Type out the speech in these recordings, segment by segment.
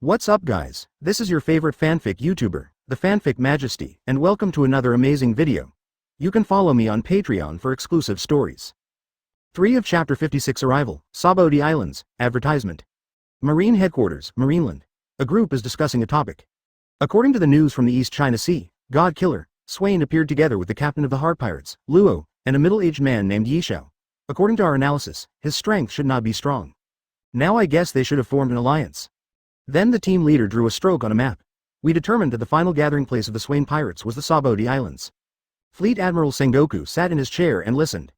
What's up guys, this is your favorite fanfic YouTuber, the Fanfic Majesty, and welcome to another amazing video. You can follow me on Patreon for exclusive stories. 3 of Chapter 56 Arrival, Sabaody Islands, Advertisement. Marine Headquarters, Marineland. A group is discussing a topic. According to the news from the East China Sea, God Killer, Swain appeared together with the captain of the Heart Pirates, Luo, and a middle-aged man named Yishao. According to our analysis, his strength should not be strong. Now I guess they should have formed an alliance. Then the team leader drew a stroke on a map. We determined that the final gathering place of the Swain pirates was the Sabaody Islands. Fleet Admiral Sengoku sat in his chair and listened.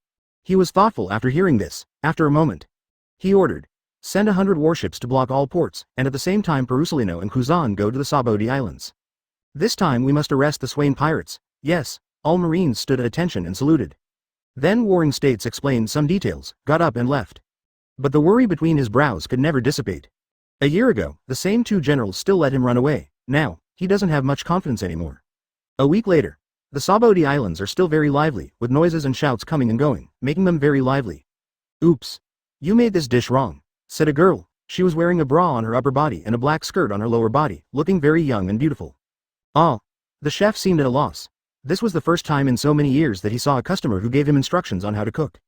He was thoughtful after hearing this. After a moment, he ordered, send 100 warships to block all ports, and at the same time Perusalino and Kuzan go to the Sabaody Islands. This time we must arrest the Swain pirates. Yes, all Marines stood at attention and saluted. Then Warring States explained some details, got up and left. But the worry between his brows could never dissipate. A year ago, the same two generals still let him run away. Now, he doesn't have much confidence anymore. A week later, the Sabaody Islands are still very lively, with noises and shouts coming and going, making them very lively. Oops. You made this dish wrong, said a girl. She was wearing a bra on her upper body and a black skirt on her lower body, looking very young and beautiful. Ah. The chef seemed at a loss. This was the first time in so many years that he saw a customer who gave him instructions on how to cook.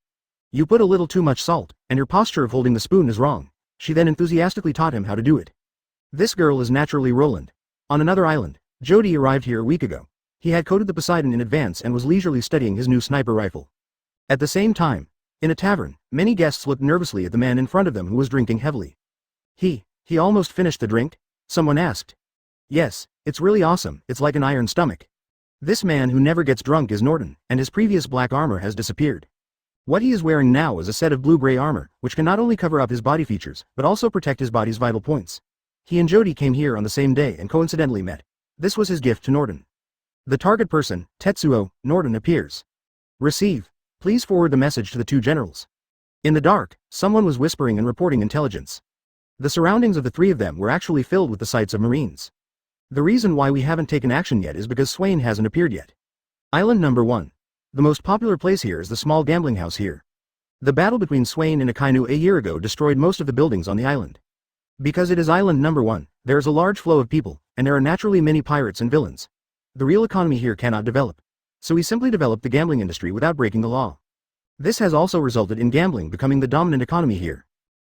You put a little too much salt, and your posture of holding the spoon is wrong. She then enthusiastically taught him how to do it. This girl is naturally Roland. On another island, Jody arrived here a week ago. He had coded the Poseidon in advance and was leisurely studying his new sniper rifle. At the same time, in a tavern, many guests looked nervously at the man in front of them who was drinking heavily. He almost finished the drink? Someone asked. Yes, it's really awesome, it's like an iron stomach. This man who never gets drunk is Norton, and his previous black armor has disappeared. What he is wearing now is a set of blue-gray armor, which can not only cover up his body features, but also protect his body's vital points. He and Jody came here on the same day and coincidentally met. This was his gift to Norton. The target person, Tetsuo, Norton appears. Receive. Please forward the message to the two generals. In the dark, someone was whispering and reporting intelligence. The surroundings of the three of them were actually filled with the sights of Marines. The reason why we haven't taken action yet is because Swain hasn't appeared yet. Island number 1. The most popular place here is the small gambling house here. The battle between Swain and Akainu a year ago destroyed most of the buildings on the island. Because it is island number 1, there is a large flow of people, and there are naturally many pirates and villains. The real economy here cannot develop. So we simply developed the gambling industry without breaking the law. This has also resulted in gambling becoming the dominant economy here.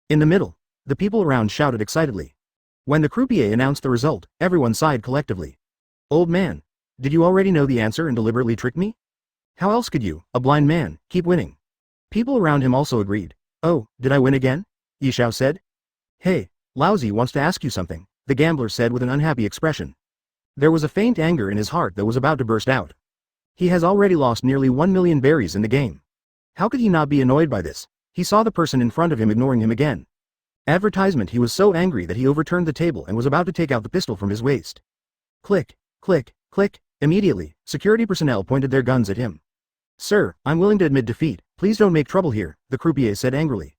In the middle, the people around shouted excitedly. When the croupier announced the result, everyone sighed collectively. Old man, did you already know the answer and deliberately trick me? How else could you, a blind man, keep winning? People around him also agreed. Oh, did I win again? Yishao said. Hey, Lousy wants to ask you something, the gambler said with an unhappy expression. There was a faint anger in his heart that was about to burst out. He has already lost nearly 1 million berries in the game. How could he not be annoyed by this? He saw the person in front of him ignoring him again. Advertisement. He was so angry that he overturned the table and was about to take out the pistol from his waist. Click, click, click. Immediately, security personnel pointed their guns at him. Sir, I'm willing to admit defeat, please don't make trouble here, the croupier said angrily.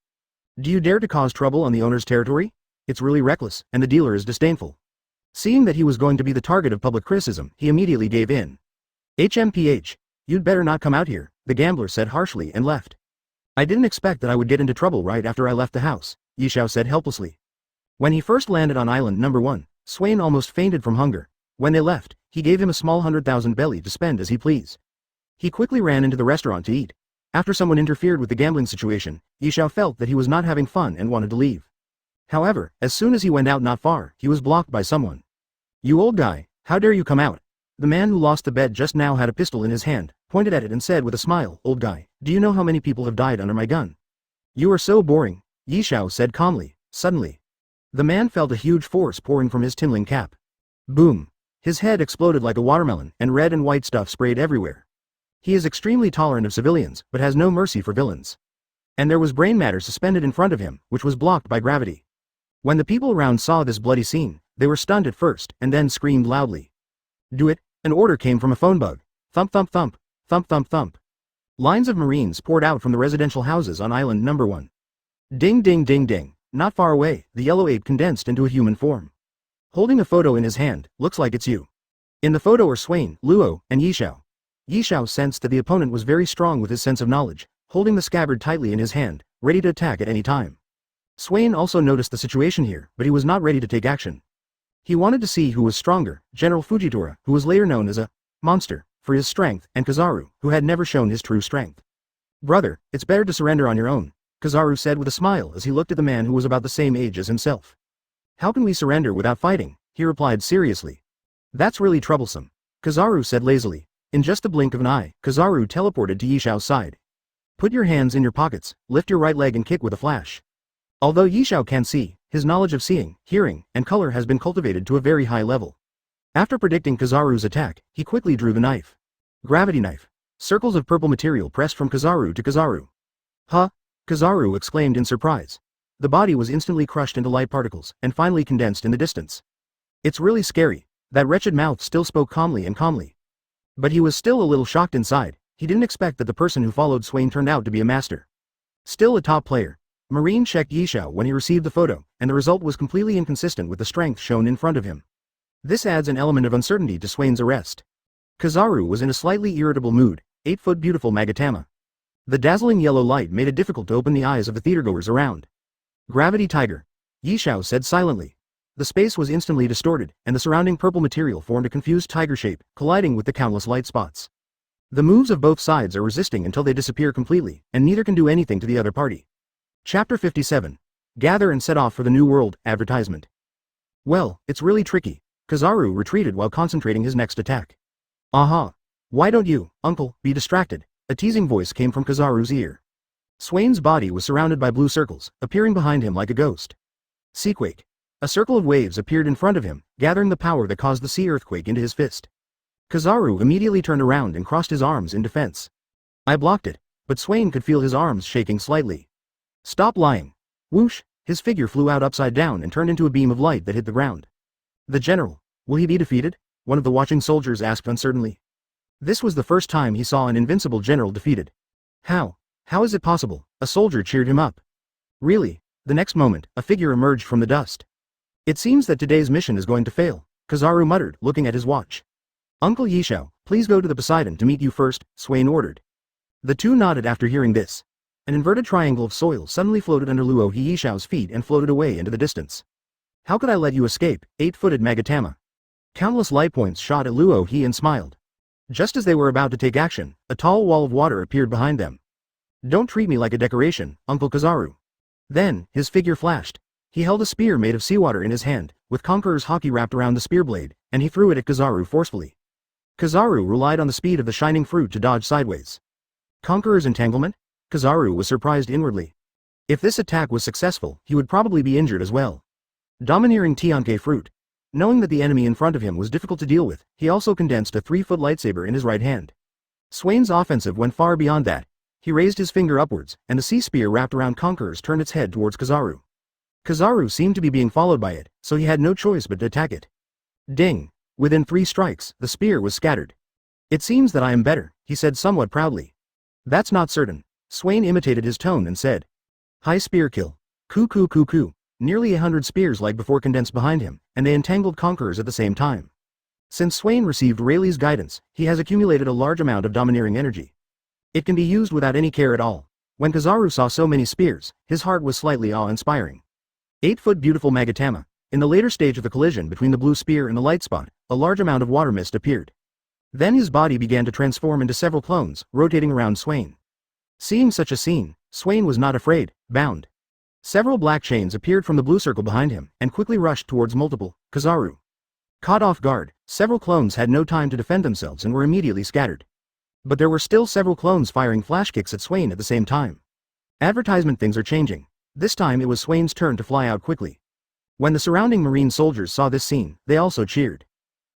Do you dare to cause trouble on the owner's territory? It's really reckless, and the dealer is disdainful. Seeing that he was going to be the target of public criticism, he immediately gave in. HMPH, you'd better not come out here, the gambler said harshly and left. I didn't expect that I would get into trouble right after I left the house, Yishao said helplessly. When he first landed on island number 1, Swain almost fainted from hunger. When they left, he gave him a small 100,000 belly to spend as he pleased. He quickly ran into the restaurant to eat. After someone interfered with the gambling situation, Yishao felt that he was not having fun and wanted to leave. However, as soon as he went out not far, he was blocked by someone. You old guy, how dare you come out? The man who lost the bet just now had a pistol in his hand, pointed at it and said with a smile, Old guy, do you know how many people have died under my gun? You are so boring, Yishao said calmly. Suddenly, the man felt a huge force pouring from his tinling cap. Boom. His head exploded like a watermelon, and red and white stuff sprayed everywhere. He is extremely tolerant of civilians, but has no mercy for villains. And there was brain matter suspended in front of him, which was blocked by gravity. When the people around saw this bloody scene, they were stunned at first, and then screamed loudly. Do it! An order came from a phone bug. Thump thump thump, thump thump thump. Lines of Marines poured out from the residential houses on island number 1. Ding ding ding ding, not far away, the yellow ape condensed into a human form. Holding a photo in his hand, looks like it's you. In the photo are Swain, Luo, and Yishao. Yishao sensed that the opponent was very strong with his sense of knowledge, holding the scabbard tightly in his hand, ready to attack at any time. Swain also noticed the situation here, but he was not ready to take action. He wanted to see who was stronger, General Fujitora, who was later known as a monster for his strength, and Kizaru, who had never shown his true strength. Brother, it's better to surrender on your own, Kizaru said with a smile as he looked at the man who was about the same age as himself. How can we surrender without fighting? He replied seriously. That's really troublesome, Kizaru said lazily. In just a blink of an eye, Kizaru teleported to Yishao's side. Put your hands in your pockets, lift your right leg and kick with a flash. Although Yishao can see, his knowledge of seeing, hearing, and color has been cultivated to a very high level. After predicting Kizaru's attack, he quickly drew the knife. Gravity knife. Circles of purple material pressed from Kizaru to Kizaru. Huh? Kizaru exclaimed in surprise. The body was instantly crushed into light particles, and finally condensed in the distance. It's really scary. That wretched mouth still spoke calmly. But he was still a little shocked inside. He didn't expect that the person who followed Swain turned out to be a master. Still a top player. Marine checked Yishao when he received the photo, and the result was completely inconsistent with the strength shown in front of him. This adds an element of uncertainty to Swain's arrest. Kizaru was in a slightly irritable mood. 8-foot beautiful Magatama. The dazzling yellow light made it difficult to open the eyes of the theatergoers around. Gravity Tiger. Yishao said silently. The space was instantly distorted, and the surrounding purple material formed a confused tiger shape, colliding with the countless light spots. The moves of both sides are resisting until they disappear completely, and neither can do anything to the other party. Chapter 57. Gather and set off for the New World, advertisement. Well, it's really tricky. Kizaru retreated while concentrating his next attack. Aha! Why don't you, uncle, be distracted? A teasing voice came from Kizaru's ear. Swain's body was surrounded by blue circles, appearing behind him like a ghost. Seaquake. A circle of waves appeared in front of him, gathering the power that caused the sea earthquake into his fist. Kizaru immediately turned around and crossed his arms in defense. I blocked it, but Swain could feel his arms shaking slightly. Stop lying. Whoosh, his figure flew out upside down and turned into a beam of light that hit the ground. The general, will he be defeated? One of the watching soldiers asked uncertainly. This was the first time he saw an invincible general defeated. How? How is it possible? A soldier cheered him up. Really? The next moment, a figure emerged from the dust. It seems that today's mission is going to fail, Kizaru muttered, looking at his watch. Uncle Yishao, please go to the Poseidon to meet you first, Swain ordered. The two nodded after hearing this. An inverted triangle of soil suddenly floated under Luo Yishao's feet and floated away into the distance. How could I let you escape, 8-footed Magatama? Countless light points shot at Luo He and smiled. Just as they were about to take action, a tall wall of water appeared behind them. Don't treat me like a decoration, Uncle Kizaru. Then, his figure flashed. He held a spear made of seawater in his hand, with Conqueror's Haki wrapped around the spear blade, and he threw it at Kizaru forcefully. Kizaru relied on the speed of the shining fruit to dodge sideways. Conqueror's entanglement? Kizaru was surprised inwardly. If this attack was successful, he would probably be injured as well. Domineering Tianke fruit. Knowing that the enemy in front of him was difficult to deal with, he also condensed a 3-foot lightsaber in his right hand. Swain's offensive went far beyond that. He raised his finger upwards, and the sea spear wrapped around Conqueror's turned its head towards Kizaru. Kizaru seemed to be being followed by it, so he had no choice but to attack it. Ding! Within 3 strikes, the spear was scattered. It seems that I am better, he said somewhat proudly. That's not certain. Swain imitated his tone and said. High spear kill. Coo. Nearly 100 spears like before condensed behind him, and they entangled Conquerors at the same time. Since Swain received Rayleigh's guidance, he has accumulated a large amount of domineering energy. It can be used without any care at all. When Kizaru saw so many spears, his heart was slightly awe-inspiring. 8-foot beautiful Magatama. In the later stage of the collision between the blue spear and the light spot, a large amount of water mist appeared. Then his body began to transform into several clones, rotating around Swain. Seeing such a scene, Swain was not afraid, bound. Several black chains appeared from the blue circle behind him, and quickly rushed towards multiple, Kizaru. Caught off guard, several clones had no time to defend themselves and were immediately scattered. But there were still several clones firing flash kicks at Swain at the same time. Advertisement things are changing. This time it was Swain's turn to fly out quickly. When the surrounding marine soldiers saw this scene, they also cheered.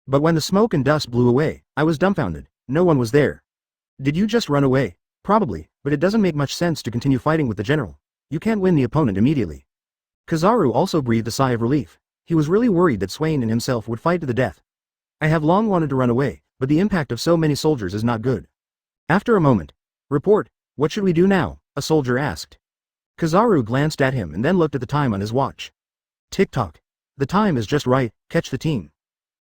But when the smoke and dust blew away, I was dumbfounded. No one was there. Did you just run away? Probably, but it doesn't make much sense to continue fighting with the general. You can't win the opponent immediately. Kizaru also breathed a sigh of relief. He was really worried that Swain and himself would fight to the death. I have long wanted to run away, but the impact of so many soldiers is not good. After a moment. Report, what should we do now? A soldier asked. Kizaru glanced at him and then looked at the time on his watch. Tick-tock. The time is just right, catch the team.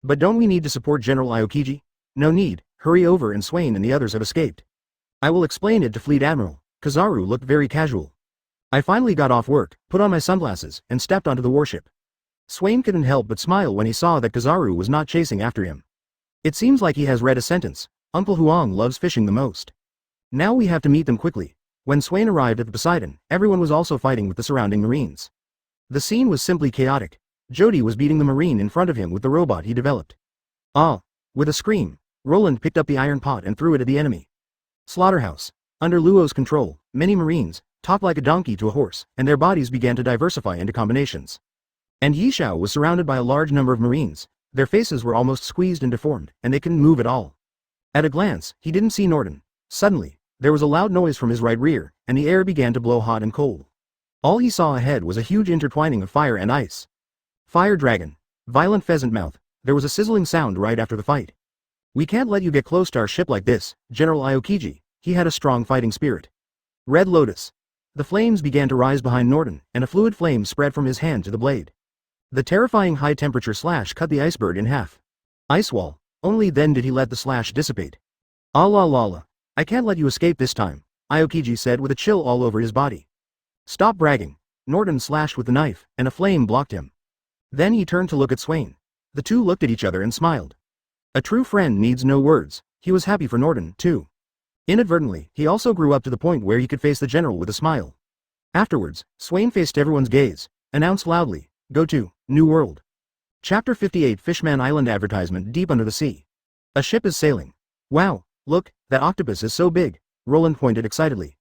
But don't we need to support General Aokiji? No need, hurry over and Swain and the others have escaped. I will explain it to Fleet Admiral. Kizaru looked very casual. I finally got off work, put on my sunglasses, and stepped onto the warship. Swain couldn't help but smile when he saw that Kizaru was not chasing after him. It seems like he has read a sentence. Uncle Huang loves fishing the most. Now we have to meet them quickly. When Swain arrived at the Poseidon, everyone was also fighting with the surrounding marines. The scene was simply chaotic. Jody was beating the marine in front of him with the robot he developed. Ah! With a scream, Roland picked up the iron pot and threw it at the enemy. Slaughterhouse. Under Luo's control, many marines talked like a donkey to a horse, and their bodies began to diversify into combinations. And Yishao was surrounded by a large number of marines. Their faces were almost squeezed and deformed, and they couldn't move at all. At a glance, he didn't see Norden. Suddenly, there was a loud noise from his right rear, and the air began to blow hot and cold. All he saw ahead was a huge intertwining of fire and ice. Fire dragon. Violent pheasant mouth. There was a sizzling sound right after the fight. We can't let you get close to our ship like this, General Aokiji. He had a strong fighting spirit. Red Lotus. The flames began to rise behind Norden, and a fluid flame spread from his hand to the blade. The terrifying high-temperature slash cut the iceberg in half. Ice wall. Only then did he let the slash dissipate. Ah la la la. I can't let you escape this time, Aokiji said with a chill all over his body. Stop bragging. Norden slashed with the knife, and a flame blocked him. Then he turned to look at Swain. The two looked at each other and smiled. A true friend needs no words. He was happy for Norden, too. Inadvertently, he also grew up to the point where he could face the general with a smile. Afterwards, Swain faced everyone's gaze, announced loudly, "Go to New World." Chapter 58 Fishman Island advertisement deep under the sea. A ship is sailing. Wow, look, that octopus is so big, Roland pointed excitedly.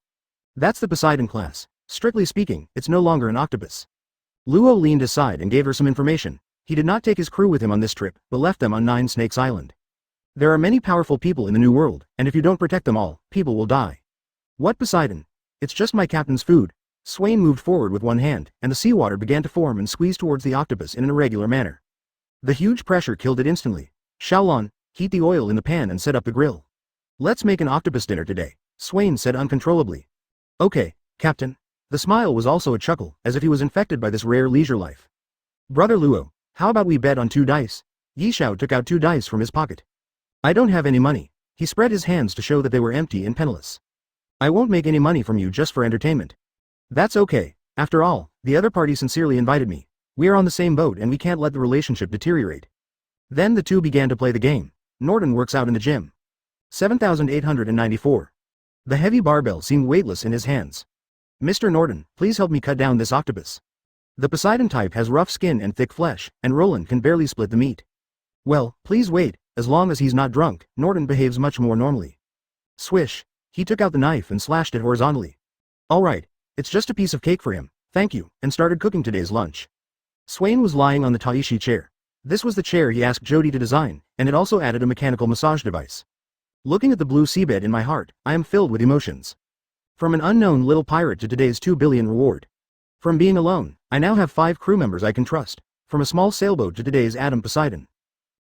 That's the Poseidon class. Strictly speaking, it's no longer an octopus. Luo leaned aside and gave her some information. He did not take his crew with him on this trip, but left them on Nine Snakes Island. There are many powerful people in the New World, and if you don't protect them all, people will die. What Poseidon? It's just my captain's food. Swain moved forward with one hand, and the seawater began to form and squeeze towards the octopus in an irregular manner. The huge pressure killed it instantly. Xiaolon, heat the oil in the pan and set up the grill. Let's make an octopus dinner today, Swain said uncontrollably. Okay, Captain. The smile was also a chuckle, as if he was infected by this rare leisure life. Brother Luo, how about we bet on 2 dice? Yishao took out 2 dice from his pocket. I don't have any money. He spread his hands to show that they were empty and penniless. I won't make any money from you just for entertainment. That's okay. After all, the other party sincerely invited me. We are on the same boat and we can't let the relationship deteriorate. Then the two began to play the game. Norden works out in the gym. 7,894. The heavy barbell seemed weightless in his hands. Mr. Norden, please help me cut down this octopus. The Poseidon type has rough skin and thick flesh, and Roland can barely split the meat. Well, please wait. As long as he's not drunk, Norden behaves much more normally. Swish. He took out the knife and slashed it horizontally. Alright, it's just a piece of cake for him, thank you, and started cooking today's lunch. Swain was lying on the Taishi chair. This was the chair he asked Jody to design, and it also added a mechanical massage device. Looking at the blue seabed in my heart, I am filled with emotions. From an unknown little pirate to today's 2 billion reward. From being alone, I now have 5 crew members I can trust. From a small sailboat to today's Adam Poseidon.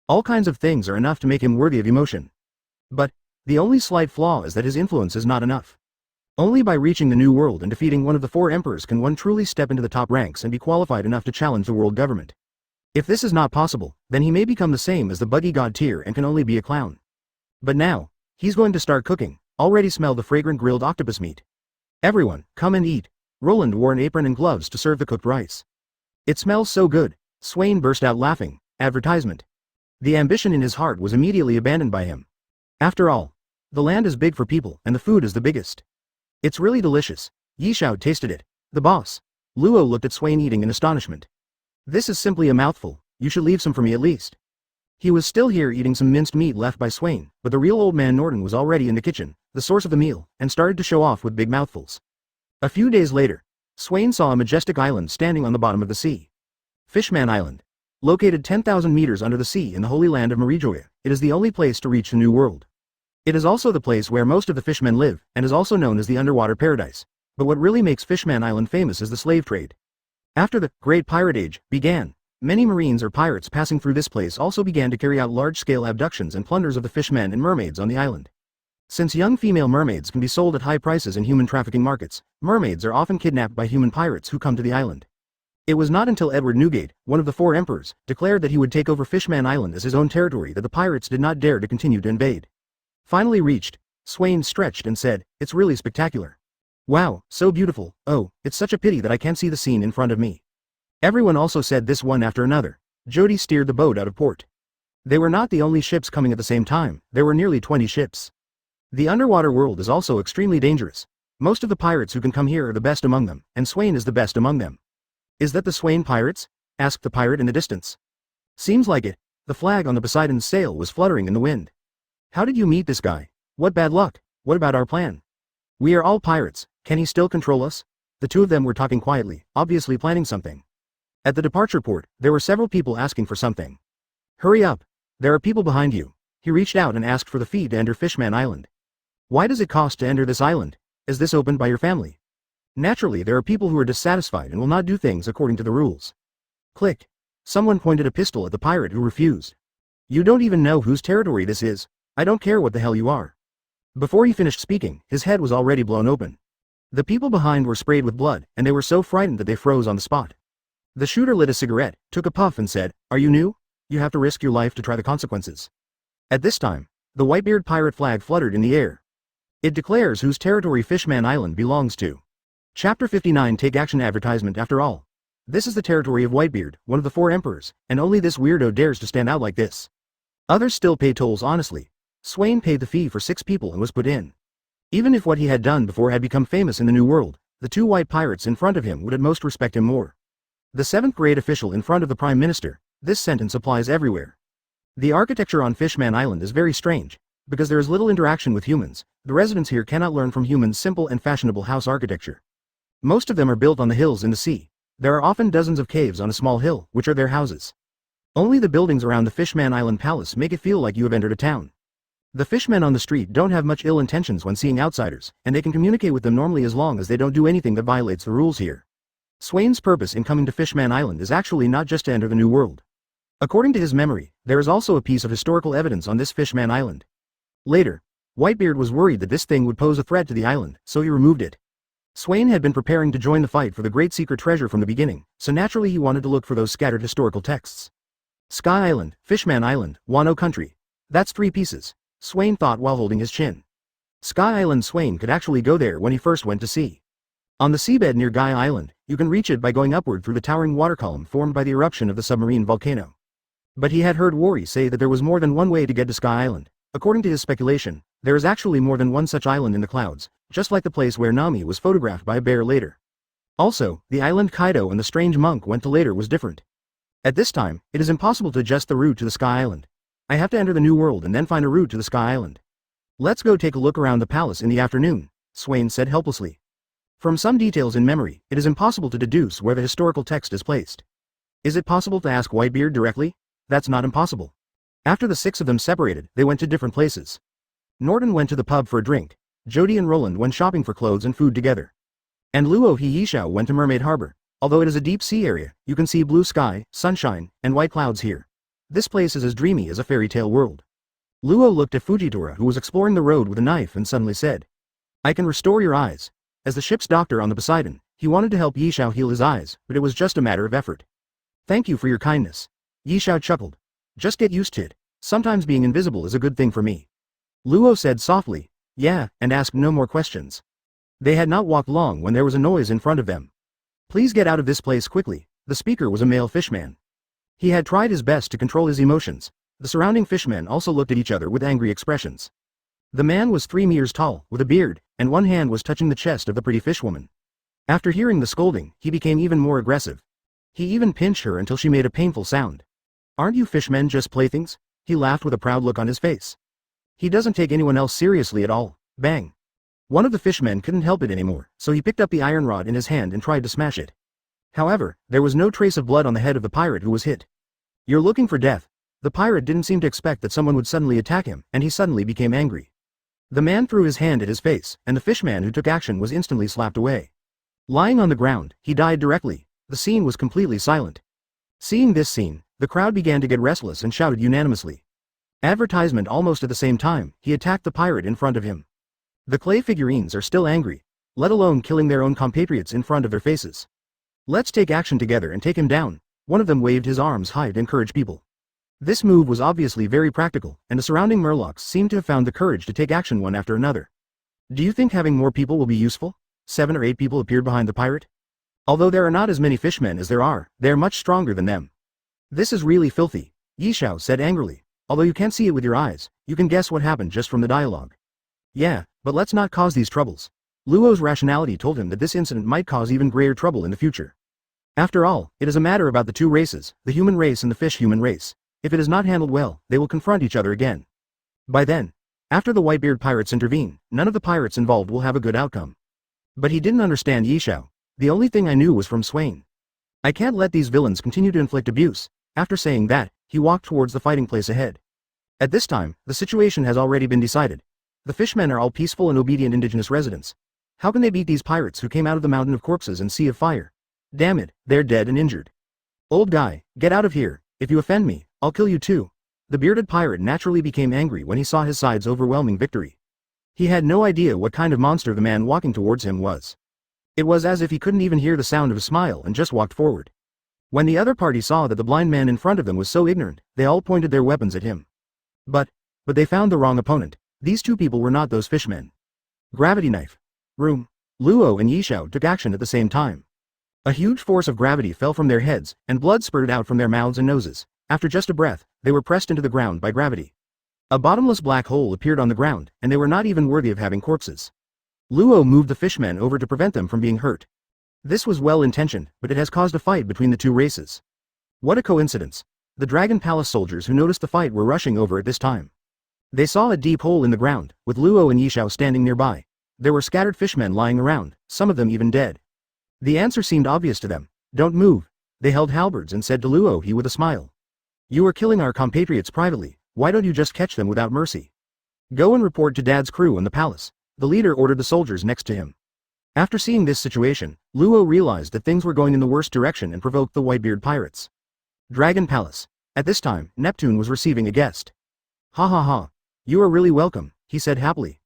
All kinds of things are enough to make him worthy of emotion. But, the only slight flaw is that his influence is not enough. Only by reaching the New World and defeating one of the 4 emperors can one truly step into the top ranks and be qualified enough to challenge the world government. If this is not possible, then he may become the same as the buggy god tier and can only be a clown. But now, he's going to start cooking. Already smell the fragrant grilled octopus meat. Everyone, come and eat. Roland wore an apron and gloves to serve the cooked rice. It smells so good. Swain burst out laughing. Advertisement. The ambition in his heart was immediately abandoned by him. After all, the land is big for people and the food is the biggest. It's really delicious. Yishao tasted it. The boss. Luo looked at Swain eating in astonishment. This is simply a mouthful. You should leave some for me at least. He was still here eating some minced meat left by Swain, but the real old man Norden was already in the kitchen, the source of the meal, and started to show off with big mouthfuls. A few days later, Swain saw a majestic island standing on the bottom of the sea. Fishman Island. Located 10,000 meters under the sea in the holy land of Marijoya, it is the only place to reach the New World. It is also the place where most of the fishmen live, and is also known as the underwater paradise. But what really makes Fishman Island famous is the slave trade. After the Great Pirate Age began, many marines or pirates passing through this place also began to carry out large-scale abductions and plunders of the fishmen and mermaids on the island. Since young female mermaids can be sold at high prices in human trafficking markets, mermaids are often kidnapped by human pirates who come to the island. It was not until Edward Newgate, one of the 4 emperors, declared that he would take over Fishman Island as his own territory that the pirates did not dare to continue to invade. Finally reached, Swain stretched and said, "It's really spectacular. Wow, so beautiful. Oh, it's such a pity that I can't see the scene in front of me." Everyone also said this one after another. Jody steered the boat out of port. They were not the only ships coming at the same time, there were nearly 20 ships. The underwater world is also extremely dangerous. Most of the pirates who can come here are the best among them, and Swain is the best among them. Is that the Swain pirates? Asked the pirate in the distance. Seems like it. The flag on the Poseidon's sail was fluttering in the wind. How did you meet this guy? What bad luck? What about our plan? We are all pirates, can he still control us? The two of them were talking quietly, obviously planning something. At the departure port, there were several people asking for something. Hurry up. There are people behind you. He reached out and asked for the fee to enter Fishman Island. Why does it cost to enter this island? Is this opened by your family? Naturally, there are people who are dissatisfied and will not do things according to the rules. Click. Someone pointed a pistol at the pirate who refused. You don't even know whose territory this is. I don't care what the hell you are. Before he finished speaking, his head was already blown open. The people behind were sprayed with blood, and they were so frightened that they froze on the spot. The shooter lit a cigarette, took a puff and said, "Are you new? You have to risk your life to try the consequences." At this time, the Whitebeard pirate flag fluttered in the air. It declares whose territory Fishman Island belongs to. Chapter 59 Take Action Advertisement. After all, this is the territory of Whitebeard, one of the 4 emperors, and only this weirdo dares to stand out like this. Others still pay tolls honestly. Swain paid the fee for 6 people and was put in. Even if what he had done before had become famous in the New World, the 2 white pirates in front of him would at most respect him more. The 7th grade official in front of the Prime Minister, this sentence applies everywhere. The architecture on Fishman Island is very strange. Because there is little interaction with humans, the residents here cannot learn from humans simple and fashionable house architecture. Most of them are built on the hills in the sea. There are often dozens of caves on a small hill, which are their houses. Only the buildings around the Fishman Island Palace make it feel like you have entered a town. The fishmen on the street don't have much ill intentions when seeing outsiders, and they can communicate with them normally as long as they don't do anything that violates the rules here. Swain's purpose in coming to Fishman Island is actually not just to enter the New World. According to his memory, there is also a piece of historical evidence on this Fishman Island. Later, Whitebeard was worried that this thing would pose a threat to the island, so he removed it. Swain had been preparing to join the fight for the great secret treasure from the beginning, so naturally he wanted to look for those scattered historical texts. Sky Island, Fishman Island, Wano Country. That's 3 pieces, Swain thought while holding his chin. Sky Island. Swain could actually go there when he first went to sea. On the seabed near Guy Island, you can reach it by going upward through the towering water column formed by the eruption of the submarine volcano. But he had heard Warri say that there was more than one way to get to Sky Island. According to his speculation, there is actually more than one such island in the clouds, just like the place where Nami was photographed by a bear later. Also, the island Kaido and the strange monk went to later was different. At this time, it is impossible to adjust the route to the Sky Island. I have to enter the New World and then find a route to the Sky Island. Let's go take a look around the palace in the afternoon, Swain said helplessly. From some details in memory, it is impossible to deduce where the historical text is placed. Is it possible to ask Whitebeard directly? That's not impossible. After the 6 of them separated, they went to different places. Norton went to the pub for a drink. Jody and Roland went shopping for clothes and food together. And Luo Yishao went to Mermaid Harbor. Although it is a deep sea area, you can see blue sky, sunshine, and white clouds here. This place is as dreamy as a fairy tale world. Luo looked at Fujitora, who was exploring the road with a knife, and suddenly said, "I can restore your eyes." As the ship's doctor on the Poseidon, he wanted to help Yishao heal his eyes, but it was just a matter of effort. "Thank you for your kindness." Yishao chuckled. "Just get used to it. Sometimes being invisible is a good thing for me." Luo said softly, "Yeah," and asked no more questions. They had not walked long when there was a noise in front of them. "Please get out of this place quickly." The speaker was a male fishman. He had tried his best to control his emotions. The surrounding fishmen also looked at each other with angry expressions. The man was 3 meters tall, with a beard, and one hand was touching the chest of the pretty fishwoman. After hearing the scolding, he became even more aggressive. He even pinched her until she made a painful sound. "Aren't you fishmen just playthings?" He laughed with a proud look on his face. He doesn't take anyone else seriously at all. Bang. One of the fishmen couldn't help it anymore, so he picked up the iron rod in his hand and tried to smash it. However, there was no trace of blood on the head of the pirate who was hit. "You're looking for death." The pirate didn't seem to expect that someone would suddenly attack him, and he suddenly became angry. The man threw his hand at his face, and the fishman who took action was instantly slapped away. Lying on the ground, he died directly. The scene was completely silent. Seeing this scene, the crowd began to get restless and shouted unanimously. Advertisement. Almost at the same time, he attacked the pirate in front of him. The clay figurines are still angry, let alone killing their own compatriots in front of their faces. "Let's take action together and take him down." One of them waved his arms high to encourage people. This move was obviously very practical, and the surrounding Murlocs seemed to have found the courage to take action one after another. "Do you think having more people will be useful?" 7 or 8 people appeared behind the pirate. Although there are not as many fishmen as there are, they are much stronger than them. This is really filthy, Yishao said angrily. Although you can't see it with your eyes, you can guess what happened just from the dialogue. Yeah, but let's not cause these troubles. Luo's rationality told him that this incident might cause even greater trouble in the future. After all, it is a matter about the two races, the human race and the fish-human race. If it is not handled well, they will confront each other again. By then, after the Whitebeard pirates intervene, none of the pirates involved will have a good outcome. But he didn't understand Yishao. The only thing I knew was from Swain. I can't let these villains continue to inflict abuse. After saying that, he walked towards the fighting place ahead. At this time, the situation has already been decided. The fishmen are all peaceful and obedient indigenous residents. How can they beat these pirates who came out of the mountain of corpses and sea of fire? Damn it, they're dead and injured. Old guy, get out of here. If you offend me, I'll kill you too. The bearded pirate naturally became angry when he saw his side's overwhelming victory. He had no idea what kind of monster the man walking towards him was. It was as if he couldn't even hear the sound of a smile and just walked forward. When the other party saw that the blind man in front of them was so ignorant, they all pointed their weapons at him. But they found the wrong opponent. These two people were not those fishmen. Gravity knife. Room. Luo and Yishao took action at the same time. A huge force of gravity fell from their heads, and blood spurted out from their mouths and noses. After just a breath, they were pressed into the ground by gravity. A bottomless black hole appeared on the ground, and they were not even worthy of having corpses. Luo moved the fishmen over to prevent them from being hurt. This was well-intentioned, but it has caused a fight between the two races. What a coincidence. The Dragon Palace soldiers who noticed the fight were rushing over at this time. They saw a deep hole in the ground, with Luo and Yishao standing nearby. There were scattered fishmen lying around, some of them even dead. The answer seemed obvious to them. Don't move. They held halberds and said to Luo he with a smile. You are killing our compatriots privately, why don't you just catch them without mercy? Go and report to Dad's crew in the palace. The leader ordered the soldiers next to him. After seeing this situation, Luo realized that things were going in the worst direction and provoked the Whitebeard pirates. Dragon Palace. At this time, Neptune was receiving a guest. Ha ha ha. You are really welcome, he said happily.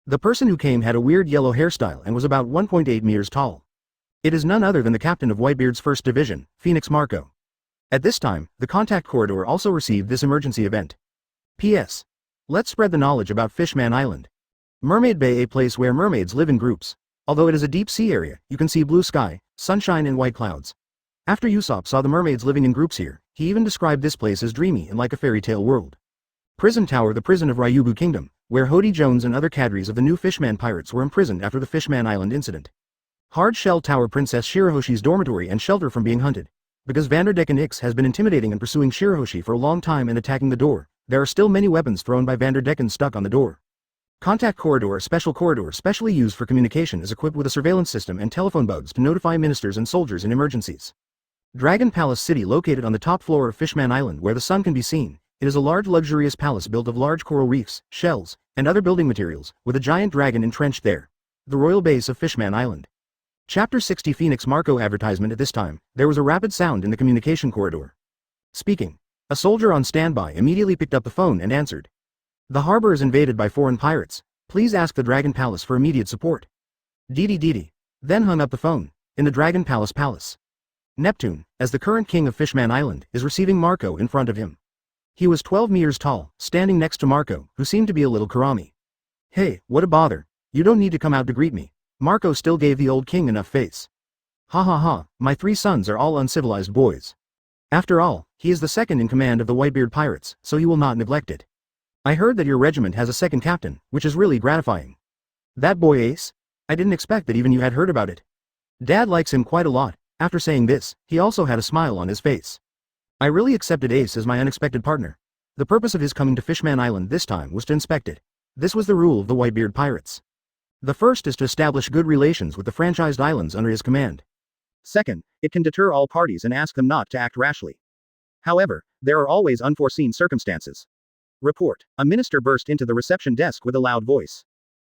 The person who came had a weird yellow hairstyle and was about 1.8 meters tall. It is none other than the captain of Whitebeard's first division, Phoenix Marco. At this time, the contact corridor also received this emergency event. P.S. Let's spread the knowledge about Fishman Island. Mermaid Bay, a place where mermaids live in groups. Although it is a deep sea area, you can see blue sky, sunshine and white clouds. After Usopp saw the mermaids living in groups here, he even described this place as dreamy and like a fairy tale world. Prison Tower, the prison of Ryugu Kingdom, where Hody Jones and other cadres of the new Fishman pirates were imprisoned after the Fishman Island incident. Hard Shell Tower, Princess Shirahoshi's dormitory and shelter from being hunted. Because Vanderdecken X has been intimidating and pursuing Shirahoshi for a long time and attacking the door, there are still many weapons thrown by Vanderdecken stuck on the door. Contact Corridor, a special corridor specially used for communication, is equipped with a surveillance system and telephone bugs to notify ministers and soldiers in emergencies. Dragon Palace City, located on the top floor of Fishman Island where the sun can be seen. It is a large luxurious palace built of large coral reefs, shells, and other building materials, with a giant dragon entrenched there. The royal base of Fishman Island. Chapter 60 Phoenix Marco advertisement. At this time, there was a rapid sound in the communication corridor. Speaking. A soldier on standby immediately picked up the phone and answered. The harbor is invaded by foreign pirates. Please ask the Dragon Palace for immediate support. Didi. Then hung up the phone. In the Dragon Palace. Neptune, as the current king of Fishman Island, is receiving Marco in front of him. He was 12 meters tall, standing next to Marco, who seemed to be a little Karami. Hey, what a bother. You don't need to come out to greet me. Marco still gave the old king enough face. Ha ha ha, my 3 sons are all uncivilized boys. After all, he is the second in command of the Whitebeard pirates, so he will not neglect it. I heard that your regiment has a second captain, which is really gratifying. That boy Ace? I didn't expect that even you had heard about it. Dad likes him quite a lot. After saying this, he also had a smile on his face. I really accepted Ace as my unexpected partner. The purpose of his coming to Fishman Island this time was to inspect it. This was the rule of the Whitebeard pirates. The first is to establish good relations with the franchised islands under his command. Second, it can deter all parties and ask them not to act rashly. However, there are always unforeseen circumstances. Report. A minister burst into the reception desk with a loud voice.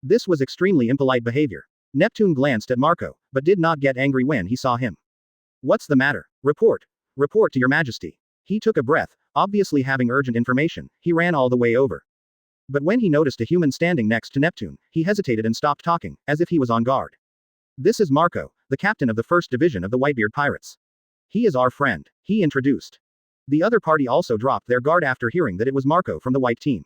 This was extremely impolite behavior. Neptune glanced at Marco, but did not get angry when he saw him. What's the matter? Report. Report to your majesty. He took a breath, obviously having urgent information. He ran all the way over. But when he noticed a human standing next to Neptune, he hesitated and stopped talking, as if he was on guard. This is Marco, the captain of the first division of the Whitebeard pirates. He is our friend, he introduced. The other party also dropped their guard after hearing that it was Marco from the white team.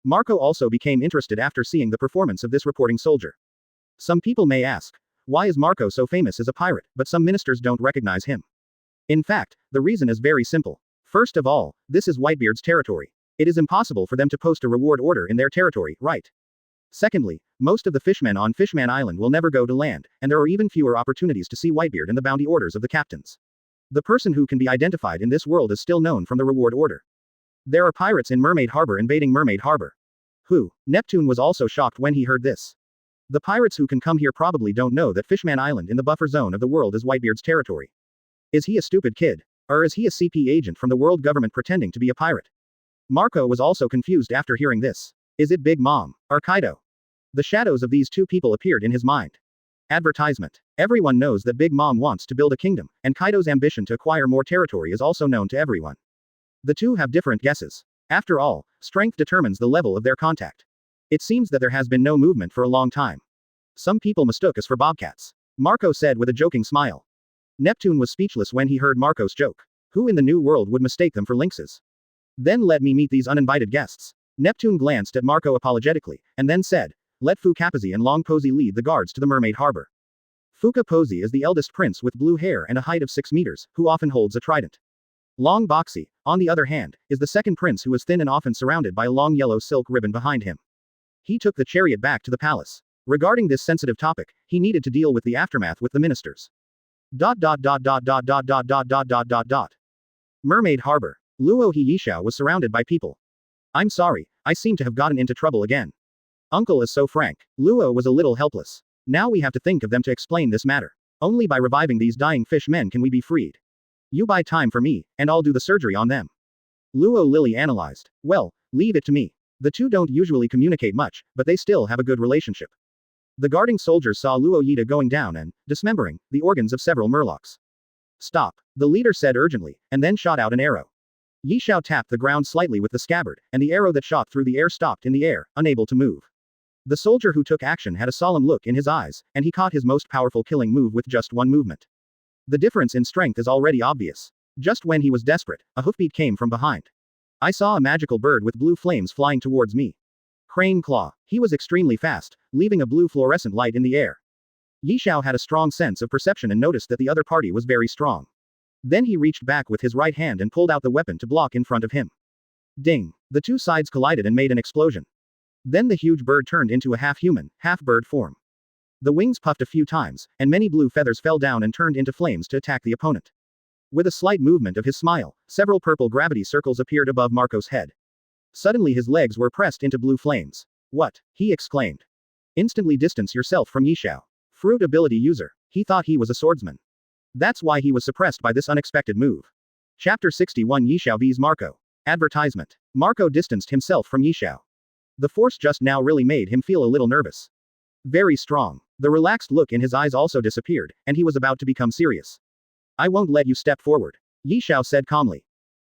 Marco also became interested after seeing the performance of this reporting soldier. Some people may ask, why is Marco so famous as a pirate, but some ministers don't recognize him? In fact, the reason is very simple. First of all, this is Whitebeard's territory. It is impossible for them to post a reward order in their territory, right? Secondly, most of the fishmen on Fishman Island will never go to land, and there are even fewer opportunities to see Whitebeard in the bounty orders of the captains. The person who can be identified in this world is still known from the reward order. There are pirates in Mermaid Harbor invading Mermaid Harbor. Who? Neptune was also shocked when he heard this. The pirates who can come here probably don't know that Fishman Island in the buffer zone of the world is Whitebeard's territory. Is he a stupid kid? Or is he a CP agent from the world government pretending to be a pirate? Marco was also confused after hearing this. Is it Big Mom? Or Kaido? The shadows of these two people appeared in his mind. Advertisement. Everyone knows that Big Mom wants to build a kingdom, and Kaido's ambition to acquire more territory is also known to everyone. The two have different guesses. After all, strength determines the level of their contact. It seems that there has been no movement for a long time. Some people mistook us for bobcats. Marco said with a joking smile. Neptune was speechless when he heard Marco's joke. Who in the new world would mistake them for lynxes? Then let me meet these uninvited guests. Neptune glanced at Marco apologetically, and then said, let Fuka Posey and Long Posey lead the guards to the Mermaid Harbor. Fuka Posey is the eldest prince with blue hair and a height of 6 meters, who often holds a trident. Long Boxy, on the other hand, is the second prince who is thin and often surrounded by a long yellow silk ribbon behind him. He took the chariot back to the palace. Regarding this sensitive topic, he needed to deal with the aftermath with the ministers. Mermaid Harbor. Luo Yishao was surrounded by people. I'm sorry, I seem to have gotten into trouble again. Uncle is so frank. Luo was a little helpless. Now we have to think of them to explain this matter. Only by reviving these dying fish men can we be freed. You buy time for me, and I'll do the surgery on them. Luo Lily analyzed. Well, leave it to me. The two don't usually communicate much, but they still have a good relationship. The guarding soldiers saw Luo Yida going down and, dismembering, the organs of several murlocs. Stop, the leader said urgently, and then shot out an arrow. Yishao tapped the ground slightly with the scabbard, and the arrow that shot through the air stopped in the air, unable to move. The soldier who took action had a solemn look in his eyes, and he caught his most powerful killing move with just one movement. The difference in strength is already obvious. Just when he was desperate, a hoofbeat came from behind. I saw a magical bird with blue flames flying towards me. Crane Claw. He was extremely fast, leaving a blue fluorescent light in the air. Yishao had a strong sense of perception and noticed that the other party was very strong. Then he reached back with his right hand and pulled out the weapon to block in front of him. Ding! The two sides collided and made an explosion. Then the huge bird turned into a half-human, half-bird form. The wings puffed a few times, and many blue feathers fell down and turned into flames to attack the opponent. With a slight movement of his smile, several purple gravity circles appeared above Marco's head. Suddenly his legs were pressed into blue flames. What? He exclaimed. Instantly distance yourself from Yishao. Fruit ability user. He thought he was a swordsman. That's why he was suppressed by this unexpected move. Chapter 61 Yishao vs Marco. Advertisement. Marco distanced himself from Yishao. The force just now really made him feel a little nervous. Very strong. The relaxed look in his eyes also disappeared, and he was about to become serious. I won't let you step forward. Yishao said calmly.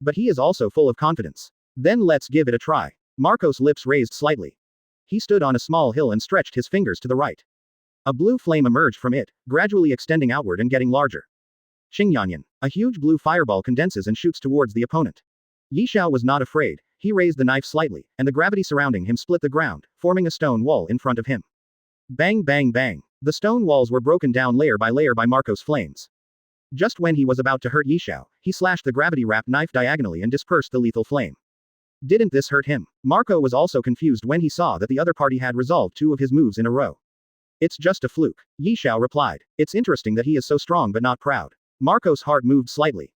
But he is also full of confidence. Then let's give it a try. Marco's lips raised slightly. He stood on a small hill and stretched his fingers to the right. A blue flame emerged from it, gradually extending outward and getting larger. Xingyanyan. A huge blue fireball condenses and shoots towards the opponent. Yishao was not afraid. He raised the knife slightly, and the gravity surrounding him split the ground, forming a stone wall in front of him. Bang bang bang. The stone walls were broken down layer by Marco's flames. Just when he was about to hurt Yishao, he slashed the gravity-wrapped knife diagonally and dispersed the lethal flame. Didn't this hurt him? Marco was also confused when he saw that the other party had resolved 2 of his moves in a row. It's just a fluke, Yishao replied. It's interesting that he is so strong but not proud. Marco's heart moved slightly.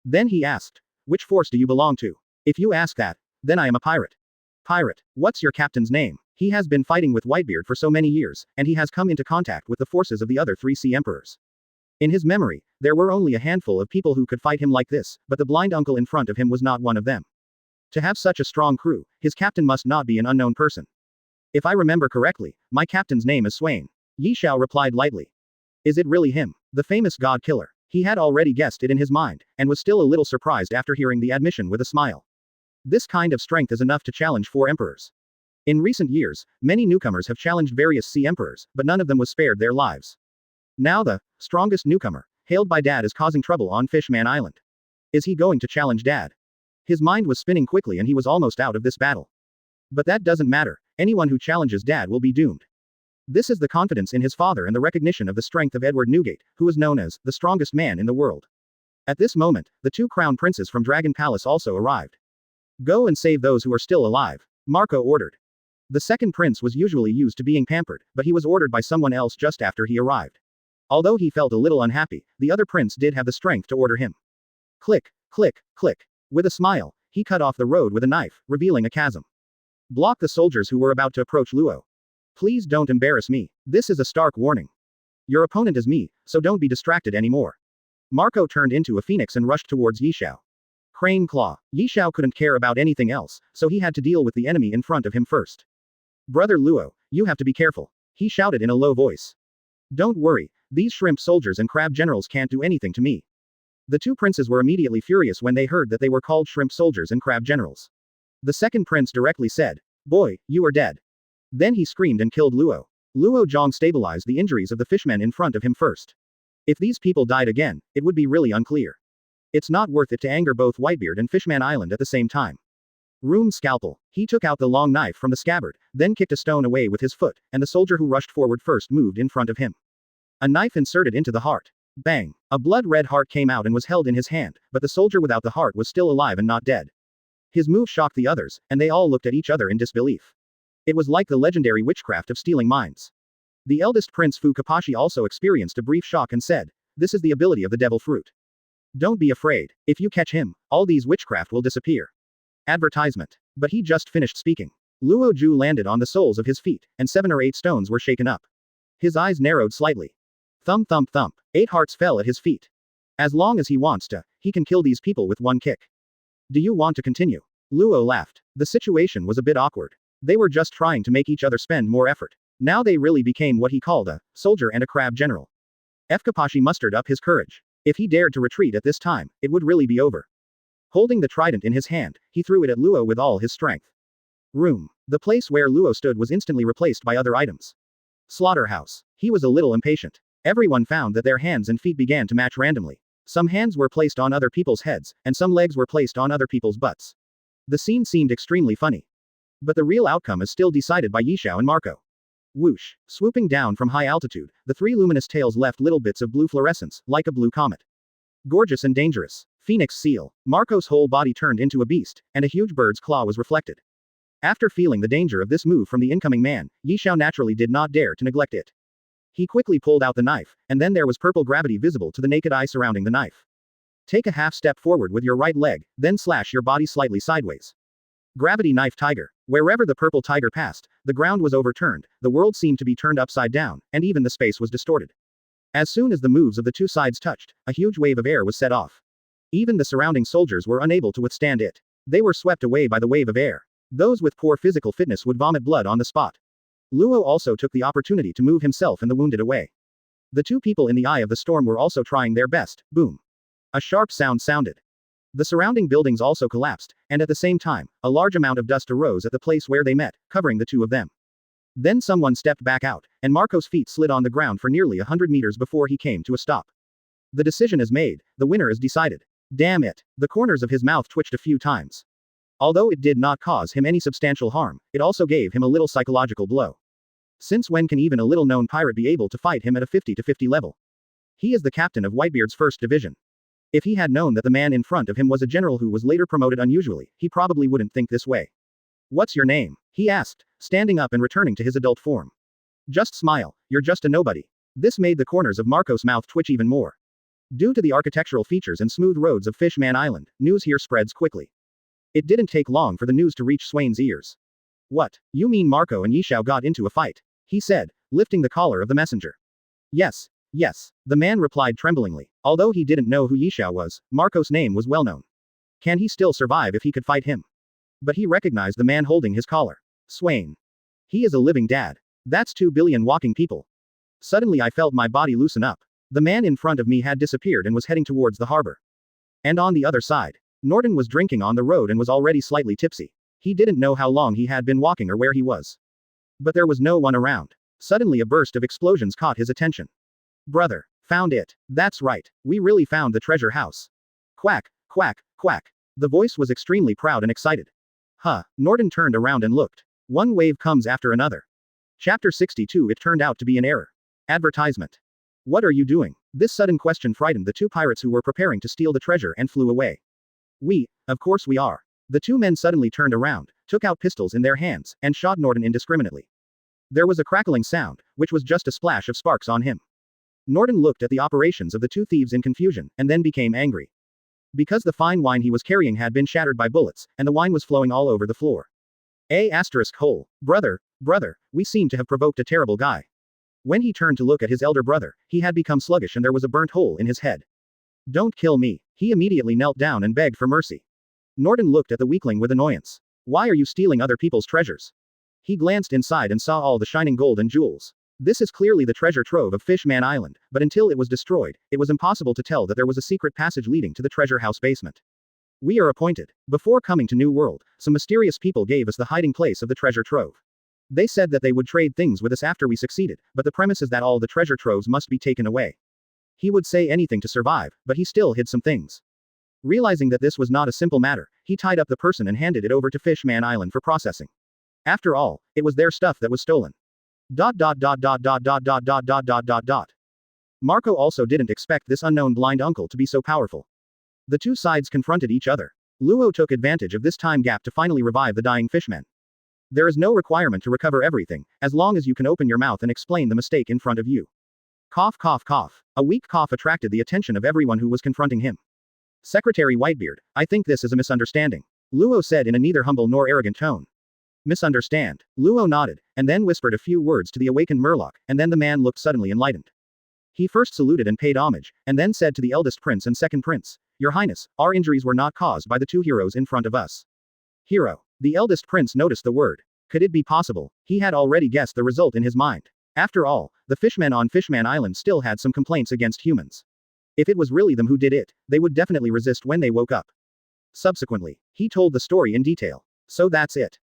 Then he asked, which force do you belong to? If you ask that, then I am a pirate. Pirate, what's your captain's name? He has been fighting with Whitebeard for so many years, and he has come into contact with the forces of the other 3 sea emperors. In his memory, there were only a handful of people who could fight him like this, but the blind uncle in front of him was not one of them. To have such a strong crew, his captain must not be an unknown person. If I remember correctly, my captain's name is Swain. Yishao replied lightly. Is it really him? The famous god killer. He had already guessed it in his mind, and was still a little surprised after hearing the admission with a smile. This kind of strength is enough to challenge 4 emperors. In recent years, many newcomers have challenged various sea emperors, but none of them was spared their lives. Now the strongest newcomer, hailed by Dad, is causing trouble on Fishman Island. Is he going to challenge Dad? His mind was spinning quickly and he was almost out of this battle. But that doesn't matter. Anyone who challenges Dad will be doomed. This is the confidence in his father and the recognition of the strength of Edward Newgate, who is known as the strongest man in the world. At this moment, the two crown princes from Dragon Palace also arrived. Go and save those who are still alive, Marco ordered. The second prince was usually used to being pampered, but he was ordered by someone else just after he arrived. Although he felt a little unhappy, the other prince did have the strength to order him. Click, click, click. With a smile, he cut off the road with a knife, revealing a chasm. Block the soldiers who were about to approach Luo. Please don't embarrass me. This is a stark warning. Your opponent is me, so don't be distracted anymore. Marco turned into a phoenix and rushed towards Yishao. Crane Claw. Yishao couldn't care about anything else, so he had to deal with the enemy in front of him first. Brother Luo, you have to be careful, he shouted in a low voice. Don't worry, these shrimp soldiers and crab generals can't do anything to me. The two princes were immediately furious when they heard that they were called shrimp soldiers and crab generals. The second prince directly said, Boy, you are dead. Then he screamed and killed Luo. Luo Zhong stabilized the injuries of the fishmen in front of him first. If these people died again, it would be really unclear. It's not worth it to anger both Whitebeard and Fishman Island at the same time. Room scalpel. He took out the long knife from the scabbard, then kicked a stone away with his foot, and the soldier who rushed forward first moved in front of him. A knife inserted into the heart. Bang! A blood-red heart came out and was held in his hand, but the soldier without the heart was still alive and not dead. His move shocked the others, and they all looked at each other in disbelief. It was like the legendary witchcraft of stealing minds. The eldest prince Fu Kapashi also experienced a brief shock and said, This is the ability of the devil fruit. Don't be afraid. If you catch him, all these witchcraft will disappear. Advertisement. But he just finished speaking. Luo Ju landed on the soles of his feet, and 7 or 8 stones were shaken up. His eyes narrowed slightly. Thump thump thump. 8 hearts fell at his feet. As long as he wants to, he can kill these people with one kick. Do you want to continue? Luo laughed. The situation was a bit awkward. They were just trying to make each other spend more effort. Now they really became what he called a soldier and a crab general. Kapashi mustered up his courage. If he dared to retreat at this time, it would really be over. Holding the trident in his hand, he threw it at Luo with all his strength. Room. The place where Luo stood was instantly replaced by other items. Slaughterhouse. He was a little impatient. Everyone found that their hands and feet began to match randomly. Some hands were placed on other people's heads, and some legs were placed on other people's butts. The scene seemed extremely funny. But the real outcome is still decided by Yishao and Marco. Whoosh. Swooping down from high altitude, the 3 luminous tails left little bits of blue fluorescence, like a blue comet. Gorgeous and dangerous. Phoenix seal. Marco's whole body turned into a beast, and a huge bird's claw was reflected. After feeling the danger of this move from the incoming man, Yishao naturally did not dare to neglect it. He quickly pulled out the knife, and then there was purple gravity visible to the naked eye surrounding the knife. Take a half step forward with your right leg, then slash your body slightly sideways. Gravity knife tiger. Wherever the purple tiger passed, the ground was overturned, the world seemed to be turned upside down, and even the space was distorted. As soon as the moves of the two sides touched, a huge wave of air was set off. Even the surrounding soldiers were unable to withstand it. They were swept away by the wave of air. Those with poor physical fitness would vomit blood on the spot. Luo also took the opportunity to move himself and the wounded away. The two people in the eye of the storm were also trying their best. Boom. A sharp sound sounded. The surrounding buildings also collapsed, and at the same time, a large amount of dust arose at the place where they met, covering the two of them. Then someone stepped back out, and Marco's feet slid on the ground for nearly 100 meters before he came to a stop. The decision is made, the winner is decided. Damn it. The corners of his mouth twitched a few times. Although it did not cause him any substantial harm, it also gave him a little psychological blow. Since when can even a little-known pirate be able to fight him at a 50-50 level? He is the captain of Whitebeard's first division. If he had known that the man in front of him was a general who was later promoted unusually, he probably wouldn't think this way. What's your name? He asked, standing up and returning to his adult form. Just smile, you're just a nobody. This made the corners of Marco's mouth twitch even more. Due to the architectural features and smooth roads of Fishman Island, news here spreads quickly. It didn't take long for the news to reach Swain's ears. What, you mean Marco and Yishao got into a fight? He said, lifting the collar of the messenger. Yes. Yes, the man replied tremblingly. Although he didn't know who Yishao was, Marco's name was well known. Can he still survive if he could fight him? But he recognized the man holding his collar. Swain. He is a living dad. That's 2 billion walking people. Suddenly I felt my body loosen up. The man in front of me had disappeared and was heading towards the harbor. And on the other side, Norton was drinking on the road and was already slightly tipsy. He didn't know how long he had been walking or where he was. But there was no one around. Suddenly a burst of explosions caught his attention. Brother, found it. That's right, we really found the treasure house. Quack, quack, quack. The voice was extremely proud and excited. Norton turned around and looked. One wave comes after another. Chapter 62. It turned out to be an error. Advertisement. What are you doing? This sudden question frightened the two pirates who were preparing to steal the treasure and flew away. Of course we are. The two men suddenly turned around, took out pistols in their hands, and shot Norden indiscriminately. There was a crackling sound, which was just a splash of sparks on him. Norden looked at the operations of the two thieves in confusion, and then became angry. Because the fine wine he was carrying had been shattered by bullets, and the wine was flowing all over the floor. Brother, we seem to have provoked a terrible guy. When he turned to look at his elder brother, he had become sluggish and there was a burnt hole in his head. Don't kill me. He immediately knelt down and begged for mercy. Norden looked at the weakling with annoyance. Why are you stealing other people's treasures? He glanced inside and saw all the shining gold and jewels. This is clearly the treasure trove of Fishman Island, but until it was destroyed, it was impossible to tell that there was a secret passage leading to the treasure house basement. We are appointed. Before coming to New World, some mysterious people gave us the hiding place of the treasure trove. They said that they would trade things with us after we succeeded, but the premise is that all the treasure troves must be taken away. He would say anything to survive, but he still hid some things. Realizing that this was not a simple matter, he tied up the person and handed it over to Fishman Island for processing. After all, it was their stuff that was stolen. Marco also didn't expect this unknown blind uncle to be so powerful. The two sides confronted each other. Luo took advantage of this time gap to finally revive the dying fishman. There is no requirement to recover everything, as long as you can open your mouth and explain the mistake in front of you. Cough, cough, cough. A weak cough attracted the attention of everyone who was confronting him. Secretary Whitebeard, I think this is a misunderstanding. Luo said in a neither humble nor arrogant tone. Misunderstand. Luo nodded, and then whispered a few words to the awakened Murloc, and then the man looked suddenly enlightened. He first saluted and paid homage, and then said to the eldest prince and second prince, Your Highness, our injuries were not caused by the two heroes in front of us. Hero. The eldest prince noticed the word. Could it be possible? He had already guessed the result in his mind. After all, the fishmen on Fishman Island still had some complaints against humans. If it was really them who did it, they would definitely resist when they woke up. Subsequently, he told the story in detail. So that's it.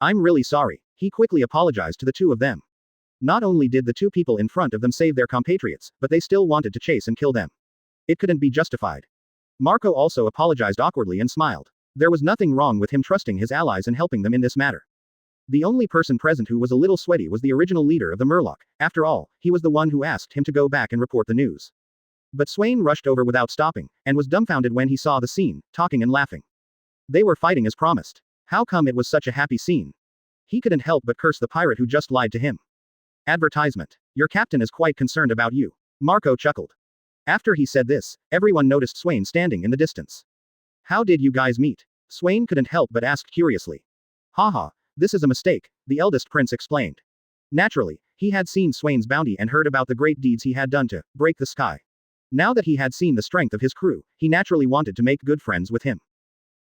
I'm really sorry. He quickly apologized to the two of them. Not only did the two people in front of them save their compatriots, but they still wanted to chase and kill them. It couldn't be justified. Marco also apologized awkwardly and smiled. There was nothing wrong with him trusting his allies and helping them in this matter. The only person present who was a little sweaty was the original leader of the Murloc. After all, he was the one who asked him to go back and report the news. But Swain rushed over without stopping, and was dumbfounded when he saw the scene, talking and laughing. They were fighting as promised. How come it was such a happy scene? He couldn't help but curse the pirate who just lied to him. Advertisement. Your captain is quite concerned about you. Marco chuckled. After he said this, everyone noticed Swain standing in the distance. How did you guys meet? Swain couldn't help but ask curiously. Haha, this is a mistake, the eldest prince explained. Naturally, he had seen Swain's bounty and heard about the great deeds he had done to break the sky. Now that he had seen the strength of his crew, he naturally wanted to make good friends with him.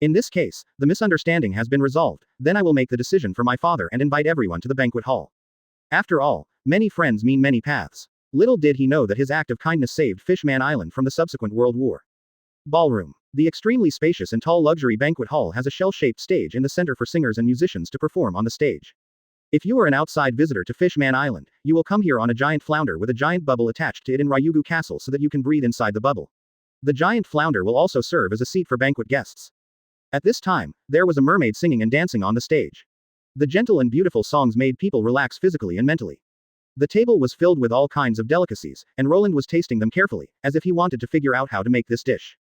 In this case, the misunderstanding has been resolved, then I will make the decision for my father and invite everyone to the banquet hall. After all, many friends mean many paths. Little did he know that his act of kindness saved Fishman Island from the subsequent World War. Ballroom. The extremely spacious and tall luxury banquet hall has a shell-shaped stage in the center for singers and musicians to perform on the stage. If you are an outside visitor to Fishman Island, you will come here on a giant flounder with a giant bubble attached to it in Ryugu Castle so that you can breathe inside the bubble. The giant flounder will also serve as a seat for banquet guests. At this time, there was a mermaid singing and dancing on the stage. The gentle and beautiful songs made people relax physically and mentally. The table was filled with all kinds of delicacies, and Roland was tasting them carefully, as if he wanted to figure out how to make this dish.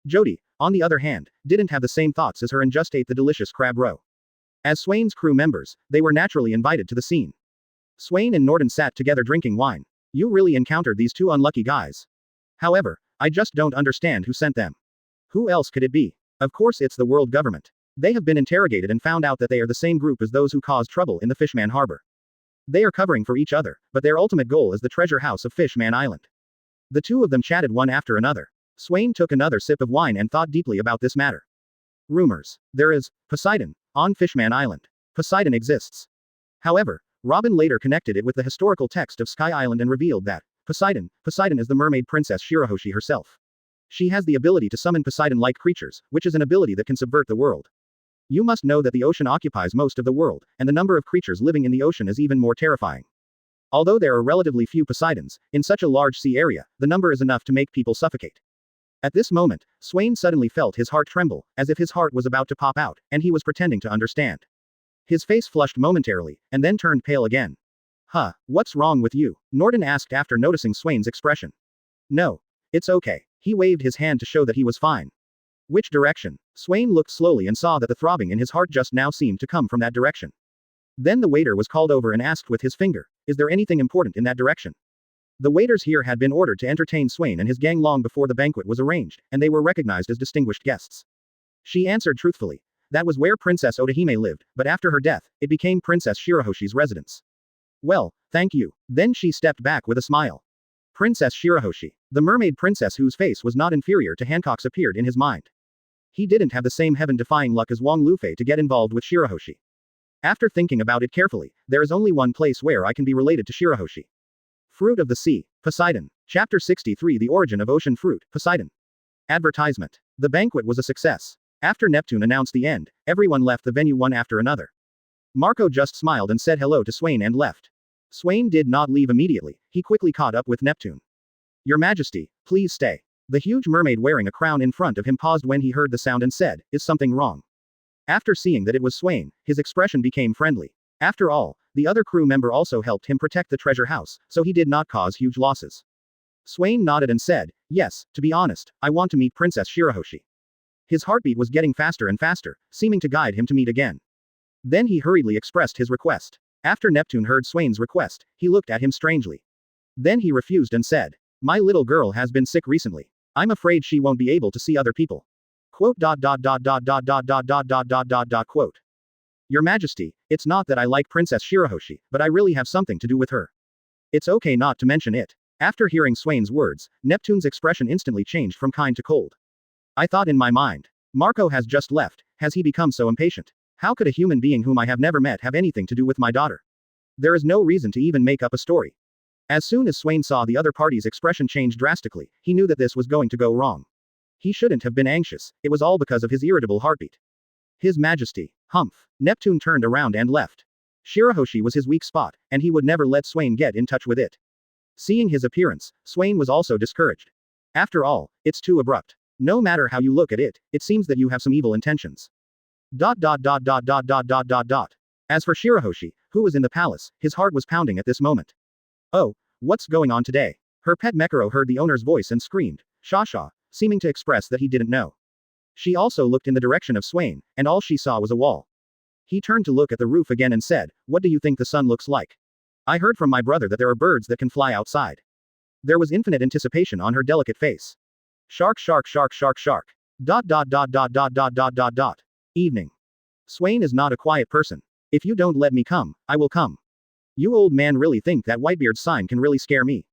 Jody, on the other hand, didn't have the same thoughts as her and just ate the delicious crab roe. As Swain's crew members, they were naturally invited to the scene. Swain and Norden sat together drinking wine. You really encountered these two unlucky guys. However, I just don't understand who sent them. Who else could it be? Of course it's the world government. They have been interrogated and found out that they are the same group as those who caused trouble in the Fishman Harbor. They are covering for each other, but their ultimate goal is the treasure house of Fishman Island. The two of them chatted one after another. Swain took another sip of wine and thought deeply about this matter. Rumors. There is Poseidon on Fishman Island. Poseidon exists. However, Robin later connected it with the historical text of Sky Island and revealed that Poseidon is the mermaid princess Shirahoshi herself. She has the ability to summon Poseidon-like creatures, which is an ability that can subvert the world. You must know that the ocean occupies most of the world, and the number of creatures living in the ocean is even more terrifying. Although there are relatively few Poseidons, in such a large sea area, the number is enough to make people suffocate. At this moment, Swain suddenly felt his heart tremble, as if his heart was about to pop out, and he was pretending to understand. His face flushed momentarily, and then turned pale again. Huh, what's wrong with you? Norden asked after noticing Swain's expression. No. It's okay. He waved his hand to show that he was fine. Which direction? Swain looked slowly and saw that the throbbing in his heart just now seemed to come from that direction. Then the waiter was called over and asked with his finger, is there anything important in that direction? The waiters here had been ordered to entertain Swain and his gang long before the banquet was arranged, and they were recognized as distinguished guests. She answered truthfully. That was where Princess Otahime lived, but after her death, it became Princess Shirahoshi's residence. Well, thank you. Then she stepped back with a smile. Princess Shirahoshi. The mermaid princess whose face was not inferior to Hancock's appeared in his mind. He didn't have the same heaven-defying luck as Wang Lufei to get involved with Shirahoshi. After thinking about it carefully, there is only one place where I can be related to Shirahoshi. Fruit of the Sea, Poseidon. Chapter 63 The Origin of Ocean Fruit, Poseidon. Advertisement. The banquet was a success. After Neptune announced the end, everyone left the venue one after another. Marco just smiled and said hello to Swain and left. Swain did not leave immediately, he quickly caught up with Neptune. Your Majesty, please stay. The huge mermaid wearing a crown in front of him paused when he heard the sound and said, is something wrong? After seeing that it was Swain, his expression became friendly. After all, the other crew member also helped him protect the treasure house, so he did not cause huge losses. Swain nodded and said, yes, to be honest, I want to meet Princess Shirahoshi. His heartbeat was getting faster and faster, seeming to guide him to meet again. Then he hurriedly expressed his request. After Neptune heard Swain's request, he looked at him strangely. Then he refused and said, my little girl has been sick recently. I'm afraid she won't be able to see other people. Quote. Your Majesty, it's not that I like Princess Shirahoshi, but I really have something to do with her. It's okay not to mention it. After hearing Swain's words, Neptune's expression instantly changed from kind to cold. I thought in my mind. Marco has just left, has he become so impatient? How could a human being whom I have never met have anything to do with my daughter? There is no reason to even make up a story. As soon as Swain saw the other party's expression change drastically, he knew that this was going to go wrong. He shouldn't have been anxious, it was all because of his irritable heartbeat. His Majesty. Humph. Neptune turned around and left. Shirahoshi was his weak spot, and he would never let Swain get in touch with it. Seeing his appearance, Swain was also discouraged. After all, it's too abrupt. No matter how you look at it, it seems that you have some evil intentions. As for Shirahoshi, who was in the palace, his heart was pounding at this moment. Oh, what's going on today? Her pet Mekaro heard the owner's voice and screamed, Shasha, seeming to express that he didn't know. She also looked in the direction of Swain, and all she saw was a wall. He turned to look at the roof again and said, what do you think the sun looks like? I heard from my brother that there are birds that can fly outside. There was infinite anticipation on her delicate face. Shark. Evening. Swain is not a quiet person. If you don't let me come, I will come. You old man really think that Whitebeard's sign can really scare me.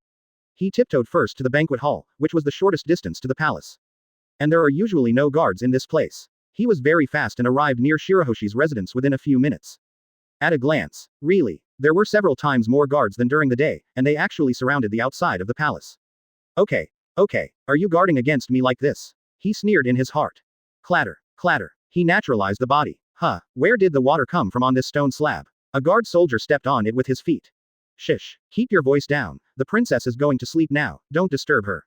He tiptoed first to the banquet hall, which was the shortest distance to the palace. And there are usually no guards in this place. He was very fast and arrived near Shirahoshi's residence within a few minutes. At a glance, really, there were several times more guards than during the day, and they actually surrounded the outside of the palace. Okay, are you guarding against me like this? He sneered in his heart. Clatter. He naturalized the body. Where did the water come from on this stone slab? A guard soldier stepped on it with his feet. Shish, keep your voice down, the princess is going to sleep now, don't disturb her.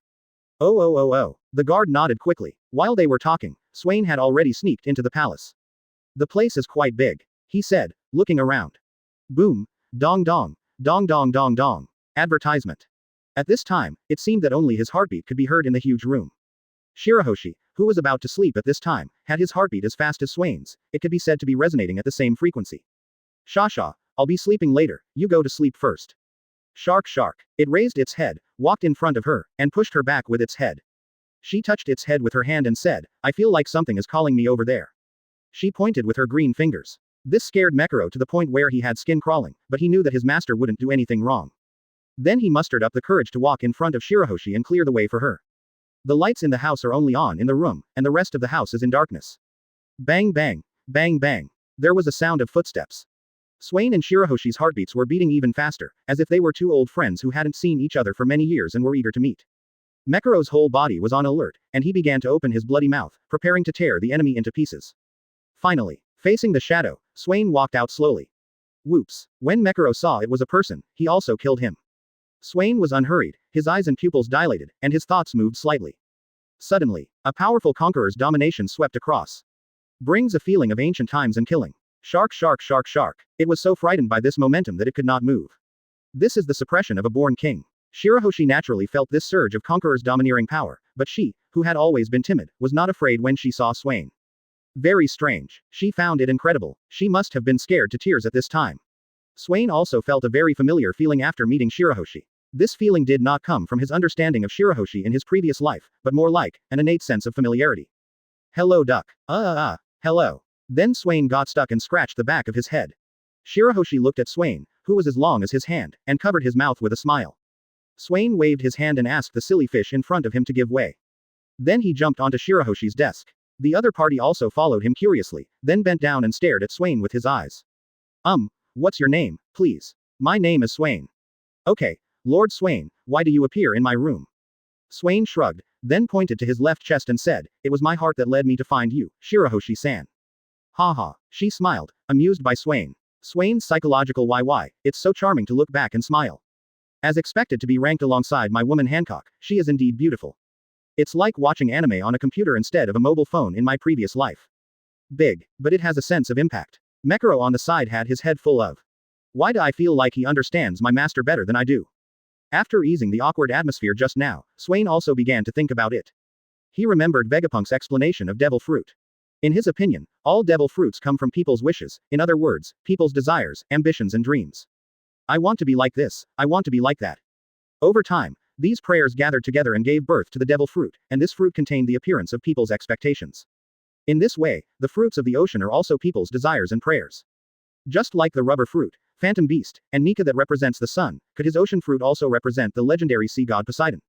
Oh. The guard nodded quickly. While they were talking, Swain had already sneaked into the palace. The place is quite big, he said, looking around. Boom, dong. Advertisement. At this time, it seemed that only his heartbeat could be heard in the huge room. Shirahoshi, who was about to sleep at this time, had his heartbeat as fast as Swain's, it could be said to be resonating at the same frequency. Shasha, I'll be sleeping later, you go to sleep first. Shark. It raised its head, walked in front of her, and pushed her back with its head. She touched its head with her hand and said, I feel like something is calling me over there. She pointed with her green fingers. This scared Mekaro to the point where he had skin crawling, but he knew that his master wouldn't do anything wrong. Then he mustered up the courage to walk in front of Shirahoshi and clear the way for her. The lights in the house are only on in the room, and the rest of the house is in darkness. Bang. There was a sound of footsteps. Swain and Shirahoshi's heartbeats were beating even faster, as if they were two old friends who hadn't seen each other for many years and were eager to meet. Mekaro's whole body was on alert, and he began to open his bloody mouth, preparing to tear the enemy into pieces. Finally, facing the shadow, Swain walked out slowly. Whoops. When Mekaro saw it was a person, he also killed him. Swain was unhurried, his eyes and pupils dilated, and his thoughts moved slightly. Suddenly, a powerful conqueror's domination swept across. Brings a feeling of ancient times and killing. Shark. It was so frightened by this momentum that it could not move. This is the suppression of a born king. Shirahoshi naturally felt this surge of conqueror's domineering power, but she, who had always been timid, was not afraid when she saw Swain. Very strange. She found it incredible. She must have been scared to tears at this time. Swain also felt a very familiar feeling after meeting Shirahoshi. This feeling did not come from his understanding of Shirahoshi in his previous life, but more like an innate sense of familiarity. Hello, duck. Hello. Then Swain got stuck and scratched the back of his head. Shirahoshi looked at Swain, who was as long as his hand, and covered his mouth with a smile. Swain waved his hand and asked the silly fish in front of him to give way. Then he jumped onto Shirahoshi's desk. The other party also followed him curiously, then bent down and stared at Swain with his eyes. What's your name, please? My name is Swain. Okay, Lord Swain, why do you appear in my room? Swain shrugged, then pointed to his left chest and said, it was my heart that led me to find you, Shirahoshi-san. Haha, she smiled, amused by Swain. Swain's psychological YY, it's so charming to look back and smile. As expected to be ranked alongside my woman Hancock, she is indeed beautiful. It's like watching anime on a computer instead of a mobile phone in my previous life. Big, but it has a sense of impact. Mekaro on the side had his head full of. Why do I feel like he understands my master better than I do? After easing the awkward atmosphere just now, Swain also began to think about it. He remembered Vegapunk's explanation of devil fruit. In his opinion, all devil fruits come from people's wishes, in other words, people's desires, ambitions and dreams. I want to be like this, I want to be like that. Over time, these prayers gathered together and gave birth to the devil fruit, and this fruit contained the appearance of people's expectations. In this way, the fruits of the ocean are also people's desires and prayers. Just like the rubber fruit, phantom beast, and Nika that represents the sun, could his ocean fruit also represent the legendary sea god Poseidon?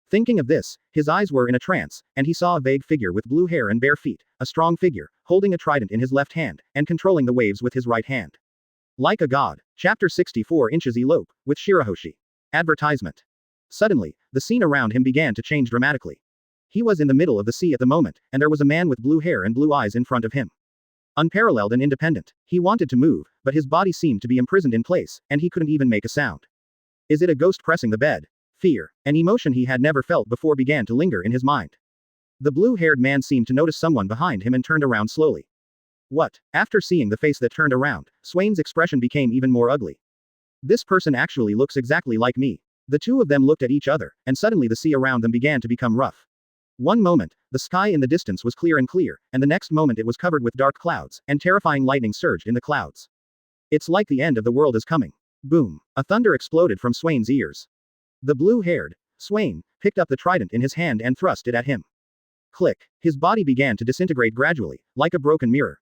Thinking of this, his eyes were in a trance, and he saw a vague figure with blue hair and bare feet, a strong figure, holding a trident in his left hand, and controlling the waves with his right hand. Like a god. Chapter 64 Inches Elope, with Shirahoshi. Advertisement. Suddenly, the scene around him began to change dramatically. He was in the middle of the sea at the moment, and there was a man with blue hair and blue eyes in front of him. Unparalleled and independent. He wanted to move, but his body seemed to be imprisoned in place, and he couldn't even make a sound. Is it a ghost pressing the bed? Fear, an emotion he had never felt before, began to linger in his mind. The blue-haired man seemed to notice someone behind him and turned around slowly. What? After seeing the face that turned around, Swain's expression became even more ugly. This person actually looks exactly like me. The two of them looked at each other, and suddenly the sea around them began to become rough. One moment, the sky in the distance was clear, and the next moment it was covered with dark clouds, and terrifying lightning surged in the clouds. It's like the end of the world is coming. Boom! A thunder exploded from Swain's ears. The blue-haired Swain picked up the trident in his hand and thrust it at him. Click. His body began to disintegrate gradually, like a broken mirror.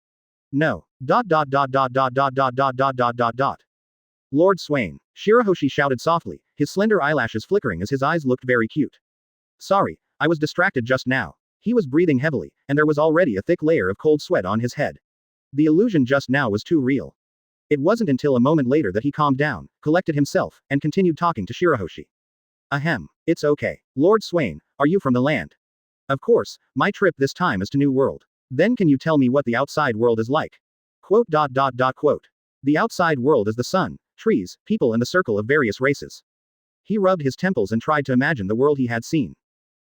No. Lord Swain. Shirahoshi shouted softly, his slender eyelashes flickering as his eyes looked very cute. Sorry, I was distracted just now. He was breathing heavily, and there was already a thick layer of cold sweat on his head. The illusion just now was too real. It wasn't until a moment later that he calmed down, collected himself, and continued talking to Shirahoshi. Ahem. It's okay. Lord Swain, are you from the land? Of course, my trip this time is to New World. Then can you tell me what the outside world is like? Quote. The outside world is the sun, trees, people and the circle of various races. He rubbed his temples and tried to imagine the world he had seen.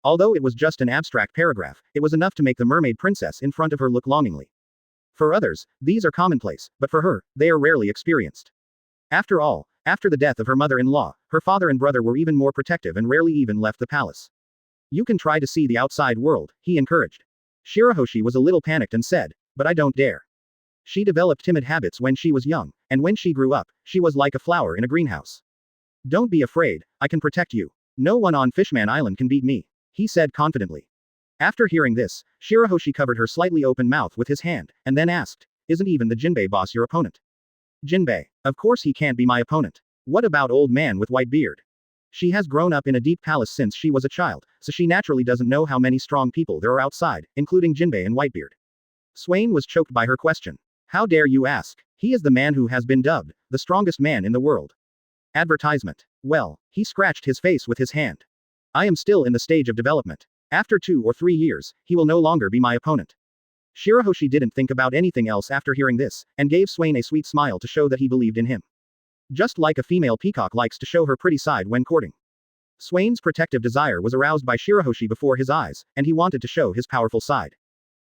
Although it was just an abstract paragraph, it was enough to make the mermaid princess in front of her look longingly. For others, these are commonplace, but for her, they are rarely experienced. After all, after the death of her mother-in-law, her father and brother were even more protective and rarely even left the palace. You can try to see the outside world, he encouraged. Shirahoshi was a little panicked and said, but I don't dare. She developed timid habits when she was young, and when she grew up, she was like a flower in a greenhouse. Don't be afraid, I can protect you. No one on Fishman Island can beat me, he said confidently. After hearing this, Shirahoshi covered her slightly open mouth with his hand, and then asked, isn't even the Jinbei boss your opponent? Jinbei. Of course he can't be my opponent. What about old man with Whitebeard? She has grown up in a deep palace since she was a child, so she naturally doesn't know how many strong people there are outside, including Jinbei and Whitebeard. Swain was choked by her question. How dare you ask? He is the man who has been dubbed the strongest man in the world. Advertisement. Well, he scratched his face with his hand. I am still in the stage of development. After 2 or 3 years, he will no longer be my opponent. Shirahoshi didn't think about anything else after hearing this, and gave Swain a sweet smile to show that he believed in him. Just like a female peacock likes to show her pretty side when courting. Swain's protective desire was aroused by Shirahoshi before his eyes, and he wanted to show his powerful side.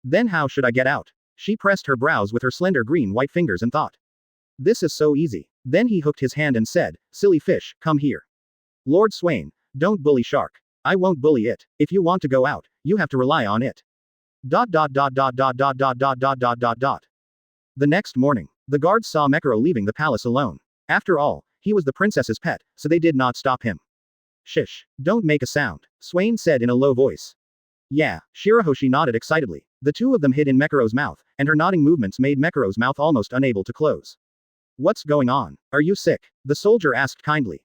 Then how should I get out? She pressed her brows with her slender green-white fingers and thought. This is so easy. Then he hooked his hand and said, "Silly fish, come here. Lord Swain, don't bully shark. I won't bully it. If you want to go out, you have to rely on it. Dot dot dot dot dot dot dot dot dot dot dot dot." The next morning, the guards saw Mekaro leaving the palace alone. After all, he was the princess's pet, so they did not stop him. "Shish, don't make a sound," Swain said in a low voice. "Yeah," Shirahoshi nodded excitedly. The two of them hid in Mekaro's mouth, and her nodding movements made Mekaro's mouth almost unable to close. "What's going on? Are you sick?" the soldier asked kindly.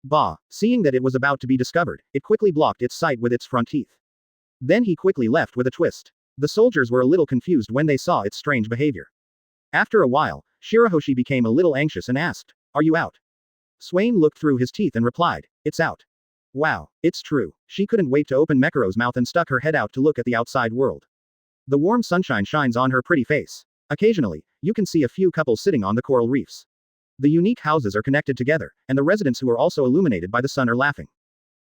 Bah, seeing that it was about to be discovered, it quickly blocked its sight with its front teeth. Then he quickly left with a twist. The soldiers were a little confused when they saw its strange behavior. After a while, Shirahoshi became a little anxious and asked, "Are you out?" Swain looked through his teeth and replied, "It's out." Wow, it's true. She couldn't wait to open Mekaro's mouth and stuck her head out to look at the outside world. The warm sunshine shines on her pretty face. Occasionally, you can see a few couples sitting on the coral reefs. The unique houses are connected together, and the residents who are also illuminated by the sun are laughing.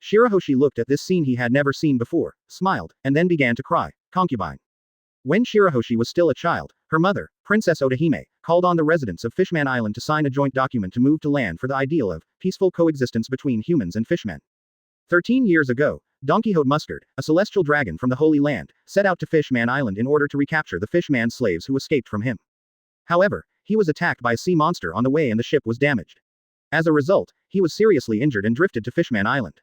Shirahoshi looked at this scene he had never seen before, smiled, and then began to cry. Concubine. When Shirahoshi was still a child, her mother, Princess Otahime, called on the residents of Fishman Island to sign a joint document to move to land for the ideal of peaceful coexistence between humans and fishmen. 13 years ago, Don Quixote Muscard, a celestial dragon from the Holy Land, set out to Fishman Island in order to recapture the Fishman slaves who escaped from him. However, he was attacked by a sea monster on the way and the ship was damaged. As a result, he was seriously injured and drifted to Fishman Island.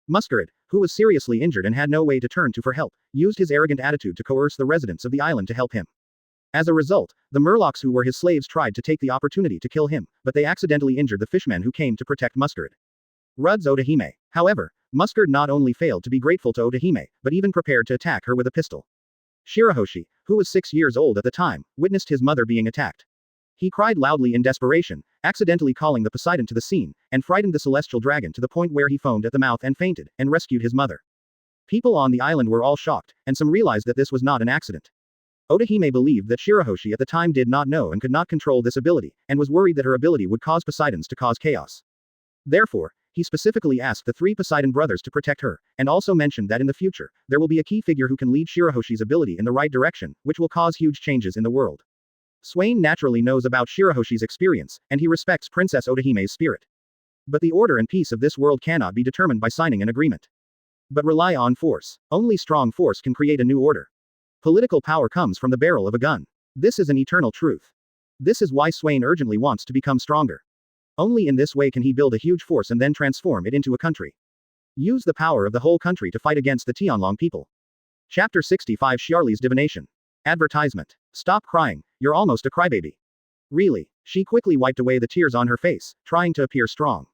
Muscard, who was seriously injured and had no way to turn to for help, used his arrogant attitude to coerce the residents of the island to help him. As a result, the Murlocs who were his slaves tried to take the opportunity to kill him, but they accidentally injured the fishmen who came to protect Muscard. Rud's Otahime. However, Muscard not only failed to be grateful to Otahime, but even prepared to attack her with a pistol. Shirahoshi, who was 6 years old at the time, witnessed his mother being attacked. He cried loudly in desperation, accidentally calling the Poseidon to the scene, and frightened the celestial dragon to the point where he foamed at the mouth and fainted, and rescued his mother. People on the island were all shocked, and some realized that this was not an accident. Otahime believed that Shirahoshi at the time did not know and could not control this ability, and was worried that her ability would cause Poseidons to cause chaos. Therefore, he specifically asked the 3 Poseidon brothers to protect her, and also mentioned that in the future, there will be a key figure who can lead Shirahoshi's ability in the right direction, which will cause huge changes in the world. Swain naturally knows about Shirahoshi's experience, and he respects Princess Otahime's spirit. But the order and peace of this world cannot be determined by signing an agreement, but rely on force. Only strong force can create a new order. Political power comes from the barrel of a gun. This is an eternal truth. This is why Swain urgently wants to become stronger. Only in this way can he build a huge force and then transform it into a country. Use the power of the whole country to fight against the Tianlong people. Chapter 65 Xiarli's Divination. Advertisement. Stop crying, you're almost a crybaby. Really? She quickly wiped away the tears on her face, trying to appear strong.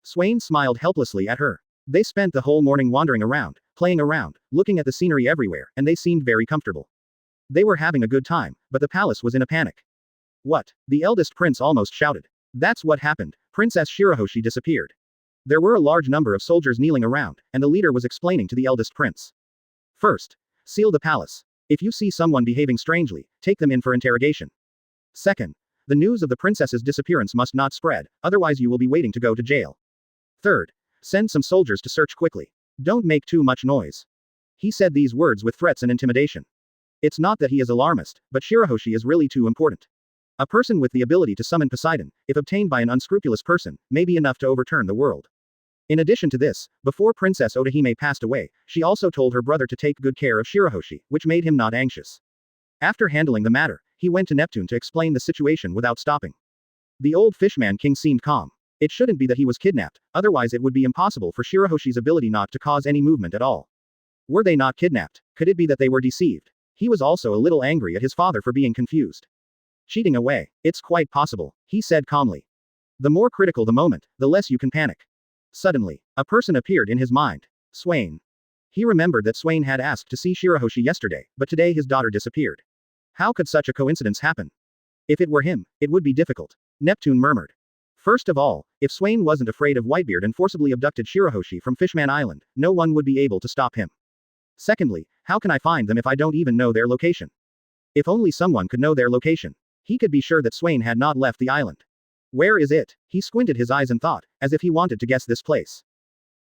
Swain smiled helplessly at her. They spent the whole morning wandering around, playing around, looking at the scenery everywhere, and they seemed very comfortable. They were having a good time, but the palace was in a panic. What? The eldest prince almost shouted. That's what happened. Princess Shirahoshi disappeared. There were a large number of soldiers kneeling around, and the leader was explaining to the eldest prince. First, seal the palace. If you see someone behaving strangely, take them in for interrogation. Second, the news of the princess's disappearance must not spread, otherwise you will be waiting to go to jail. Third, send some soldiers to search quickly. Don't make too much noise. He said these words with threats and intimidation. It's not that he is alarmist, but Shirahoshi is really too important. A person with the ability to summon Poseidon, if obtained by an unscrupulous person, may be enough to overturn the world. In addition to this, before Princess Otahime passed away, she also told her brother to take good care of Shirahoshi, which made him not anxious. After handling the matter, he went to Neptune to explain the situation without stopping. The old fishman king seemed calm. It shouldn't be that he was kidnapped, otherwise it would be impossible for Shirahoshi's ability not to cause any movement at all. Were they not kidnapped? Could it be that they were deceived? He was also a little angry at his father for being confused. Cheating away. It's quite possible, he said calmly. The more critical the moment, the less you can panic. Suddenly, a person appeared in his mind. Swain. He remembered that Swain had asked to see Shirahoshi yesterday, but today his daughter disappeared. How could such a coincidence happen? If it were him, it would be difficult. Neptune murmured. First of all, if Swain wasn't afraid of Whitebeard and forcibly abducted Shirahoshi from Fishman Island, no one would be able to stop him. Secondly, how can I find them if I don't even know their location? If only someone could know their location. He could be sure that Swain had not left the island. Where is it? He squinted his eyes and thought, as if he wanted to guess this place.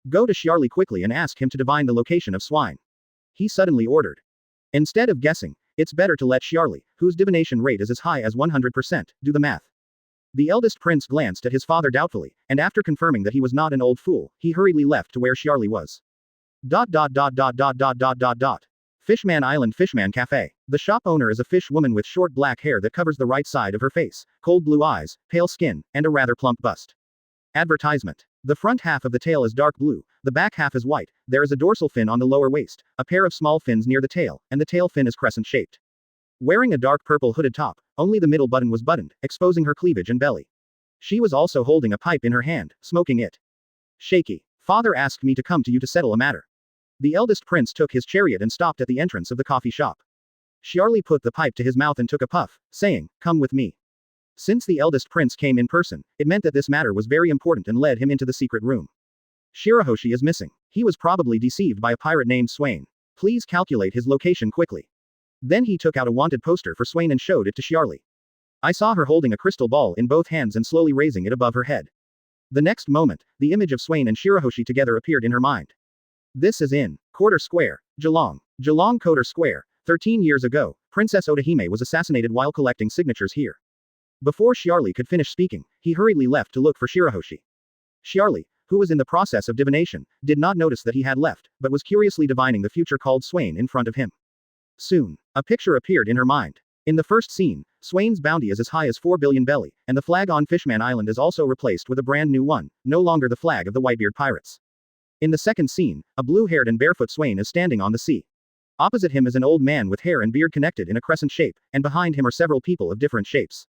Go to Xiarli quickly and ask him to divine the location of Swain. He suddenly ordered. Instead of guessing, it's better to let Xiarli, whose divination rate is as high as 100%, do the math. The eldest prince glanced at his father doubtfully, and after confirming that he was not an old fool, he hurriedly left to where Xiarli was. Fishman Island Fishman Cafe. The shop owner is a fish woman with short black hair that covers the right side of her face, cold blue eyes, pale skin, and a rather plump bust. Advertisement. The front half of the tail is dark blue, the back half is white, there is a dorsal fin on the lower waist, a pair of small fins near the tail, and the tail fin is crescent-shaped. Wearing a dark purple hooded top, only the middle button was buttoned, exposing her cleavage and belly. She was also holding a pipe in her hand, smoking it. Shaky. Father asked me to come to you to settle a matter. The eldest prince took his chariot and stopped at the entrance of the coffee shop. Xiarli put the pipe to his mouth and took a puff, saying, "Come with me." Since the eldest prince came in person, it meant that this matter was very important and led him into the secret room. Shirahoshi is missing. He was probably deceived by a pirate named Swain. Please calculate his location quickly. Then he took out a wanted poster for Swain and showed it to Xiarli. I saw her holding a crystal ball in both hands and slowly raising it above her head. The next moment, the image of Swain and Shirahoshi together appeared in her mind. This is in Quarter Square, Geelong. Geelong Quarter Square. 13 years ago, Princess Otahime was assassinated while collecting signatures here. Before Xiarli could finish speaking, he hurriedly left to look for Shirahoshi. Xiarli, who was in the process of divination, did not notice that he had left, but was curiously divining the future called Swain in front of him. Soon, a picture appeared in her mind. In the first scene, Swain's bounty is as high as 4 billion belly, and the flag on Fishman Island is also replaced with a brand new one, no longer the flag of the Whitebeard pirates. In the second scene, a blue-haired and barefoot Swain is standing on the sea. Opposite him is an old man with hair and beard connected in a crescent shape, and behind him are several people of different shapes.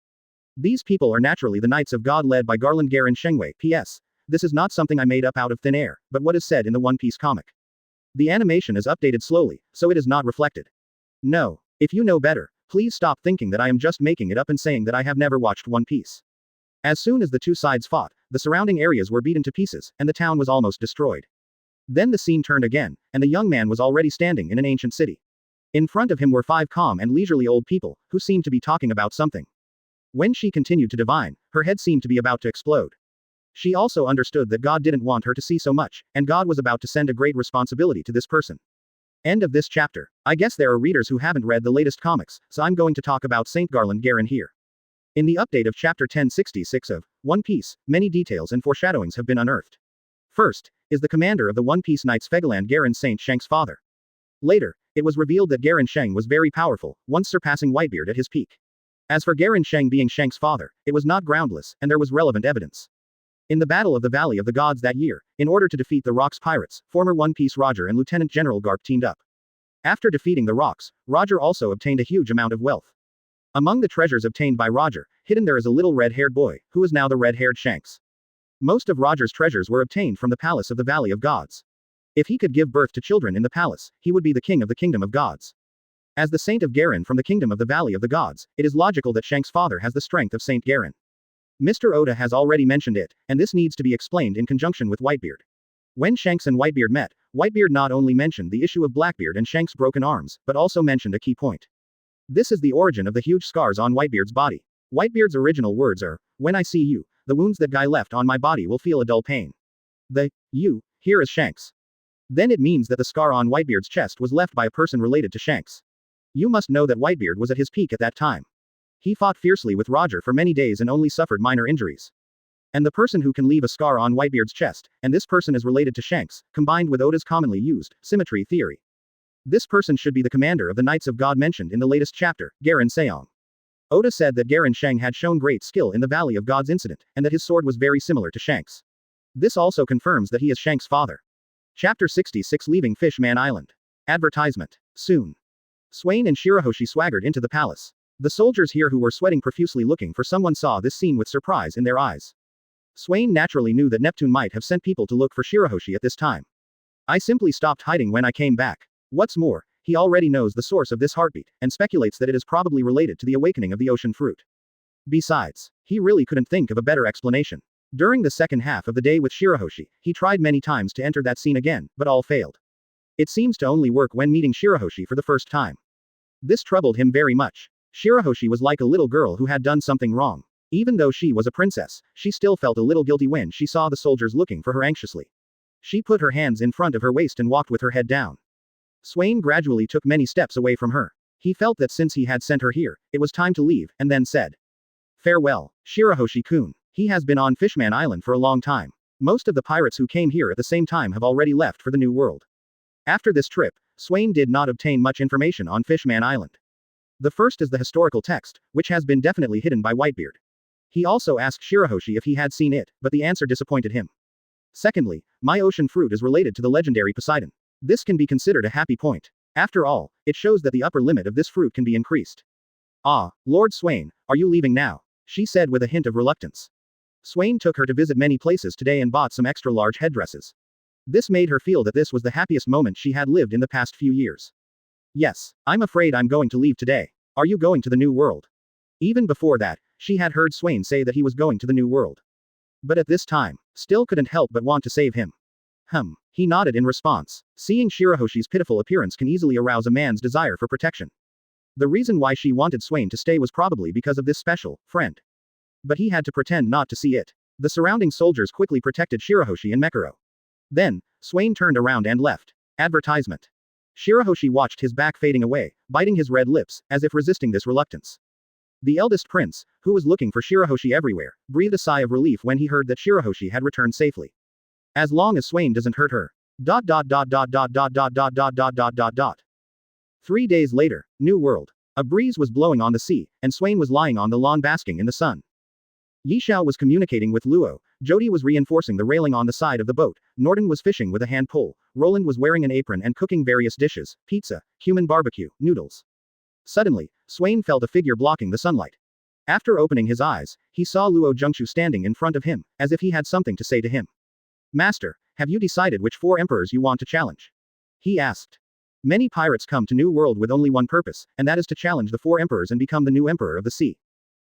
These people are naturally the Knights of God led by Garland Garen Shengwei. P.S. This is not something I made up out of thin air, but what is said in the One Piece comic. The animation is updated slowly, so it is not reflected. No. If you know better, please stop thinking that I am just making it up and saying that I have never watched One Piece. As soon as the two sides fought, the surrounding areas were beaten to pieces, and the town was almost destroyed. Then the scene turned again, and the young man was already standing in an ancient city. In front of him were 5 calm and leisurely old people, who seemed to be talking about something. When she continued to divine, her head seemed to be about to explode. She also understood that God didn't want her to see so much, and God was about to send a great responsibility to this person. End of this chapter. I guess there are readers who haven't read the latest comics, so I'm going to talk about Saint Garland Garen here. In the update of chapter 1066 of One Piece, many details and foreshadowings have been unearthed. First, is the commander of the One Piece Knights Fegaland Garen Saint Shank's father. Later, it was revealed that Garen Sheng was very powerful, once surpassing Whitebeard at his peak. As for Garen Sheng being Shank's father, it was not groundless, and there was relevant evidence. In the Battle of the Valley of the Gods that year, in order to defeat the Rocks pirates, former One Piece Roger and Lieutenant General Garp teamed up. After defeating the Rocks, Roger also obtained a huge amount of wealth. Among the treasures obtained by Roger, hidden there is a little red-haired boy, who is now the red-haired Shanks. Most of Roger's treasures were obtained from the Palace of the Valley of Gods. If he could give birth to children in the palace, he would be the king of the Kingdom of Gods. As the Saint of Garen from the Kingdom of the Valley of the Gods, it is logical that Shank's father has the strength of Saint Garen. Mr. Oda has already mentioned it, and this needs to be explained in conjunction with Whitebeard. When Shanks and Whitebeard met, Whitebeard not only mentioned the issue of Blackbeard and Shank's broken arms, but also mentioned a key point. This is the origin of the huge scars on Whitebeard's body. Whitebeard's original words are, "When I see you, the wounds that guy left on my body will feel a dull pain." The you here is Shanks. Then it means that the scar on Whitebeard's chest was left by a person related to Shanks. You must know that Whitebeard was at his peak at that time. He fought fiercely with Roger for many days and only suffered minor injuries. And the person who can leave a scar on Whitebeard's chest, and this person is related to Shanks, combined with Oda's commonly used symmetry theory. This person should be the commander of the Knights of God mentioned in the latest chapter, Garen Seong. Oda said that Garen Sheng had shown great skill in the Valley of Gods incident, and that his sword was very similar to Shanks. This also confirms that he is Shank's father. Chapter 66 Leaving Fishman Island. Advertisement. Soon. Swain and Shirahoshi swaggered into the palace. The soldiers here who were sweating profusely looking for someone saw this scene with surprise in their eyes. Swain naturally knew that Neptune might have sent people to look for Shirahoshi at this time. I simply stopped hiding when I came back. What's more, he already knows the source of this heartbeat, and speculates that it is probably related to the awakening of the ocean fruit. Besides, he really couldn't think of a better explanation. During the second half of the day with Shirahoshi, he tried many times to enter that scene again, but all failed. It seems to only work when meeting Shirahoshi for the first time. This troubled him very much. Shirahoshi was like a little girl who had done something wrong. Even though she was a princess, she still felt a little guilty when she saw the soldiers looking for her anxiously. She put her hands in front of her waist and walked with her head down. Swain gradually took many steps away from her. He felt that since he had sent her here, it was time to leave, and then said, Farewell, Shirahoshi-kun. He has been on Fishman Island for a long time. Most of the pirates who came here at the same time have already left for the New World. After this trip, Swain did not obtain much information on Fishman Island. The first is the historical text, which has been definitely hidden by Whitebeard. He also asked Shirahoshi if he had seen it, but the answer disappointed him. Secondly, my ocean fruit is related to the legendary Poseidon. This can be considered a happy point. After all, it shows that the upper limit of this fruit can be increased. Ah, Lord Swain, are you leaving now? She said with a hint of reluctance. Swain took her to visit many places today and bought some extra large headdresses. This made her feel that this was the happiest moment she had lived in the past few years. Yes, I'm afraid I'm going to leave today. Are you going to the New World? Even before that, she had heard Swain say that he was going to the New World. But at this time, still couldn't help but want to save him. He nodded in response. Seeing Shirahoshi's pitiful appearance can easily arouse a man's desire for protection. The reason why she wanted Swain to stay was probably because of this special friend. But he had to pretend not to see it. The surrounding soldiers quickly protected Shirahoshi and Mekuro. Then, Swain turned around and left. Advertisement. Shirahoshi watched his back fading away, biting his red lips, as if resisting this reluctance. The eldest prince, who was looking for Shirahoshi everywhere, breathed a sigh of relief when he heard that Shirahoshi had returned safely. As long as Swain doesn't hurt her. 3 days later, New World. A breeze was blowing on the sea, and Swain was lying on the lawn basking in the sun. Yishao was communicating with Luo, Jody was reinforcing the railing on the side of the boat, Norden was fishing with a hand pole, Roland was wearing an apron and cooking various dishes, pizza, human barbecue, noodles. Suddenly, Swain felt a figure blocking the sunlight. After opening his eyes, he saw Luo Zhengshu standing in front of him, as if he had something to say to him. Master, have you decided which 4 emperors you want to challenge? He asked. Many pirates come to New World with only one purpose, and that is to challenge the 4 emperors and become the new emperor of the sea.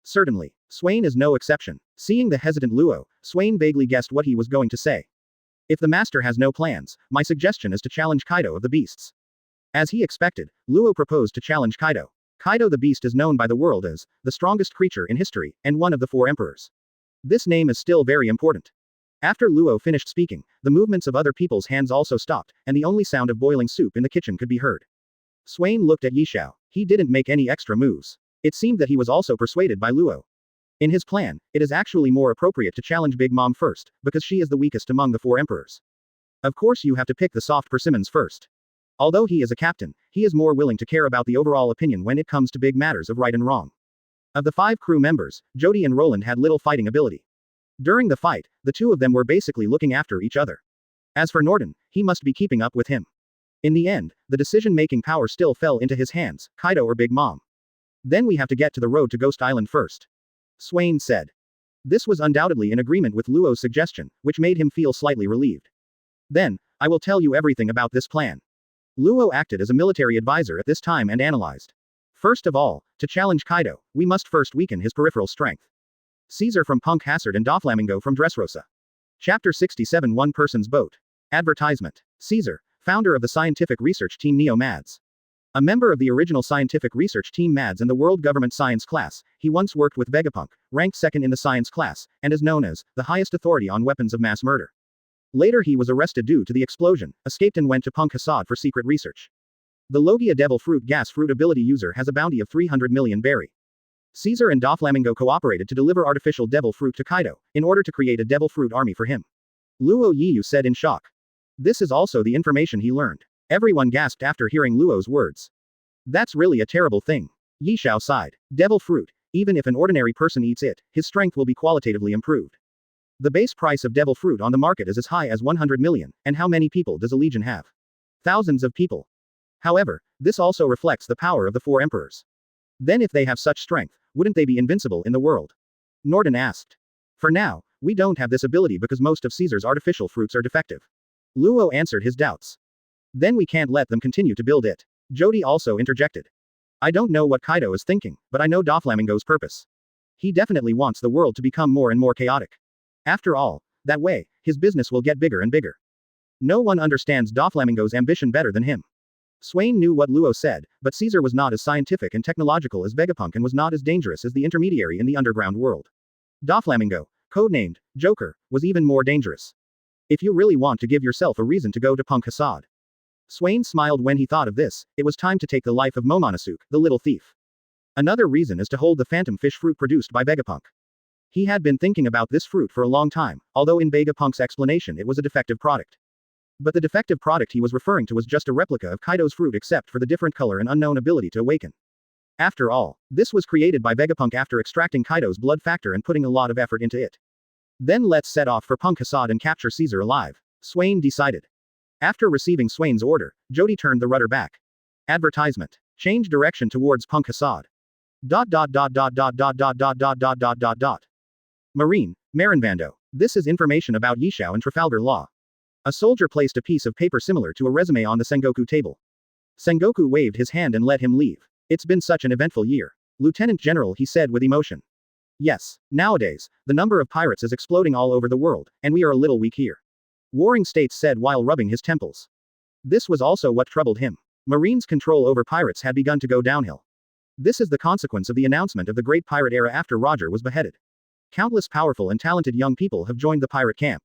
Certainly, Swain is no exception. Seeing the hesitant Luo, Swain vaguely guessed what he was going to say. If the master has no plans, my suggestion is to challenge Kaido of the beasts. As he expected, Luo proposed to challenge Kaido. Kaido the beast is known by the world as the strongest creature in history, and one of the 4 emperors. This name is still very important. After Luo finished speaking, the movements of other people's hands also stopped, and the only sound of boiling soup in the kitchen could be heard. Swain looked at Yishao. He didn't make any extra moves. It seemed that he was also persuaded by Luo. In his plan, it is actually more appropriate to challenge Big Mom first, because she is the weakest among the 4 emperors. Of course you have to pick the soft persimmons first. Although he is a captain, he is more willing to care about the overall opinion when it comes to big matters of right and wrong. Of the 5 crew members, Jody and Roland had little fighting ability. During the fight, the 2 of them were basically looking after each other. As for Norden, he must be keeping up with him. In the end, the decision-making power still fell into his hands, Kaido or Big Mom. Then we have to get to the road to Ghost Island first. Swain said. This was undoubtedly in agreement with Luo's suggestion, which made him feel slightly relieved. Then, I will tell you everything about this plan. Luo acted as a military advisor at this time and analyzed. First of all, to challenge Kaido, we must first weaken his peripheral strength. Caesar from Punk Hazard and Doflamingo from Dressrosa. Chapter 67 One Person's Boat. Advertisement. Caesar, founder of the scientific research team Neo-Mads. A member of the original scientific research team Mads and the World Government Science class, he once worked with Vegapunk, ranked 2nd in the science class, and is known as the highest authority on weapons of mass murder. Later he was arrested due to the explosion, escaped and went to Punk Hazard for secret research. The Logia Devil Fruit Gas Fruit ability user has a bounty of 300 million berry. Caesar and Doflamingo cooperated to deliver artificial devil fruit to Kaido, in order to create a devil fruit army for him. Luo Yiyu said in shock. This is also the information he learned. Everyone gasped after hearing Luo's words. That's really a terrible thing. Yishao sighed. Devil fruit, even if an ordinary person eats it, his strength will be qualitatively improved. The base price of devil fruit on the market is as high as 100 million, and how many people does a legion have? Thousands of people. However, this also reflects the power of the 4 emperors. Then if they have such strength, wouldn't they be invincible in the world? Norden asked. For now, we don't have this ability because most of Caesar's artificial fruits are defective. Luo answered his doubts. Then we can't let them continue to build it. Jody also interjected. I don't know what Kaido is thinking, but I know Doflamingo's purpose. He definitely wants the world to become more and more chaotic. After all, that way, his business will get bigger and bigger. No one understands Doflamingo's ambition better than him. Swain knew what Luo said, but Caesar was not as scientific and technological as Vegapunk and was not as dangerous as the intermediary in the underground world. Doflamingo, codenamed Joker, was even more dangerous. If you really want to give yourself a reason to go to Punk Hazard. Swain smiled when he thought of this. It was time to take the life of Momonosuke, the little thief. Another reason is to hold the phantom fish fruit produced by Vegapunk. He had been thinking about this fruit for a long time, although in Vegapunk's explanation it was a defective product. But the defective product he was referring to was just a replica of Kaido's fruit except for the different color and unknown ability to awaken. After all, this was created by Vegapunk after extracting Kaido's blood factor and putting a lot of effort into it. Then let's set off for Punk Hassad and capture Caesar alive, Swain decided. After receiving Swain's order, Jody turned the rudder back. Advertisement. Change direction towards Punk Hassad. Marine, Marinvando. This is information about Yishao and Trafalgar Law. A soldier placed a piece of paper similar to a resume on the Sengoku table. Sengoku waved his hand and let him leave. It's been such an eventful year. Lieutenant General, he said with emotion. Yes, nowadays, the number of pirates is exploding all over the world, and we are a little weak here. Warring States said while rubbing his temples. This was also what troubled him. Marine's control over pirates had begun to go downhill. This is the consequence of the announcement of the Great Pirate Era after Roger was beheaded. Countless powerful and talented young people have joined the pirate camp.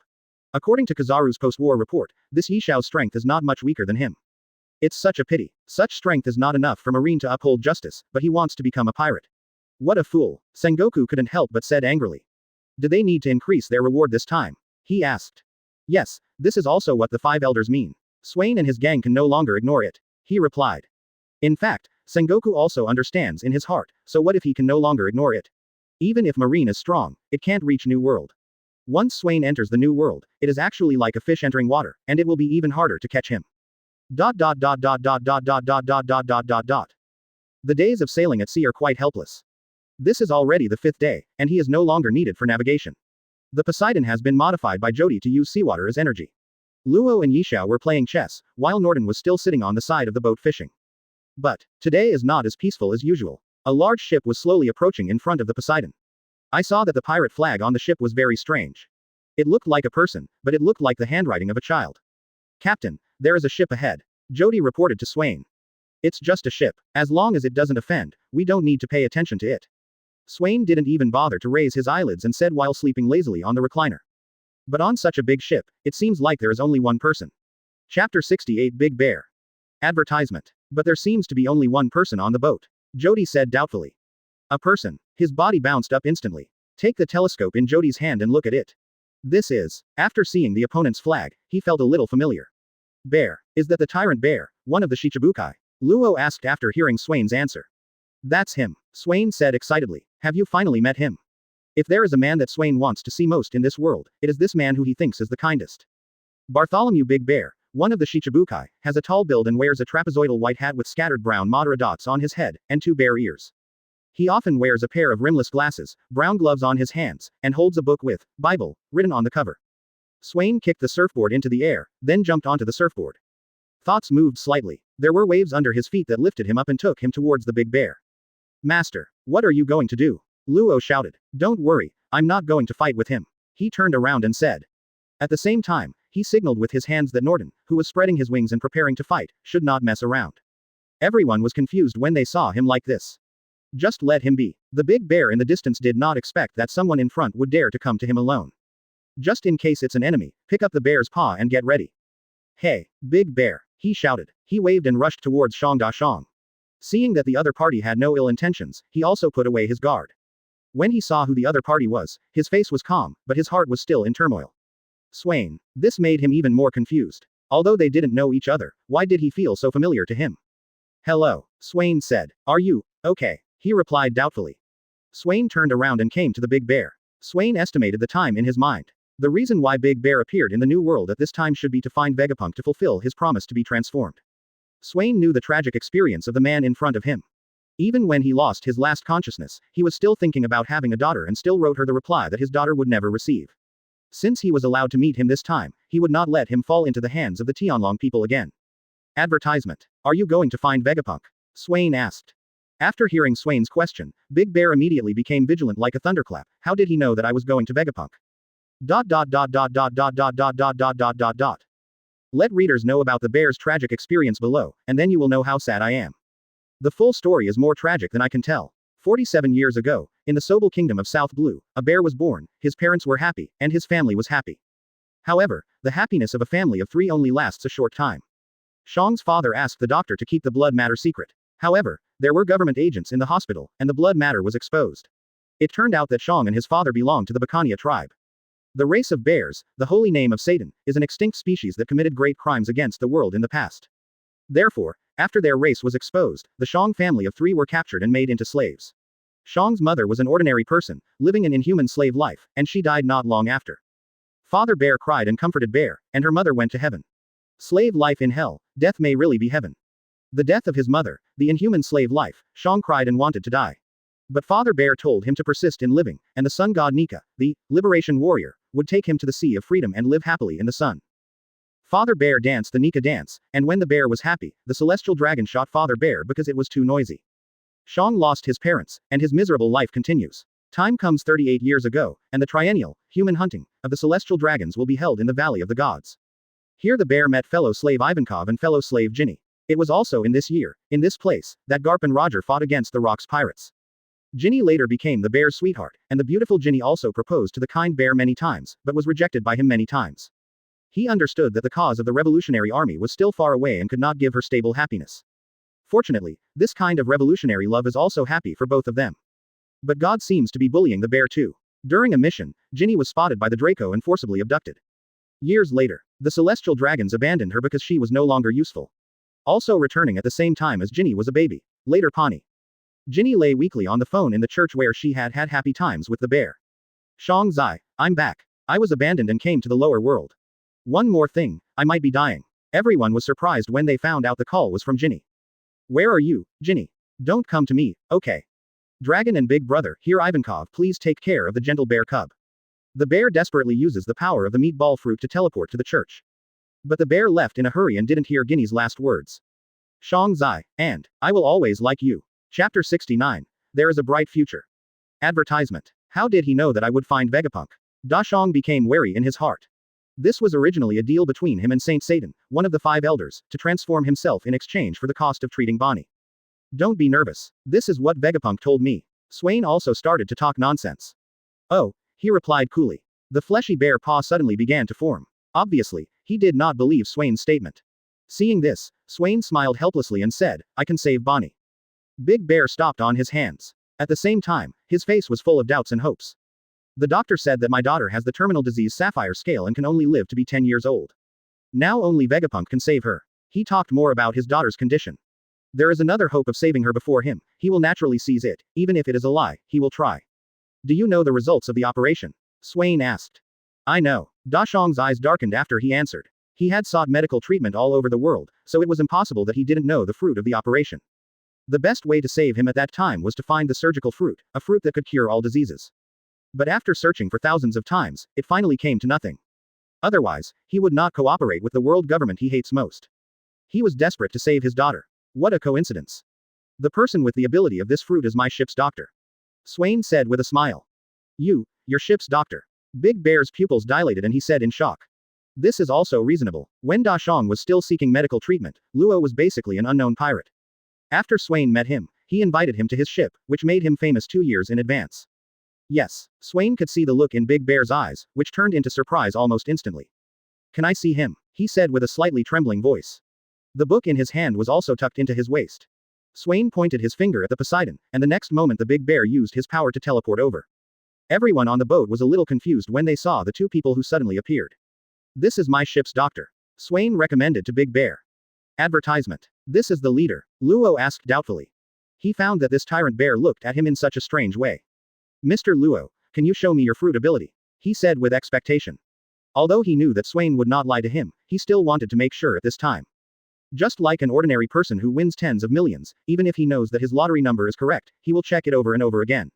According to Kizaru's post-war report, this Yishao's strength is not much weaker than him. It's such a pity. Such strength is not enough for Marine to uphold justice, but he wants to become a pirate. What a fool. Sengoku couldn't help but said angrily. Do they need to increase their reward this time? He asked. Yes, this is also what the five elders mean. Swain and his gang can no longer ignore it. He replied. In fact, Sengoku also understands in his heart, so what if he can no longer ignore it? Even if Marine is strong, it can't reach New World. Once Swain enters the New World, it is actually like a fish entering water, and it will be even harder to catch him. The days of sailing at sea are quite helpless. This is already the 5th day, and he is no longer needed for navigation. The Poseidon has been modified by Jody to use seawater as energy. Luo and Yishao were playing chess, while Norden was still sitting on the side of the boat fishing. But today is not as peaceful as usual. A large ship was slowly approaching in front of the Poseidon. I saw that the pirate flag on the ship was very strange. It looked like a person, but it looked like the handwriting of a child. Captain, there is a ship ahead. Jody reported to Swain. It's just a ship. As long as it doesn't offend, we don't need to pay attention to it. Swain didn't even bother to raise his eyelids and said while sleeping lazily on the recliner. But on such a big ship, it seems like there is only one person. Chapter 68 Big Bear. Advertisement. But there seems to be only one person on the boat. Jody said doubtfully. A person. His body bounced up instantly. Take the telescope in Jody's hand and look at it. This is. After seeing the opponent's flag, he felt a little familiar. Bear. Is that the tyrant bear, one of the Shichibukai? Luo asked after hearing Swain's answer. That's him. Swain said excitedly. Have you finally met him? If there is a man that Swain wants to see most in this world, it is this man who he thinks is the kindest. Bartholomew Big Bear, one of the Shichibukai, has a tall build and wears a trapezoidal white hat with scattered brown Madara dots on his head, and 2 bear ears. He often wears a pair of rimless glasses, brown gloves on his hands, and holds a book with Bible written on the cover. Swain kicked the surfboard into the air, then jumped onto the surfboard. Thoughts moved slightly. There were waves under his feet that lifted him up and took him towards the big bear. Master, what are you going to do? Luo shouted. Don't worry, I'm not going to fight with him. He turned around and said. At the same time, he signaled with his hands that Norden, who was spreading his wings and preparing to fight, should not mess around. Everyone was confused when they saw him like this. Just let him be. The big bear in the distance did not expect that someone in front would dare to come to him alone. Just in case it's an enemy, pick up the bear's paw and get ready. Hey, big bear, he shouted. He waved and rushed towards Shang Da Shang. Seeing that the other party had no ill intentions, he also put away his guard. When he saw who the other party was, his face was calm, but his heart was still in turmoil. Swain. This made him even more confused. Although they didn't know each other, why did he feel so familiar to him? Hello, Swain said. Are you okay? He replied doubtfully. Swain turned around and came to the big bear. Swain estimated the time in his mind. The reason why Big Bear appeared in the New World at this time should be to find Vegapunk to fulfill his promise to be transformed. Swain knew the tragic experience of the man in front of him. Even when he lost his last consciousness, he was still thinking about having a daughter and still wrote her the reply that his daughter would never receive. Since he was allowed to meet him this time, he would not let him fall into the hands of the Tianlong people again. Advertisement. Are you going to find Vegapunk? Swain asked. After hearing Swain's question, Big Bear immediately became vigilant like a thunderclap. How did he know that I was going to Vegapunk? ... Let readers know about the bear's tragic experience below, and then you will know how sad I am. The full story is more tragic than I can tell. 47 years ago, in the Sobel Kingdom of South Blue, a bear was born, his parents were happy, and his family was happy. However, the happiness of a family of 3 only lasts a short time. Shang's father asked the doctor to keep the blood matter secret. However, there were government agents in the hospital, and the blood matter was exposed. It turned out that Shang and his father belonged to the Bacania tribe. The race of bears, the holy name of Satan, is an extinct species that committed great crimes against the world in the past. Therefore, after their race was exposed, the Shang family of 3 were captured and made into slaves. Shang's mother was an ordinary person, living an inhuman slave life, and she died not long after. Father Bear cried and comforted Bear, and her mother went to heaven. Slave life in hell, death may really be heaven. The death of his mother, the inhuman slave life, Shang cried and wanted to die. But Father Bear told him to persist in living, and the sun god Nika, the liberation warrior, would take him to the sea of freedom and live happily in the sun. Father Bear danced the Nika dance, and when the bear was happy, the celestial dragon shot Father Bear because it was too noisy. Shang lost his parents, and his miserable life continues. Time comes 38 years ago, and the triennial, human hunting, of the celestial dragons will be held in the Valley of the Gods. Here the bear met fellow slave Ivankov and fellow slave Ginny. It was also in this year, in this place, that Garp and Roger fought against the Rocks pirates. Ginny later became the bear's sweetheart, and the beautiful Ginny also proposed to the kind bear many times, but was rejected by him many times. He understood that the cause of the revolutionary army was still far away and could not give her stable happiness. Fortunately, this kind of revolutionary love is also happy for both of them. But God seems to be bullying the bear too. During a mission, Ginny was spotted by the Draco and forcibly abducted. Years later, the celestial dragons abandoned her because she was no longer useful. Also returning at the same time as Ginny was a baby. Later Pawnee. Ginny lay weakly on the phone in the church where she had had happy times with the bear. Shang Zai, I'm back. I was abandoned and came to the lower world. One more thing, I might be dying. Everyone was surprised when they found out the call was from Ginny. Where are you, Ginny? Don't come to me, okay. Dragon and Big Brother, here Ivankov, please take care of the gentle bear cub. The bear desperately uses the power of the meatball fruit to teleport to the church. But the bear left in a hurry and didn't hear Ginny's last words. Shang Zai, and, I will always like you. Chapter 69. There is a bright future. Advertisement. How did he know that I would find Vegapunk? Da Shang became wary in his heart. This was originally a deal between him and Saint Satan, one of the 5 elders, to transform himself in exchange for the cost of treating Bonnie. Don't be nervous. This is what Vegapunk told me. Swain also started to talk nonsense. Oh, he replied coolly. The fleshy bear paw suddenly began to form. Obviously, he did not believe Swain's statement. Seeing this, Swain smiled helplessly and said, I can save Bonnie. Big Bear stopped on his hands. At the same time, his face was full of doubts and hopes. The doctor said that my daughter has the terminal disease Sapphire Scale and can only live to be 10 years old. Now only Vegapunk can save her. He talked more about his daughter's condition. There is another hope of saving her before him. He will naturally seize it, even if it is a lie, he will try. Do you know the results of the operation? Swain asked. I know. Da Shang's eyes darkened after he answered. He had sought medical treatment all over the world, so it was impossible that he didn't know the fruit of the operation. The best way to save him at that time was to find the surgical fruit, a fruit that could cure all diseases. But after searching for thousands of times, it finally came to nothing. Otherwise, he would not cooperate with the world government he hates most. He was desperate to save his daughter. What a coincidence. The person with the ability of this fruit is my ship's doctor. Swain said with a smile. Your ship's doctor. Big Bear's pupils dilated and he said in shock. This is also reasonable. When Da Shang was still seeking medical treatment, Luo was basically an unknown pirate. After Swain met him, he invited him to his ship, which made him famous 2 years in advance. Yes, Swain could see the look in Big Bear's eyes, which turned into surprise almost instantly. Can I see him? He said with a slightly trembling voice. The book in his hand was also tucked into his waist. Swain pointed his finger at the Poseidon, and the next moment the Big Bear used his power to teleport over. Everyone on the boat was a little confused when they saw the 2 people who suddenly appeared. This is my ship's doctor. Swain recommended to Big Bear. Advertisement. This is the leader, Luo asked doubtfully. He found that this tyrant bear looked at him in such a strange way. Mr. Luo, can you show me your fruit ability? He said with expectation. Although he knew that Swain would not lie to him, he still wanted to make sure at this time. Just like an ordinary person who wins tens of millions, even if he knows that his lottery number is correct, he will check it over and over again.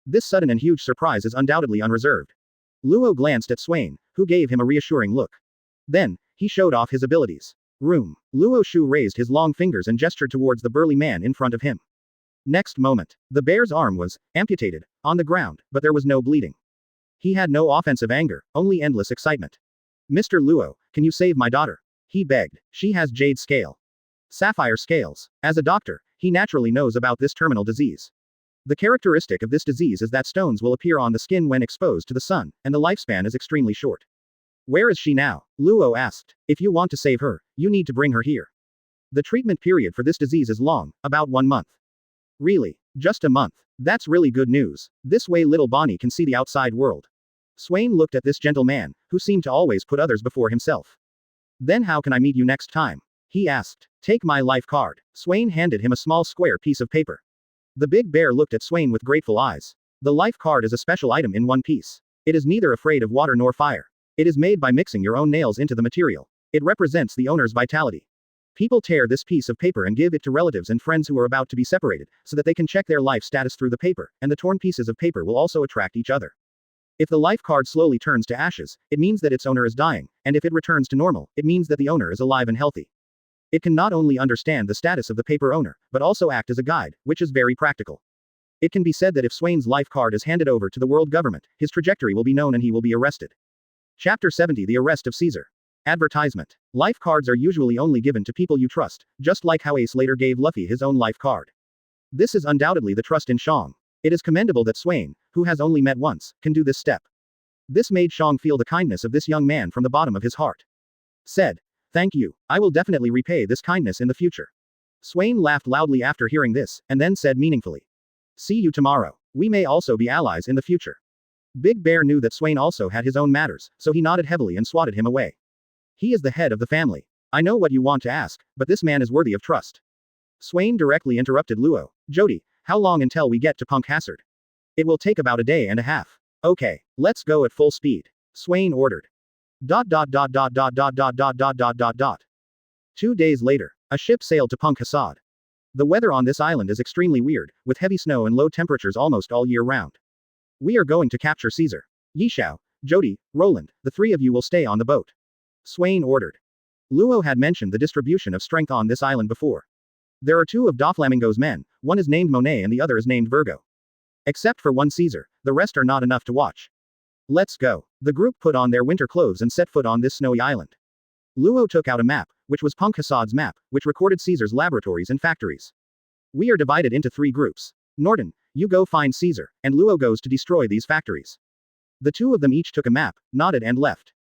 This sudden and huge surprise is undoubtedly unreserved. Luo glanced at Swain, who gave him a reassuring look. Then, he showed off his abilities. Room. Luo Shu raised his long fingers and gestured towards the burly man in front of him. Next moment, the bear's arm was amputated on the ground, but there was no bleeding. He had no offensive anger, only endless excitement. Mr. Luo, can you save my daughter? He begged. She has jade scale. Sapphire scales. As a doctor, he naturally knows about this terminal disease. The characteristic of this disease is that stones will appear on the skin when exposed to the sun, and the lifespan is extremely short. Where is she now? Luo asked. If you want to save her, you need to bring her here. The treatment period for this disease is long, about 1 month. Really? Just a month? That's really good news. This way little Bonnie can see the outside world. Swain looked at this gentle man, who seemed to always put others before himself. Then how can I meet you next time? He asked. Take my life card. Swain handed him a small square piece of paper. The big bear looked at Swain with grateful eyes. The life card is a special item in one piece. It is neither afraid of water nor fire. It is made by mixing your own nails into the material. It represents the owner's vitality. People tear this piece of paper and give it to relatives and friends who are about to be separated, so that they can check their life status through the paper, and the torn pieces of paper will also attract each other. If the life card slowly turns to ashes, it means that its owner is dying, and if it returns to normal, it means that the owner is alive and healthy. It can not only understand the status of the paper owner, but also act as a guide, which is very practical. It can be said that if Swain's life card is handed over to the world government, his trajectory will be known and he will be arrested. Chapter 70 The Arrest of Caesar. Advertisement. Life cards are usually only given to people you trust, just like how Ace later gave Luffy his own life card. This is undoubtedly the trust in Shang. It is commendable that Swain, who has only met once, can do this step. This made Shang feel the kindness of this young man from the bottom of his heart. Said, thank you, I will definitely repay this kindness in the future. Swain laughed loudly after hearing this, and then said meaningfully. See you tomorrow. We may also be allies in the future. Big Bear knew that Swain also had his own matters, so he nodded heavily and swatted him away. He is the head of the family. I know what you want to ask, but this man is worthy of trust. Swain directly interrupted Luo. Jody, how long until we get to Punk Hazard? It will take about a day and a half. Okay, let's go at full speed. Swain ordered. 2 days later, a ship sailed to Punk Hazard. The weather on this island is extremely weird, with heavy snow and low temperatures almost all year round. We are going to capture Caesar. Yishao, Jody, Roland, the three of you will stay on the boat. Swain ordered. Luo had mentioned the distribution of strength on this island before. There are two of Doflamingo's men, one is named Monet and the other is named Virgo. Except for one Caesar, the rest are not enough to watch. Let's go. The group put on their winter clothes and set foot on this snowy island. Luo took out a map, which was Punk Hazard's map, which recorded Caesar's laboratories and factories. We are divided into 3 groups. Norton, you go find Caesar, and Luo goes to destroy these factories. The two of them each took a map, nodded and left.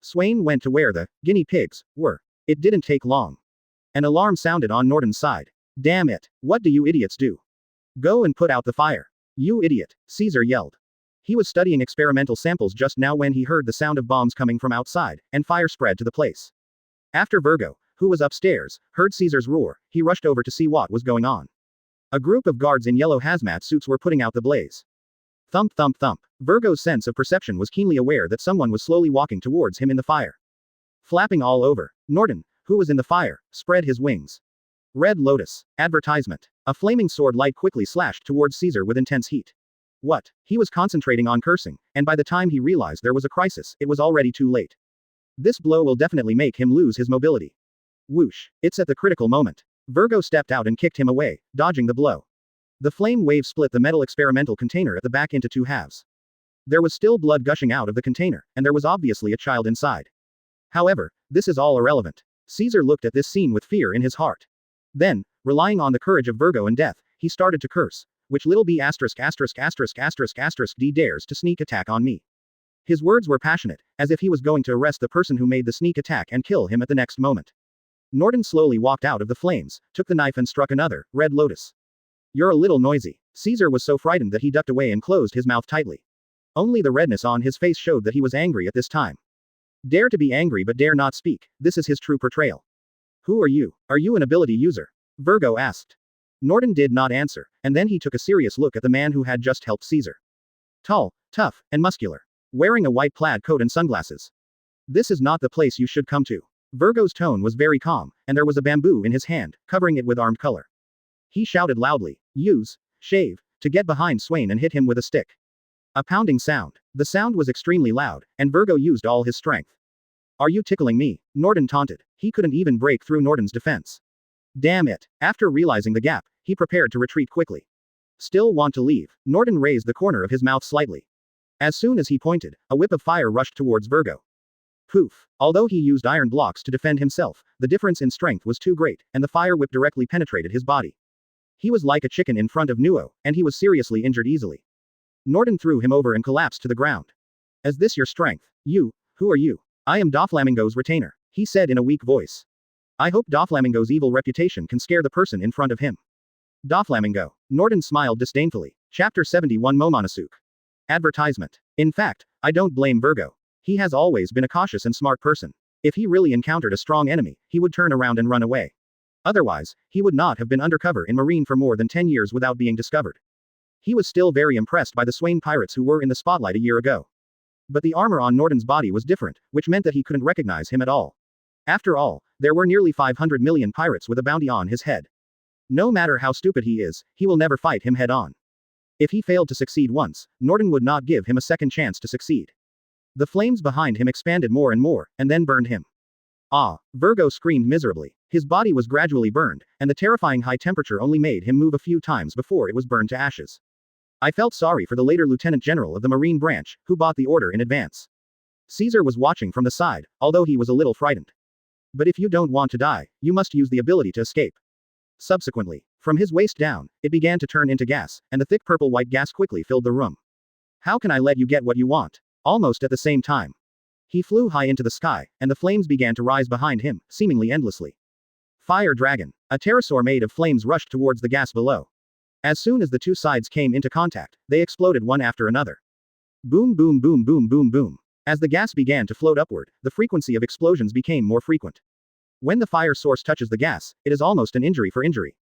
Swain went to where the guinea pigs were. It didn't take long. An alarm sounded on Norton's side. Damn it, what do you idiots do? Go and put out the fire. You idiot, Caesar yelled. He was studying experimental samples just now when he heard the sound of bombs coming from outside, and fire spread to the place. After Virgo, who was upstairs, heard Caesar's roar, he rushed over to see what was going on. A group of guards in yellow hazmat suits were putting out the blaze. Thump thump thump. Virgo's sense of perception was keenly aware that someone was slowly walking towards him in the fire. Flapping all over, Norton, who was in the fire, spread his wings. Red Lotus. Advertisement. A flaming sword light quickly slashed towards Caesar with intense heat. What? He was concentrating on cursing, and by the time he realized there was a crisis, it was already too late. This blow will definitely make him lose his mobility. Whoosh. It's at the critical moment. Virgo stepped out and kicked him away, dodging the blow. The flame wave split the metal experimental container at the back into 2 halves. There was still blood gushing out of the container, and there was obviously a child inside. However, this is all irrelevant. Caesar looked at this scene with fear in his heart. Then, relying on the courage of Virgo and death, he started to curse, which little b****** d dares to sneak attack on me. His words were passionate, as if he was going to arrest the person who made the sneak attack and kill him at the next moment. Norton slowly walked out of the flames, took the knife and struck another, Red Lotus. You're a little noisy. Caesar was so frightened that he ducked away and closed his mouth tightly. Only the redness on his face showed that he was angry at this time. Dare to be angry but dare not speak, this is his true portrayal. Who are you? Are you an ability user? Virgo asked. Norton did not answer, and then he took a serious look at the man who had just helped Caesar. Tall, tough, and muscular. Wearing a white plaid coat and sunglasses. This is not the place you should come to. Virgo's tone was very calm, and there was a bamboo in his hand, covering it with armed color. He shouted loudly, use, shave, to get behind Swain and hit him with a stick. A pounding sound. The sound was extremely loud, and Virgo used all his strength. Are you tickling me? Norton taunted. He couldn't even break through Norton's defense. Damn it. After realizing the gap, he prepared to retreat quickly. Still want to leave? Norton raised the corner of his mouth slightly. As soon as he pointed, a whip of fire rushed towards Virgo. Poof. Although he used iron blocks to defend himself, the difference in strength was too great, and the fire whip directly penetrated his body. He was like a chicken in front of Nuo, and he was seriously injured easily. Norton threw him over and collapsed to the ground. Is this your strength? You, who are you? I am Doflamingo's retainer, he said in a weak voice. I hope Doflamingo's evil reputation can scare the person in front of him. Doflamingo. Norden smiled disdainfully. Chapter 71 Momonosuke. Advertisement. In fact, I don't blame Virgo. He has always been a cautious and smart person. If he really encountered a strong enemy, he would turn around and run away. Otherwise, he would not have been undercover in Marine for more than 10 years without being discovered. He was still very impressed by the Swain pirates who were in the spotlight a year ago. But the armor on Norden's body was different, which meant that he couldn't recognize him at all. After all, there were nearly 500 million pirates with a bounty on his head. No matter how stupid he is, he will never fight him head on. If he failed to succeed once, Norden would not give him a second chance to succeed. The flames behind him expanded more and more, and then burned him. Ah! Virgo screamed miserably. His body was gradually burned, and the terrifying high temperature only made him move a few times before it was burned to ashes. I felt sorry for the later Lieutenant General of the Marine Branch, who bought the order in advance. Caesar was watching from the side, although he was a little frightened. But if you don't want to die, you must use the ability to escape. Subsequently, from his waist down, it began to turn into gas, and the thick purple-white gas quickly filled the room. How can I let you get what you want? Almost at the same time. He flew high into the sky, and the flames began to rise behind him, seemingly endlessly. Fire Dragon. A pterosaur made of flames rushed towards the gas below. As soon as the two sides came into contact, they exploded one after another. Boom boom boom boom boom boom. As the gas began to float upward, the frequency of explosions became more frequent. When the fire source touches the gas, it is almost an injury for injury.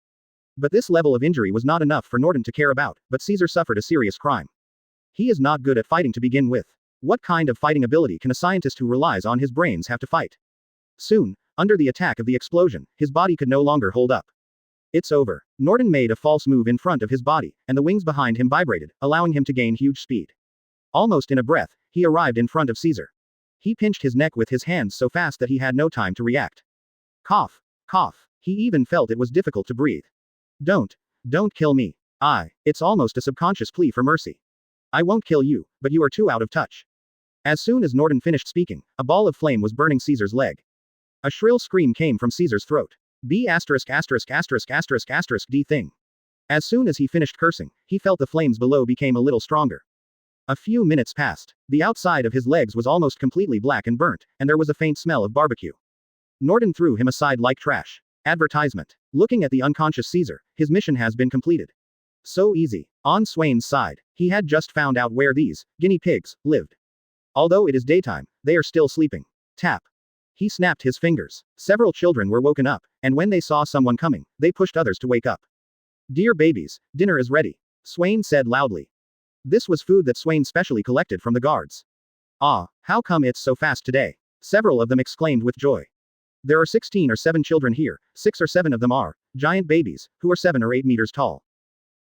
But this level of injury was not enough for Norden to care about, but Caesar suffered a serious crime. He is not good at fighting to begin with. What kind of fighting ability can a scientist who relies on his brains have to fight? Soon, under the attack of the explosion, his body could no longer hold up. It's over. Norden made a false move in front of his body, and the wings behind him vibrated, allowing him to gain huge speed. Almost in a breath, he arrived in front of Caesar. He pinched his neck with his hands so fast that he had no time to react. Cough. Cough. He even felt it was difficult to breathe. Don't kill me. It's almost a subconscious plea for mercy. I won't kill you, but you are too out of touch. As soon as Norden finished speaking, a ball of flame was burning Caesar's leg. A shrill scream came from Caesar's throat. B********** D thing. As soon as he finished cursing, he felt the flames below became a little stronger. A few minutes passed. The outside of his legs was almost completely black and burnt, and there was a faint smell of barbecue. Norden threw him aside like trash. Advertisement. Looking at the unconscious Caesar, his mission has been completed. So easy. On Swain's side, he had just found out where these guinea pigs lived. Although it is daytime, they are still sleeping. Tap. He snapped his fingers. Several children were woken up, and when they saw someone coming, they pushed others to wake up. Dear babies, dinner is ready, Swain said loudly. This was food that Swain specially collected from the guards. Ah, how come it's so fast today? Several of them exclaimed with joy. There are 16 or 7 children here, 6 or 7 of them are giant babies, who are 7 or 8 meters tall.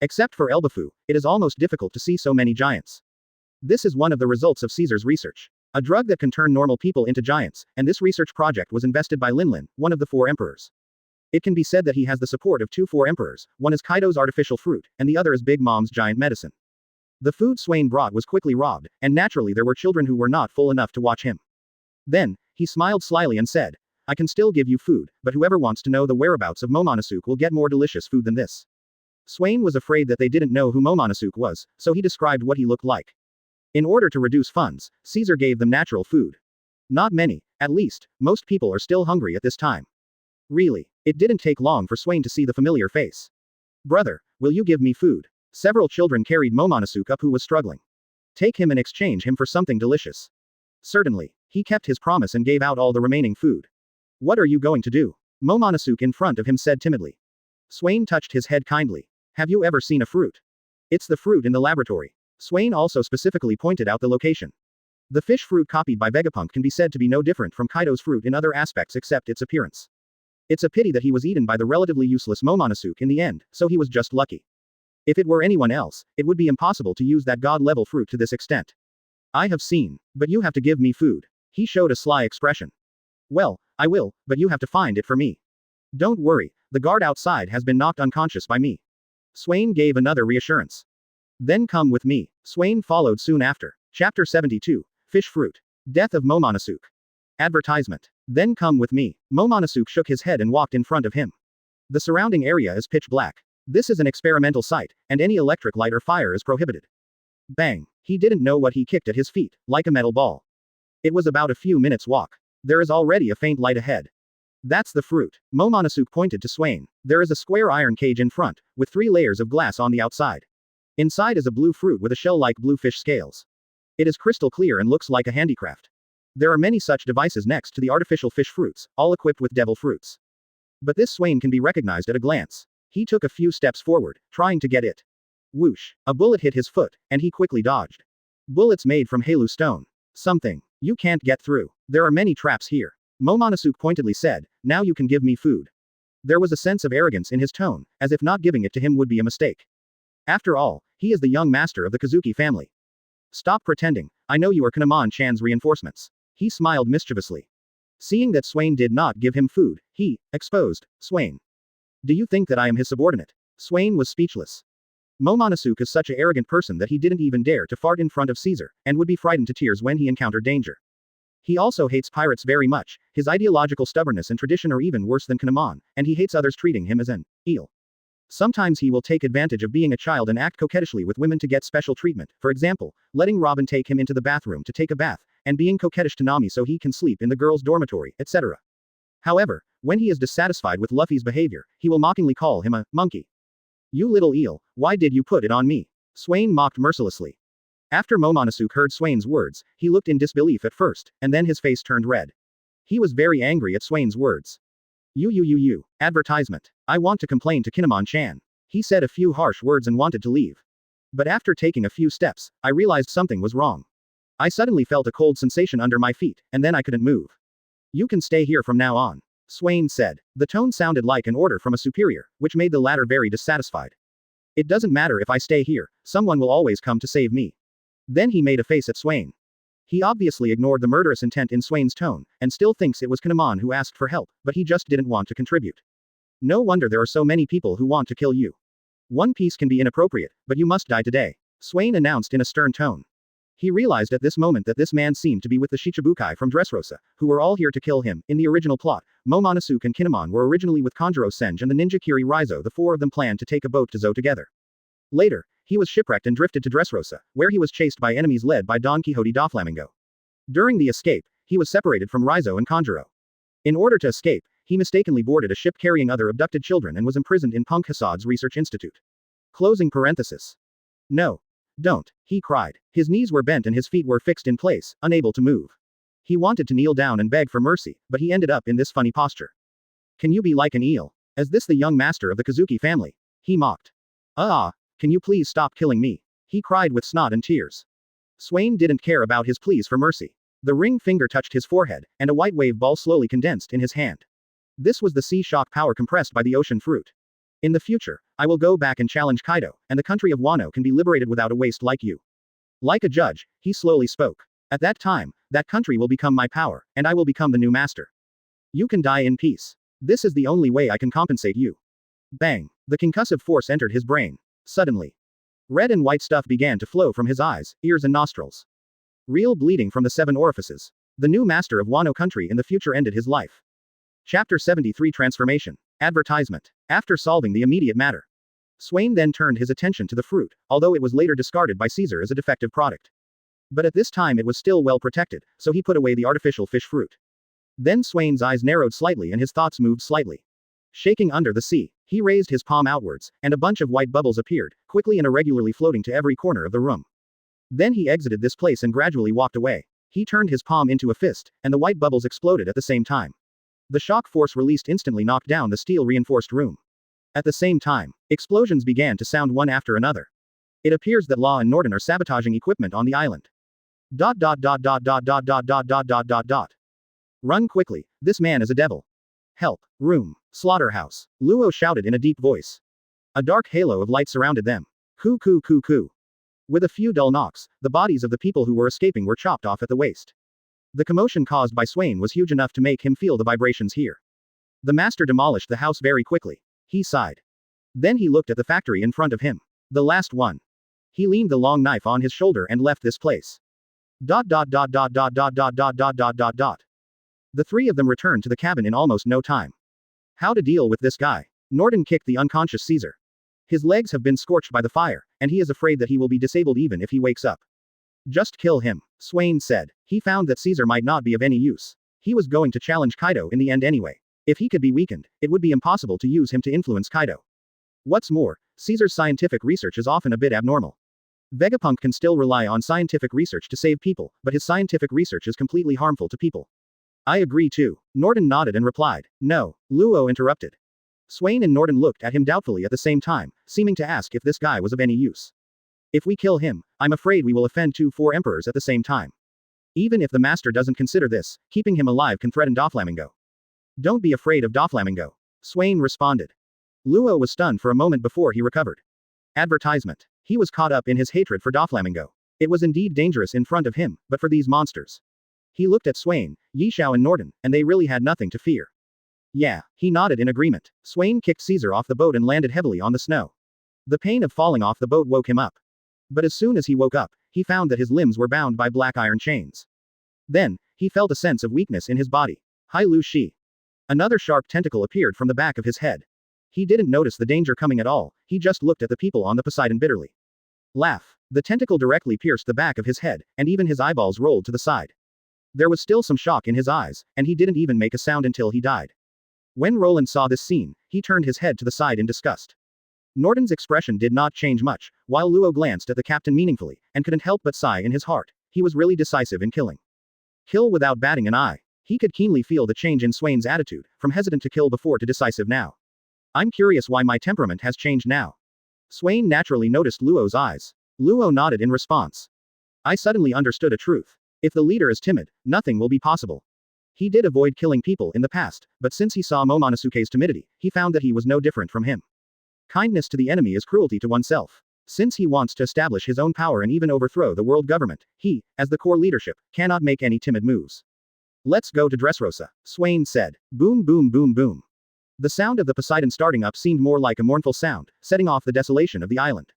Except for Elbafu, it is almost difficult to see so many giants. This is one of the results of Caesar's research. A drug that can turn normal people into giants, and this research project was invested by Linlin, one of the 4 emperors. It can be said that he has the support of 2 4 emperors, one is Kaido's artificial fruit, and the other is Big Mom's giant medicine. The food Swain brought was quickly robbed, and naturally there were children who were not full enough to watch him. Then, he smiled slyly and said, I can still give you food, but whoever wants to know the whereabouts of Momonosuke will get more delicious food than this. Swain was afraid that they didn't know who Momonosuke was, so he described what he looked like. In order to reduce funds, Caesar gave them natural food. Not many, at least, most people are still hungry at this time. Really, it didn't take long for Swain to see the familiar face. Brother, will you give me food? Several children carried Momonosuke up who was struggling. Take him and exchange him for something delicious. Certainly, he kept his promise and gave out all the remaining food. What are you going to do? Momonosuke in front of him said timidly. Swain touched his head kindly. Have you ever seen a fruit? It's the fruit in the laboratory. Swain also specifically pointed out the location. The fish fruit copied by Vegapunk can be said to be no different from Kaido's fruit in other aspects except its appearance. It's a pity that he was eaten by the relatively useless Momonosuke in the end, so he was just lucky. If it were anyone else, it would be impossible to use that god-level fruit to this extent. I have seen, but you have to give me food. He showed a sly expression. Well, I will, but you have to find it for me. Don't worry, the guard outside has been knocked unconscious by me. Swain gave another reassurance. Then come with me. Swain followed soon after. Chapter 72, Fish Fruit. Death of Momonosuke. Advertisement. Then come with me. Momonosuke shook his head and walked in front of him. The surrounding area is pitch black. This is an experimental site, and any electric light or fire is prohibited. Bang. He didn't know what he kicked at his feet, like a metal ball. It was about a few minutes walk. There is already a faint light ahead. That's the fruit. Momonosuke pointed to Swain. There is a square iron cage in front, with 3 layers of glass on the outside. Inside is a blue fruit with a shell-like blue fish scales. It is crystal clear and looks like a handicraft. There are many such devices next to the artificial fish fruits, all equipped with devil fruits. But this Swain can be recognized at a glance. He took a few steps forward, trying to get it. Whoosh! A bullet hit his foot, and he quickly dodged. Bullets made from Halu stone. Something. You can't get through. There are many traps here. Momonosuke pointedly said, now you can give me food. There was a sense of arrogance in his tone, as if not giving it to him would be a mistake. After all, he is the young master of the Kazuki family. Stop pretending, I know you are Kinemon-chan's reinforcements. He smiled mischievously. Seeing that Swain did not give him food, he exposed Swain. Do you think that I am his subordinate? Swain was speechless. Momonosuke is such an arrogant person that he didn't even dare to fart in front of Caesar, and would be frightened to tears when he encountered danger. He also hates pirates very much, his ideological stubbornness and tradition are even worse than Kinemon, and he hates others treating him as an eel. Sometimes he will take advantage of being a child and act coquettishly with women to get special treatment, for example, letting Robin take him into the bathroom to take a bath, and being coquettish to Nami so he can sleep in the girls' dormitory, etc. However, when he is dissatisfied with Luffy's behavior, he will mockingly call him a monkey. You little eel, why did you put it on me? Swain mocked mercilessly. After Momonosuke heard Swain's words, he looked in disbelief at first, and then his face turned red. He was very angry at Swain's words. You. Advertisement. I want to complain to Kinemon-chan. He said a few harsh words and wanted to leave. But after taking a few steps, I realized something was wrong. I suddenly felt a cold sensation under my feet, and then I couldn't move. You can stay here from now on, Swain said. The tone sounded like an order from a superior, which made the latter very dissatisfied. It doesn't matter if I stay here, someone will always come to save me. Then he made a face at Swain. He obviously ignored the murderous intent in Swain's tone, and still thinks it was Kinemon who asked for help, but he just didn't want to contribute. No wonder there are so many people who want to kill you. One Piece can be inappropriate, but you must die today, Swain announced in a stern tone. He realized at this moment that this man seemed to be with the Shichibukai from Dressrosa, who were all here to kill him. In the original plot, Momonosuke and Kinemon were originally with Kanjuro Senj and the ninja Kiri Raizo. The 4 of them planned to take a boat to Zo together. Later, he was shipwrecked and drifted to Dressrosa, where he was chased by enemies led by Don Quixote da Flamingo. During the escape, he was separated from Raizo and Kanjuro. In order to escape, he mistakenly boarded a ship carrying other abducted children and was imprisoned in Punk Hasad's research institute. Closing parenthesis. No. Don't, he cried. His knees were bent and his feet were fixed in place, unable to move. He wanted to kneel down and beg for mercy, but he ended up in this funny posture. Can you be like an eel? Is this the young master of the Kazuki family? He mocked. Can you please stop killing me? He cried with snot and tears. Swain didn't care about his pleas for mercy. The ring finger touched his forehead, and a white wave ball slowly condensed in his hand. This was the sea shock power compressed by the ocean fruit. In the future, I will go back and challenge Kaido, and the country of Wano can be liberated without a waste like you. Like a judge, he slowly spoke. At that time, that country will become my power, and I will become the new master. You can die in peace. This is the only way I can compensate you. Bang! The concussive force entered his brain. Suddenly, red and white stuff began to flow from his eyes, ears and nostrils. Real bleeding from the 7 orifices. The new master of Wano country in the future ended his life. Chapter 73 Transformation. Advertisement. After solving the immediate matter, Swain then turned his attention to the fruit, although it was later discarded by Caesar as a defective product. But at this time it was still well protected, so he put away the artificial fish fruit. Then Swain's eyes narrowed slightly and his thoughts moved slightly. Shaking under the sea, he raised his palm outwards, and a bunch of white bubbles appeared, quickly and irregularly floating to every corner of the room. Then he exited this place and gradually walked away. He turned his palm into a fist, and the white bubbles exploded at the same time. The shock force released instantly knocked down the steel-reinforced room. At the same time, explosions began to sound one after another. It appears that Law and Norton are sabotaging equipment on the island. Run quickly, this man is a devil. Help, room, slaughterhouse, Luo shouted in a deep voice. A dark halo of light surrounded them. Coo. With a few dull knocks, the bodies of the people who were escaping were chopped off at the waist. The commotion caused by Swain was huge enough to make him feel the vibrations here. The master demolished the house very quickly. He sighed. Then he looked at the factory in front of him. The last one. He leaned the long knife on his shoulder and left this place. The 3 of them returned to the cabin in almost no time. How to deal with this guy? Norton kicked the unconscious Caesar. His legs have been scorched by the fire, and he is afraid that he will be disabled even if he wakes up. Just kill him, Swain said. He found that Caesar might not be of any use. He was going to challenge Kaido in the end anyway. If he could be weakened, it would be impossible to use him to influence Kaido. What's more, Caesar's scientific research is often a bit abnormal. Vegapunk can still rely on scientific research to save people, but his scientific research is completely harmful to people. I agree too. Norton nodded and replied. No, Luo interrupted. Swain and Norton looked at him doubtfully at the same time, seeming to ask if this guy was of any use. If we kill him, I'm afraid we will offend 4 emperors at the same time. Even if the master doesn't consider this, keeping him alive can threaten Doflamingo. Don't be afraid of Doflamingo. Swain responded. Luo was stunned for a moment before he recovered. Advertisement. He was caught up in his hatred for Doflamingo. It was indeed dangerous in front of him, but for these monsters. He looked at Swain, Yishao and Norton, and they really had nothing to fear. Yeah, he nodded in agreement. Swain kicked Caesar off the boat and landed heavily on the snow. The pain of falling off the boat woke him up. But as soon as he woke up, he found that his limbs were bound by black iron chains. Then, he felt a sense of weakness in his body. Hai Lu Shi. Another sharp tentacle appeared from the back of his head. He didn't notice the danger coming at all, he just looked at the people on the Poseidon bitterly. Laugh. The tentacle directly pierced the back of his head, and even his eyeballs rolled to the side. There was still some shock in his eyes, and he didn't even make a sound until he died. When Roland saw this scene, he turned his head to the side in disgust. Norton's expression did not change much, while Luo glanced at the captain meaningfully, and couldn't help but sigh in his heart. He was really decisive in killing. Kill without batting an eye. He could keenly feel the change in Swain's attitude, from hesitant to kill before to decisive now. I'm curious why my temperament has changed now. Swain naturally noticed Luo's eyes. Luo nodded in response. I suddenly understood a truth. If the leader is timid, nothing will be possible. He did avoid killing people in the past, but since he saw Momonosuke's timidity, he found that he was no different from him. Kindness to the enemy is cruelty to oneself. Since he wants to establish his own power and even overthrow the world government, he, as the core leadership, cannot make any timid moves. Let's go to Dressrosa, Swain said. Boom boom boom boom. The sound of the Poseidon starting up seemed more like a mournful sound, setting off the desolation of the island. ...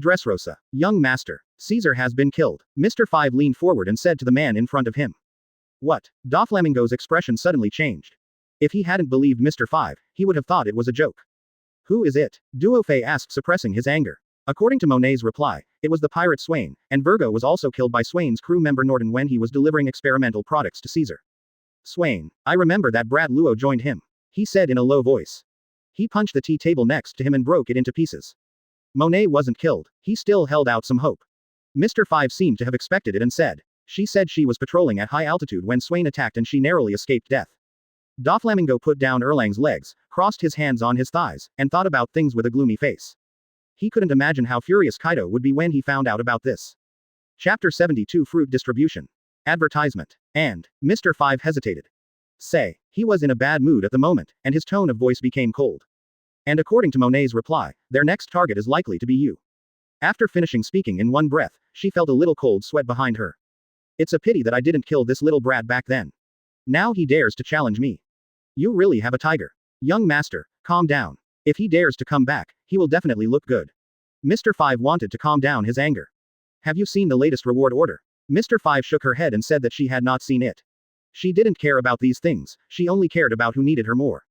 Dressrosa. Young master. Caesar has been killed. Mr. Five leaned forward and said to the man in front of him. What? Doflamingo's expression suddenly changed. If he hadn't believed Mr. Five, he would have thought it was a joke. Who is it? Duofei asked, suppressing his anger. According to Monet's reply, it was the pirate Swain, and Virgo was also killed by Swain's crew member Norton when he was delivering experimental products to Caesar. Swain. I remember that brat Luo joined him. He said in a low voice. He punched the tea table next to him and broke it into pieces. Monet wasn't killed. He still held out some hope. Mr. Five seemed to have expected it and said. She said she was patrolling at high altitude when Swain attacked and she narrowly escaped death. Doflamingo put down Erlang's legs, crossed his hands on his thighs, and thought about things with a gloomy face. He couldn't imagine how furious Kaido would be when he found out about this. Chapter 72 Fruit Distribution. Advertisement. And, Mr. Five hesitated. Say, he was in a bad mood at the moment, and his tone of voice became cold. And according to Monet's reply, their next target is likely to be you. After finishing speaking in one breath, she felt a little cold sweat behind her. It's a pity that I didn't kill this little brat back then. Now he dares to challenge me. You really have a tiger. Young master, calm down. If he dares to come back, he will definitely look good. Mr. Five wanted to calm down his anger. Have you seen the latest reward order? Mr. Five shook her head and said that she had not seen it. She didn't care about these things, she only cared about who needed her more.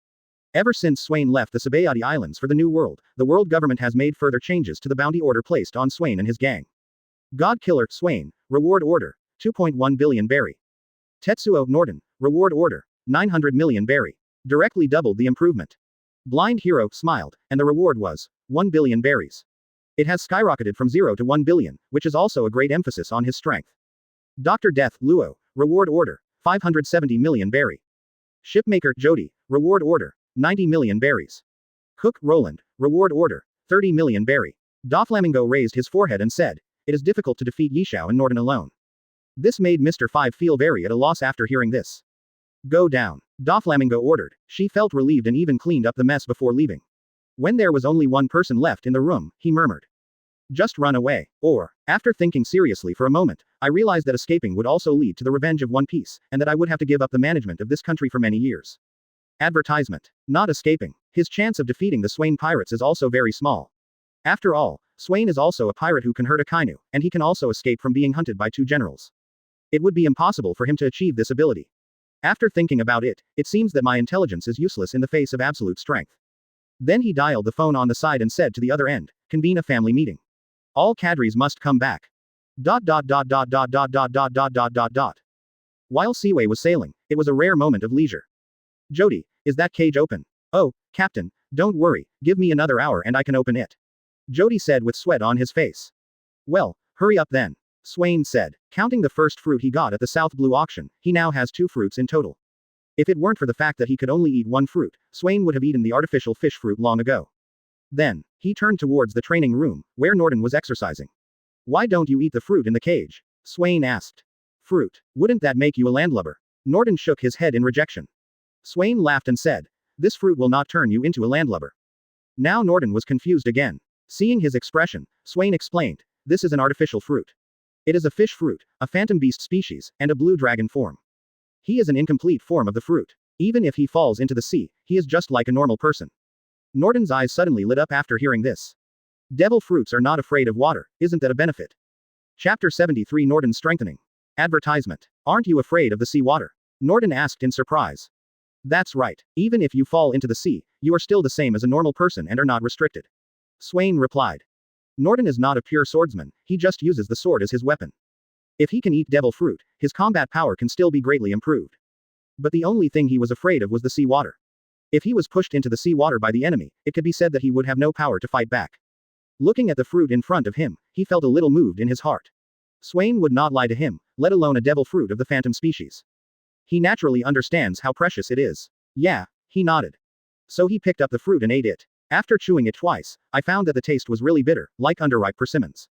Ever since Swain left the Sabayati Islands for the New World, the world government has made further changes to the bounty order placed on Swain and his gang. God Killer, Swain, reward order, 2.1 billion berry. Tetsuo, Norton, reward order, 900 million berry. Directly doubled the improvement. Blind Hero smiled, and the reward was 1 billion berries. It has skyrocketed from 0 to 1 billion, which is also a great emphasis on his strength. Dr. Death, Luo, reward order, 570 million berry. Shipmaker, Jody, reward order, 90 million berries. Cook, Roland, reward order, 30 million berry. Doflamingo raised his forehead and said, it is difficult to defeat Yishao and Norton alone. This made Mr. Five feel very at a loss after hearing this. Go down. Doflamingo ordered. She felt relieved and even cleaned up the mess before leaving. When there was only one person left in the room, he murmured. Just run away. Or, after thinking seriously for a moment, I realized that escaping would also lead to the revenge of One Piece, and that I would have to give up the management of this country for many years. Advertisement. Not escaping. His chance of defeating the Swain pirates is also very small. After all, Swain is also a pirate who can hurt Akainu, and he can also escape from being hunted by 2 generals. It would be impossible for him to achieve this ability. After thinking about it, it seems that my intelligence is useless in the face of absolute strength. Then he dialed the phone on the side and said to the other end, convene a family meeting. All cadres must come back. ... While Seaway was sailing, it was a rare moment of leisure. Jody, is that cage open? Oh, Captain, don't worry, give me another hour and I can open it. Jody said with sweat on his face. Well, hurry up then. Swain said. Counting the first fruit he got at the South Blue auction, he now has 2 fruits in total. If it weren't for the fact that he could only eat 1 fruit, Swain would have eaten the artificial fish fruit long ago. Then, he turned towards the training room, where Norden was exercising. Why don't you eat the fruit in the cage? Swain asked. Fruit. Wouldn't that make you a landlubber? Norden shook his head in rejection. Swain laughed and said, this fruit will not turn you into a landlubber. Now Norden was confused again. Seeing his expression, Swain explained, this is an artificial fruit. It is a fish fruit, a phantom beast species, and a blue dragon form. He is an incomplete form of the fruit. Even if he falls into the sea, he is just like a normal person. Norden's eyes suddenly lit up after hearing this. Devil fruits are not afraid of water, isn't that a benefit? Chapter 73 Norden strengthening. Advertisement. Aren't you afraid of the sea water? Norden asked in surprise. That's right. Even if you fall into the sea, you are still the same as a normal person and are not restricted. Swain replied. Norden is not a pure swordsman, he just uses the sword as his weapon. If he can eat devil fruit, his combat power can still be greatly improved. But the only thing he was afraid of was the sea water. If he was pushed into the sea water by the enemy, it could be said that he would have no power to fight back. Looking at the fruit in front of him, he felt a little moved in his heart. Swain would not lie to him, let alone a devil fruit of the phantom species. He naturally understands how precious it is. Yeah, he nodded. So he picked up the fruit and ate it. After chewing it twice, I found that the taste was really bitter, like underripe persimmons.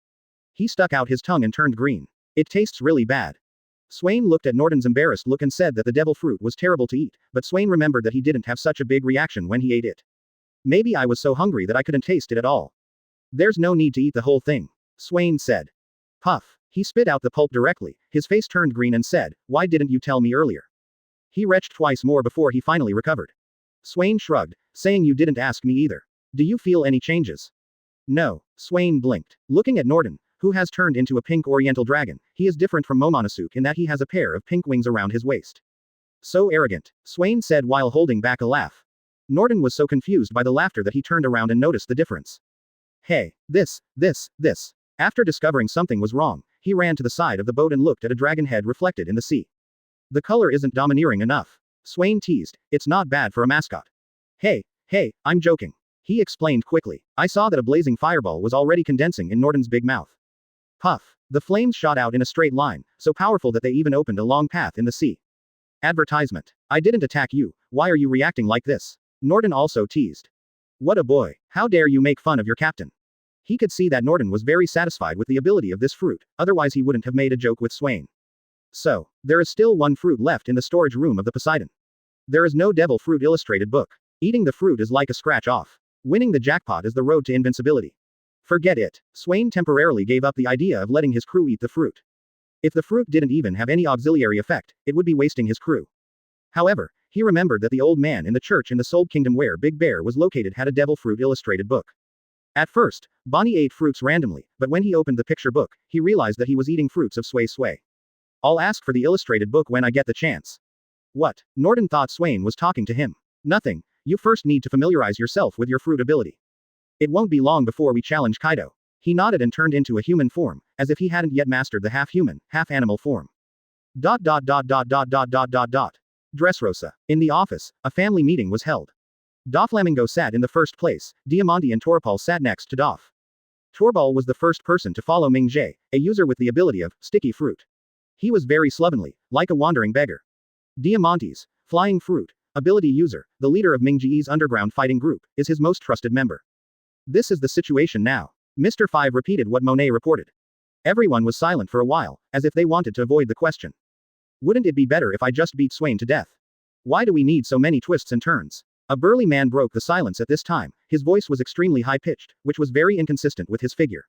He stuck out his tongue and turned green. It tastes really bad. Swain looked at Norden's embarrassed look and said that the devil fruit was terrible to eat, but Swain remembered that he didn't have such a big reaction when he ate it. Maybe I was so hungry that I couldn't taste it at all. There's no need to eat the whole thing. Swain said. Puff. He spit out the pulp directly, his face turned green and said, why didn't you tell me earlier? He retched twice more before he finally recovered. Swain shrugged, saying you didn't ask me either. Do you feel any changes? No. Swain blinked. Looking at Norden, who has turned into a pink oriental dragon, he is different from Momonosuke in that he has a pair of pink wings around his waist. So arrogant, Swain said while holding back a laugh. Norden was so confused by the laughter that he turned around and noticed the difference. Hey, this. After discovering something was wrong, he ran to the side of the boat and looked at a dragon head reflected in the sea. The color isn't domineering enough. Swain teased, it's not bad for a mascot. Hey, I'm joking. He explained quickly. I saw that a blazing fireball was already condensing in Norden's big mouth. Puff. The flames shot out in a straight line, so powerful that they even opened a long path in the sea. Advertisement. I didn't attack you, why are you reacting like this? Norden also teased. What a boy. How dare you make fun of your captain? He could see that Norden was very satisfied with the ability of this fruit, otherwise he wouldn't have made a joke with Swain. So, there is still 1 fruit left in the storage room of the Poseidon. There is no devil fruit illustrated book. Eating the fruit is like a scratch off. Winning the jackpot is the road to invincibility. Forget it. Swain temporarily gave up the idea of letting his crew eat the fruit. If the fruit didn't even have any auxiliary effect, it would be wasting his crew. However, he remembered that the old man in the church in the Soul Kingdom where Big Bear was located had a devil fruit illustrated book. At first, Bonnie ate fruits randomly, but when he opened the picture book, he realized that he was eating fruits of Sway. I'll ask for the illustrated book when I get the chance. What? Norden thought Swain was talking to him. Nothing. You first need to familiarize yourself with your fruit ability. It won't be long before we challenge Kaido. He nodded and turned into a human form, as if he hadn't yet mastered the half-human, half-animal form. Dressrosa. In the office, a family meeting was held. Doflamingo sat in the first place, Diamante and Torpal sat next to Doff. Torpal was the first person to follow Ming-jae, a user with the ability of sticky fruit. He was very slovenly, like a wandering beggar. Diamante's flying fruit ability user, the leader of Ming-jae's underground fighting group, is his most trusted member. This is the situation now. Mr. 5 repeated what Monet reported. Everyone was silent for a while, as if they wanted to avoid the question. Wouldn't it be better if I just beat Swain to death? Why do we need so many twists and turns? A burly man broke the silence at this time, his voice was extremely high-pitched, which was very inconsistent with his figure.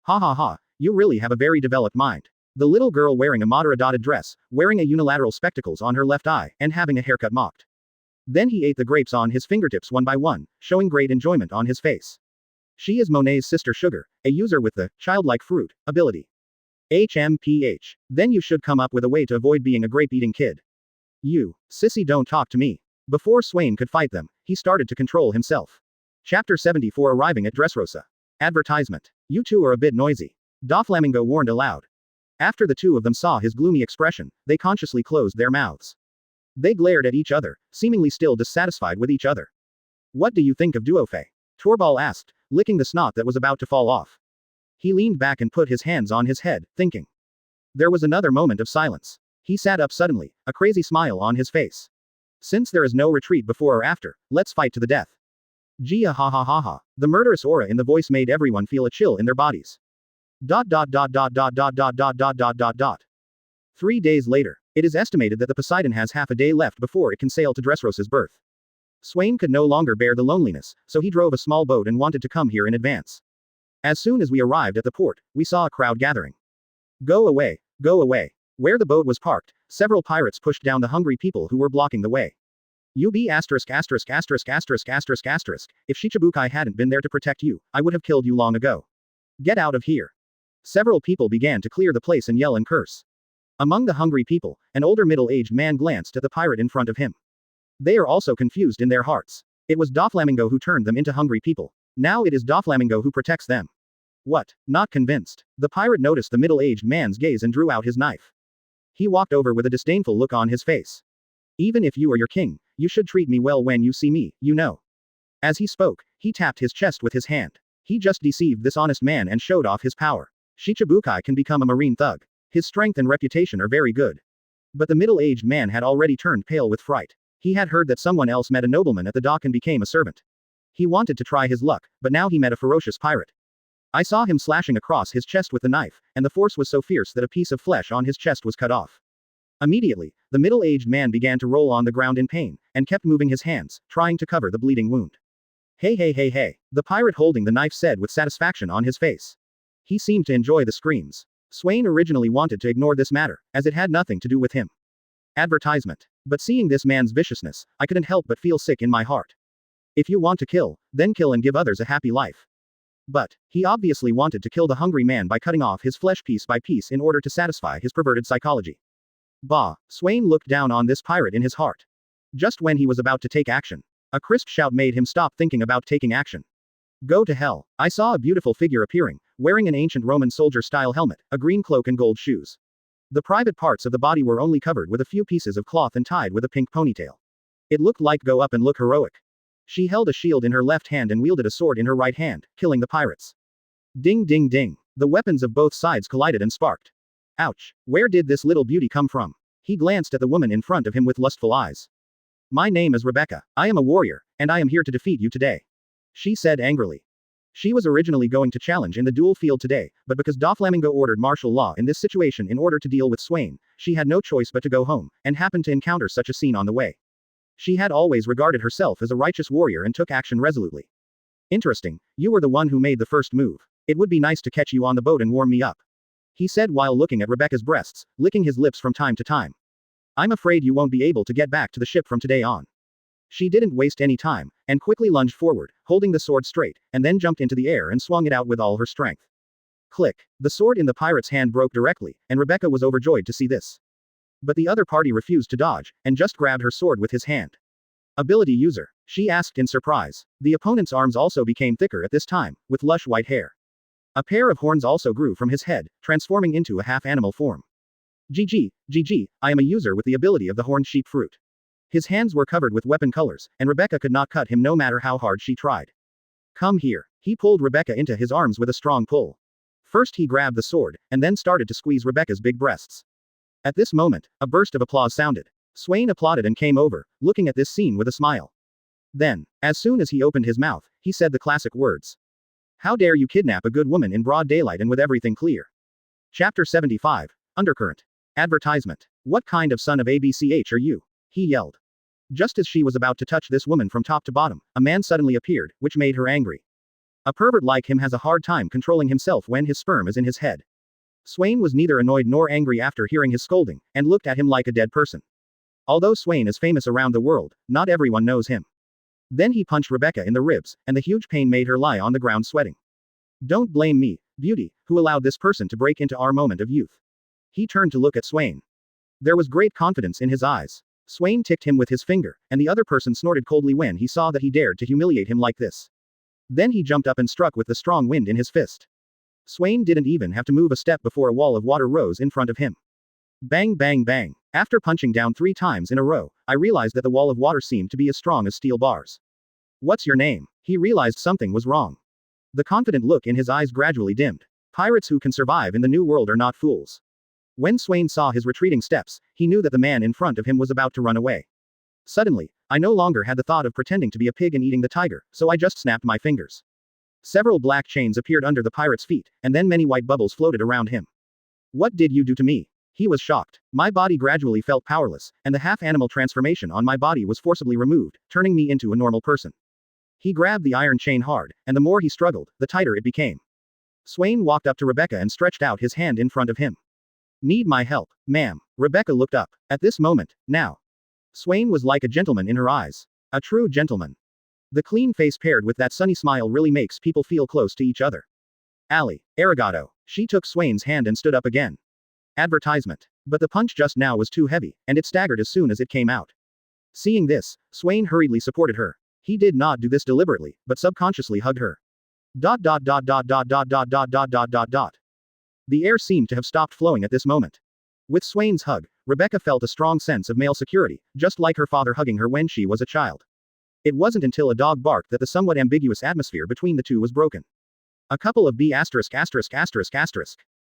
Ha ha ha, you really have a very developed mind. The little girl wearing a Madara dotted dress, wearing a unilateral spectacles on her left eye, and having a haircut mocked. Then he ate the grapes on his fingertips one by one, showing great enjoyment on his face. She is Monet's sister Sugar, a user with the childlike fruit ability. HMPH. Then you should come up with a way to avoid being a grape-eating kid. You, sissy, don't talk to me. Before Swain could fight them, he started to control himself. Chapter 74 Arriving at Dressrosa. Advertisement. You two are a bit noisy. Doflamingo warned aloud. After the two of them saw his gloomy expression, they consciously closed their mouths. They glared at each other, seemingly still dissatisfied with each other. What do you think of Duofei? Torbal asked, licking the snot that was about to fall off. He leaned back and put his hands on his head, thinking. There was another moment of silence. He sat up suddenly, a crazy smile on his face. Since there is no retreat before or after, let's fight to the death. Gia ha ha ha ha. The murderous aura in the voice made everyone feel a chill in their bodies. ... 3 days later. It is estimated that the Poseidon has half a day left before it can sail to Dressrosa's berth. Swain could no longer bear the loneliness, so he drove a small boat and wanted to come here in advance. As soon as we arrived at the port, we saw a crowd gathering. Go away, go away. Where the boat was parked, several pirates pushed down the hungry people who were blocking the way. If Shichibukai hadn't been there to protect you, I would have killed you long ago. Get out of here. Several people began to clear the place and yell and curse. Among the hungry people, an older middle-aged man glanced at the pirate in front of him. They are also confused in their hearts. It was Doflamingo who turned them into hungry people. Now it is Doflamingo who protects them. What? Not convinced. The pirate noticed the middle-aged man's gaze and drew out his knife. He walked over with a disdainful look on his face. Even if you are your king, you should treat me well when you see me, you know. As he spoke, he tapped his chest with his hand. He just deceived this honest man and showed off his power. Shichibukai can become a marine thug. His strength and reputation are very good. But the middle-aged man had already turned pale with fright. He had heard that someone else met a nobleman at the dock and became a servant. He wanted to try his luck, but now he met a ferocious pirate. I saw him slashing across his chest with the knife, and the force was so fierce that a piece of flesh on his chest was cut off. Immediately, the middle-aged man began to roll on the ground in pain, and kept moving his hands, trying to cover the bleeding wound. Hey hey hey hey, the pirate holding the knife said with satisfaction on his face. He seemed to enjoy the screams. Swain originally wanted to ignore this matter, as it had nothing to do with him. Advertisement. But seeing this man's viciousness, I couldn't help but feel sick in my heart. If you want to kill, then kill and give others a happy life. But, he obviously wanted to kill the hungry man by cutting off his flesh piece by piece in order to satisfy his perverted psychology. Bah, Swain looked down on this pirate in his heart. Just when he was about to take action, a crisp shout made him stop thinking about taking action. Go to hell. I saw a beautiful figure appearing, wearing an ancient Roman soldier-style helmet, a green cloak and gold shoes. The private parts of the body were only covered with a few pieces of cloth and tied with a pink ponytail. It looked like go up and look heroic. She held a shield in her left hand and wielded a sword in her right hand, killing the pirates. Ding ding ding. The weapons of both sides collided and sparked. Ouch. Where did this little beauty come from? He glanced at the woman in front of him with lustful eyes. My name is Rebecca. I am a warrior, and I am here to defeat you today. She said angrily. She was originally going to challenge in the duel field today, but because Doflamingo ordered martial law in this situation in order to deal with Swain, she had no choice but to go home, and happened to encounter such a scene on the way. She had always regarded herself as a righteous warrior and took action resolutely. Interesting, you were the one who made the first move. It would be nice to catch you on the boat and warm me up. He said while looking at Rebecca's breasts, licking his lips from time to time. I'm afraid you won't be able to get back to the ship from today on. She didn't waste any time, and quickly lunged forward, holding the sword straight, and then jumped into the air and swung it out with all her strength. Click. The sword in the pirate's hand broke directly, and Rebecca was overjoyed to see this. But the other party refused to dodge, and just grabbed her sword with his hand. Ability user. She asked in surprise. The opponent's arms also became thicker at this time, with lush white hair. A pair of horns also grew from his head, transforming into a half-animal form. GG, I am a user with the ability of the horned sheep fruit. His hands were covered with weapon colors, and Rebecca could not cut him no matter how hard she tried. Come here. He pulled Rebecca into his arms with a strong pull. First he grabbed the sword, and then started to squeeze Rebecca's big breasts. At this moment, a burst of applause sounded. Swain applauded and came over, looking at this scene with a smile. Then, as soon as he opened his mouth, he said the classic words. How dare you kidnap a good woman in broad daylight and with everything clear? Chapter 75. Undercurrent. Advertisement. What kind of son of ABCH are you? He yelled. Just as she was about to touch this woman from top to bottom, a man suddenly appeared, which made her angry. A pervert like him has a hard time controlling himself when his sperm is in his head. Swain was neither annoyed nor angry after hearing his scolding, and looked at him like a dead person. Although Swain is famous around the world, not everyone knows him. Then he punched Rebecca in the ribs, and the huge pain made her lie on the ground sweating. Don't blame me, beauty, who allowed this person to break into our moment of youth. He turned to look at Swain. There was great confidence in his eyes. Swain ticked him with his finger, and the other person snorted coldly when he saw that he dared to humiliate him like this. Then he jumped up and struck with the strong wind in his fist. Swain didn't even have to move a step before a wall of water rose in front of him. Bang bang bang. After punching down 3 times in a row, I realized that the wall of water seemed to be as strong as steel bars. What's your name? He realized something was wrong. The confident look in his eyes gradually dimmed. Pirates who can survive in the new world are not fools. When Swain saw his retreating steps, he knew that the man in front of him was about to run away. Suddenly, I no longer had the thought of pretending to be a pig and eating the tiger, so I just snapped my fingers. Several black chains appeared under the pirate's feet, and then many white bubbles floated around him. What did you do to me? He was shocked. My body gradually felt powerless, and the half-animal transformation on my body was forcibly removed, turning me into a normal person. He grabbed the iron chain hard, and the more he struggled, the tighter it became. Swain walked up to Rebecca and stretched out his hand in front of him. Need my help, ma'am. Rebecca looked up. At this moment, now. Swain was like a gentleman in her eyes. A true gentleman. The clean face paired with that sunny smile really makes people feel close to each other. Ali, arigato. She took Swain's hand and stood up again. Advertisement. But the punch just now was too heavy, and it staggered as soon as it came out. Seeing this, Swain hurriedly supported her. He did not do this deliberately, but subconsciously hugged her. ... The air seemed to have stopped flowing at this moment. With Swain's hug, Rebecca felt a strong sense of male security, just like her father hugging her when she was a child. It wasn't until a dog barked that the somewhat ambiguous atmosphere between the two was broken. A couple of B***********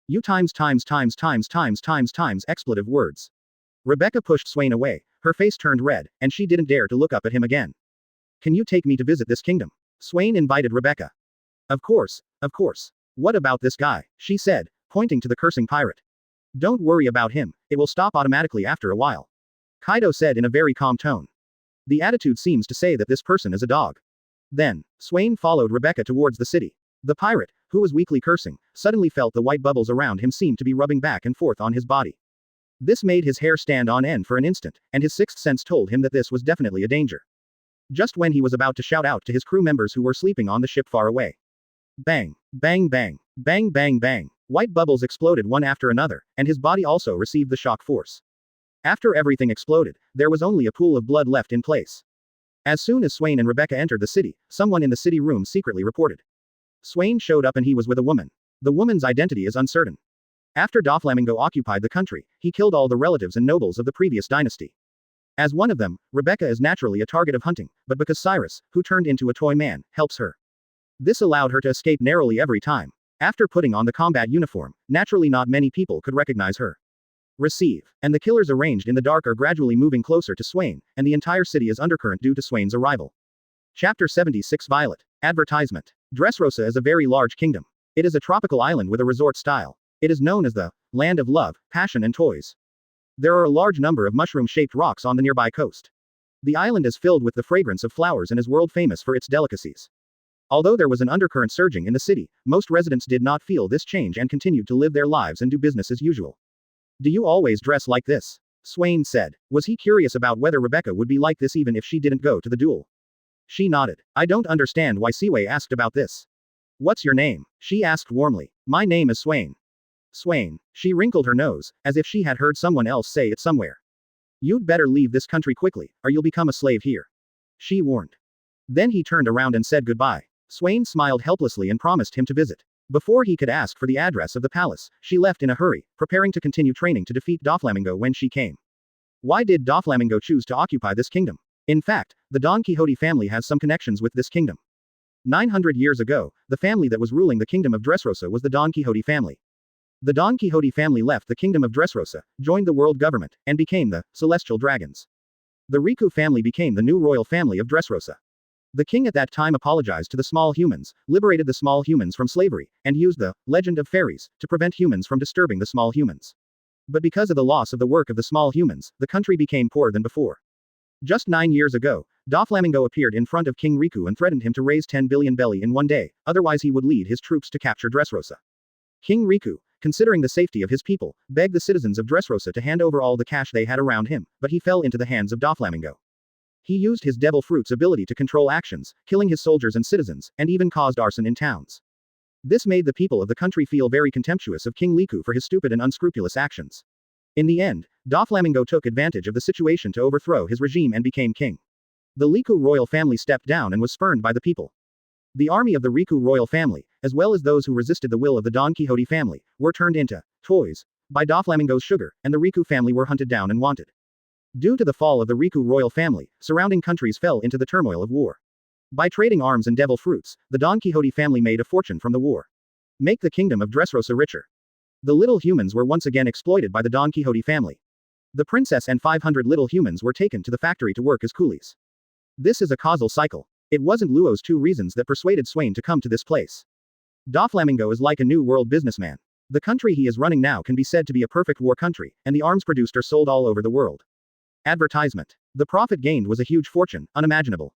U times expletive words. Rebecca pushed Swain away, her face turned red, and she didn't dare to look up at him again. Can you take me to visit this kingdom? Swain invited Rebecca. Of course, of course. What about this guy? She said, pointing to the cursing pirate. Don't worry about him, it will stop automatically after a while. Kaido said in a very calm tone. The attitude seems to say that this person is a dog. Then, Swain followed Rebecca towards the city. The pirate, who was weakly cursing, suddenly felt the white bubbles around him seem to be rubbing back and forth on his body. This made his hair stand on end for an instant, and his sixth sense told him that this was definitely a danger. Just when he was about to shout out to his crew members who were sleeping on the ship far away. Bang, bang bang, bang bang bang. White bubbles exploded one after another, and his body also received the shock force. After everything exploded, there was only a pool of blood left in place. As soon as Swain and Rebecca entered the city, someone in the city room secretly reported. Swain showed up and he was with a woman. The woman's identity is uncertain. After Doflamingo occupied the country, he killed all the relatives and nobles of the previous dynasty. As one of them, Rebecca is naturally a target of hunting, but because Cyrus, who turned into a toy man, helps her. This allowed her to escape narrowly every time. After putting on the combat uniform, naturally not many people could recognize her. Receive. And the killers arranged in the dark are gradually moving closer to Swain, and the entire city is undercurrent due to Swain's arrival. Chapter 76 Violet. Advertisement. Dressrosa is a very large kingdom. It is a tropical island with a resort style. It is known as the land of love, passion and toys. There are a large number of mushroom-shaped rocks on the nearby coast. The island is filled with the fragrance of flowers and is world famous for its delicacies. Although there was an undercurrent surging in the city, most residents did not feel this change and continued to live their lives and do business as usual. Do you always dress like this? Swain said. Was he curious about whether Rebecca would be like this even if she didn't go to the duel? She nodded. I don't understand why Siwei asked about this. What's your name? She asked warmly. My name is Swain. Swain. She wrinkled her nose, as if she had heard someone else say it somewhere. You'd better leave this country quickly, or you'll become a slave here. She warned. Then he turned around and said goodbye. Swain smiled helplessly and promised him to visit. Before he could ask for the address of the palace, she left in a hurry, preparing to continue training to defeat Doflamingo when she came. Why did Doflamingo choose to occupy this kingdom? In fact, the Don Quixote family has some connections with this kingdom. 900 years ago, the family that was ruling the kingdom of Dressrosa was the Don Quixote family. The Don Quixote family left the kingdom of Dressrosa, joined the world government, and became the Celestial Dragons. The Riku family became the new royal family of Dressrosa. The king at that time apologized to the small humans, liberated the small humans from slavery, and used the legend of fairies to prevent humans from disturbing the small humans. But because of the loss of the work of the small humans, the country became poorer than before. Just 9 years ago, Doflamingo appeared in front of King Riku and threatened him to raise 10 billion belly in one day, otherwise he would lead his troops to capture Dressrosa. King Riku, considering the safety of his people, begged the citizens of Dressrosa to hand over all the cash they had around him, but he fell into the hands of Doflamingo. He used his devil fruit's ability to control actions, killing his soldiers and citizens, and even caused arson in towns. This made the people of the country feel very contemptuous of King Riku for his stupid and unscrupulous actions. In the end, Doflamingo took advantage of the situation to overthrow his regime and became king. The Riku royal family stepped down and was spurned by the people. The army of the Riku royal family, as well as those who resisted the will of the Don Quixote family, were turned into toys by Doflamingo's sugar, and the Riku family were hunted down and wanted. Due to the fall of the Riku royal family, surrounding countries fell into the turmoil of war. By trading arms and devil fruits, the Don Quixote family made a fortune from the war. Make the kingdom of Dressrosa richer. The little humans were once again exploited by the Don Quixote family. The princess and 500 little humans were taken to the factory to work as coolies. This is a causal cycle. It wasn't Luo's two reasons that persuaded Swain to come to this place. Doflamingo is like a new world businessman. The country he is running now can be said to be a perfect war country, and the arms produced are sold all over the world. Advertisement. The profit gained was a huge fortune, unimaginable.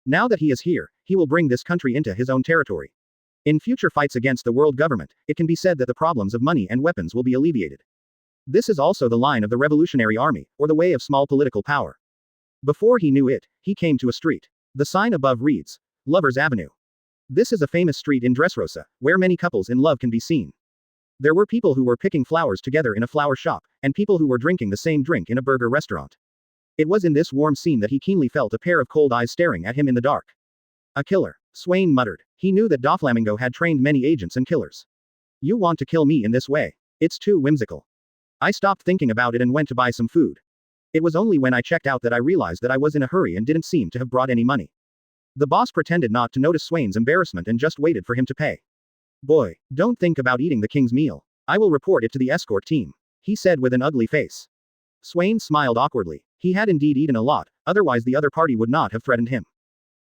Now that he is here, he will bring this country into his own territory. In future fights against the world government, it can be said that the problems of money and weapons will be alleviated. This is also the line of the Revolutionary Army, or the way of small political power. Before he knew it, he came to a street. The sign above reads, Lovers Avenue. This is a famous street in Dressrosa, where many couples in love can be seen. There were people who were picking flowers together in a flower shop, and people who were drinking the same drink in a burger restaurant. It was in this warm scene that he keenly felt a pair of cold eyes staring at him in the dark. A killer, Swain muttered. He knew that Doflamingo had trained many agents and killers. You want to kill me in this way? It's too whimsical. I stopped thinking about it and went to buy some food. It was only when I checked out that I realized that I was in a hurry and didn't seem to have brought any money. The boss pretended not to notice Swain's embarrassment and just waited for him to pay. Boy, don't think about eating the king's meal. I will report it to the escort team, he said with an ugly face. Swain smiled awkwardly. He had indeed eaten a lot, otherwise the other party would not have threatened him.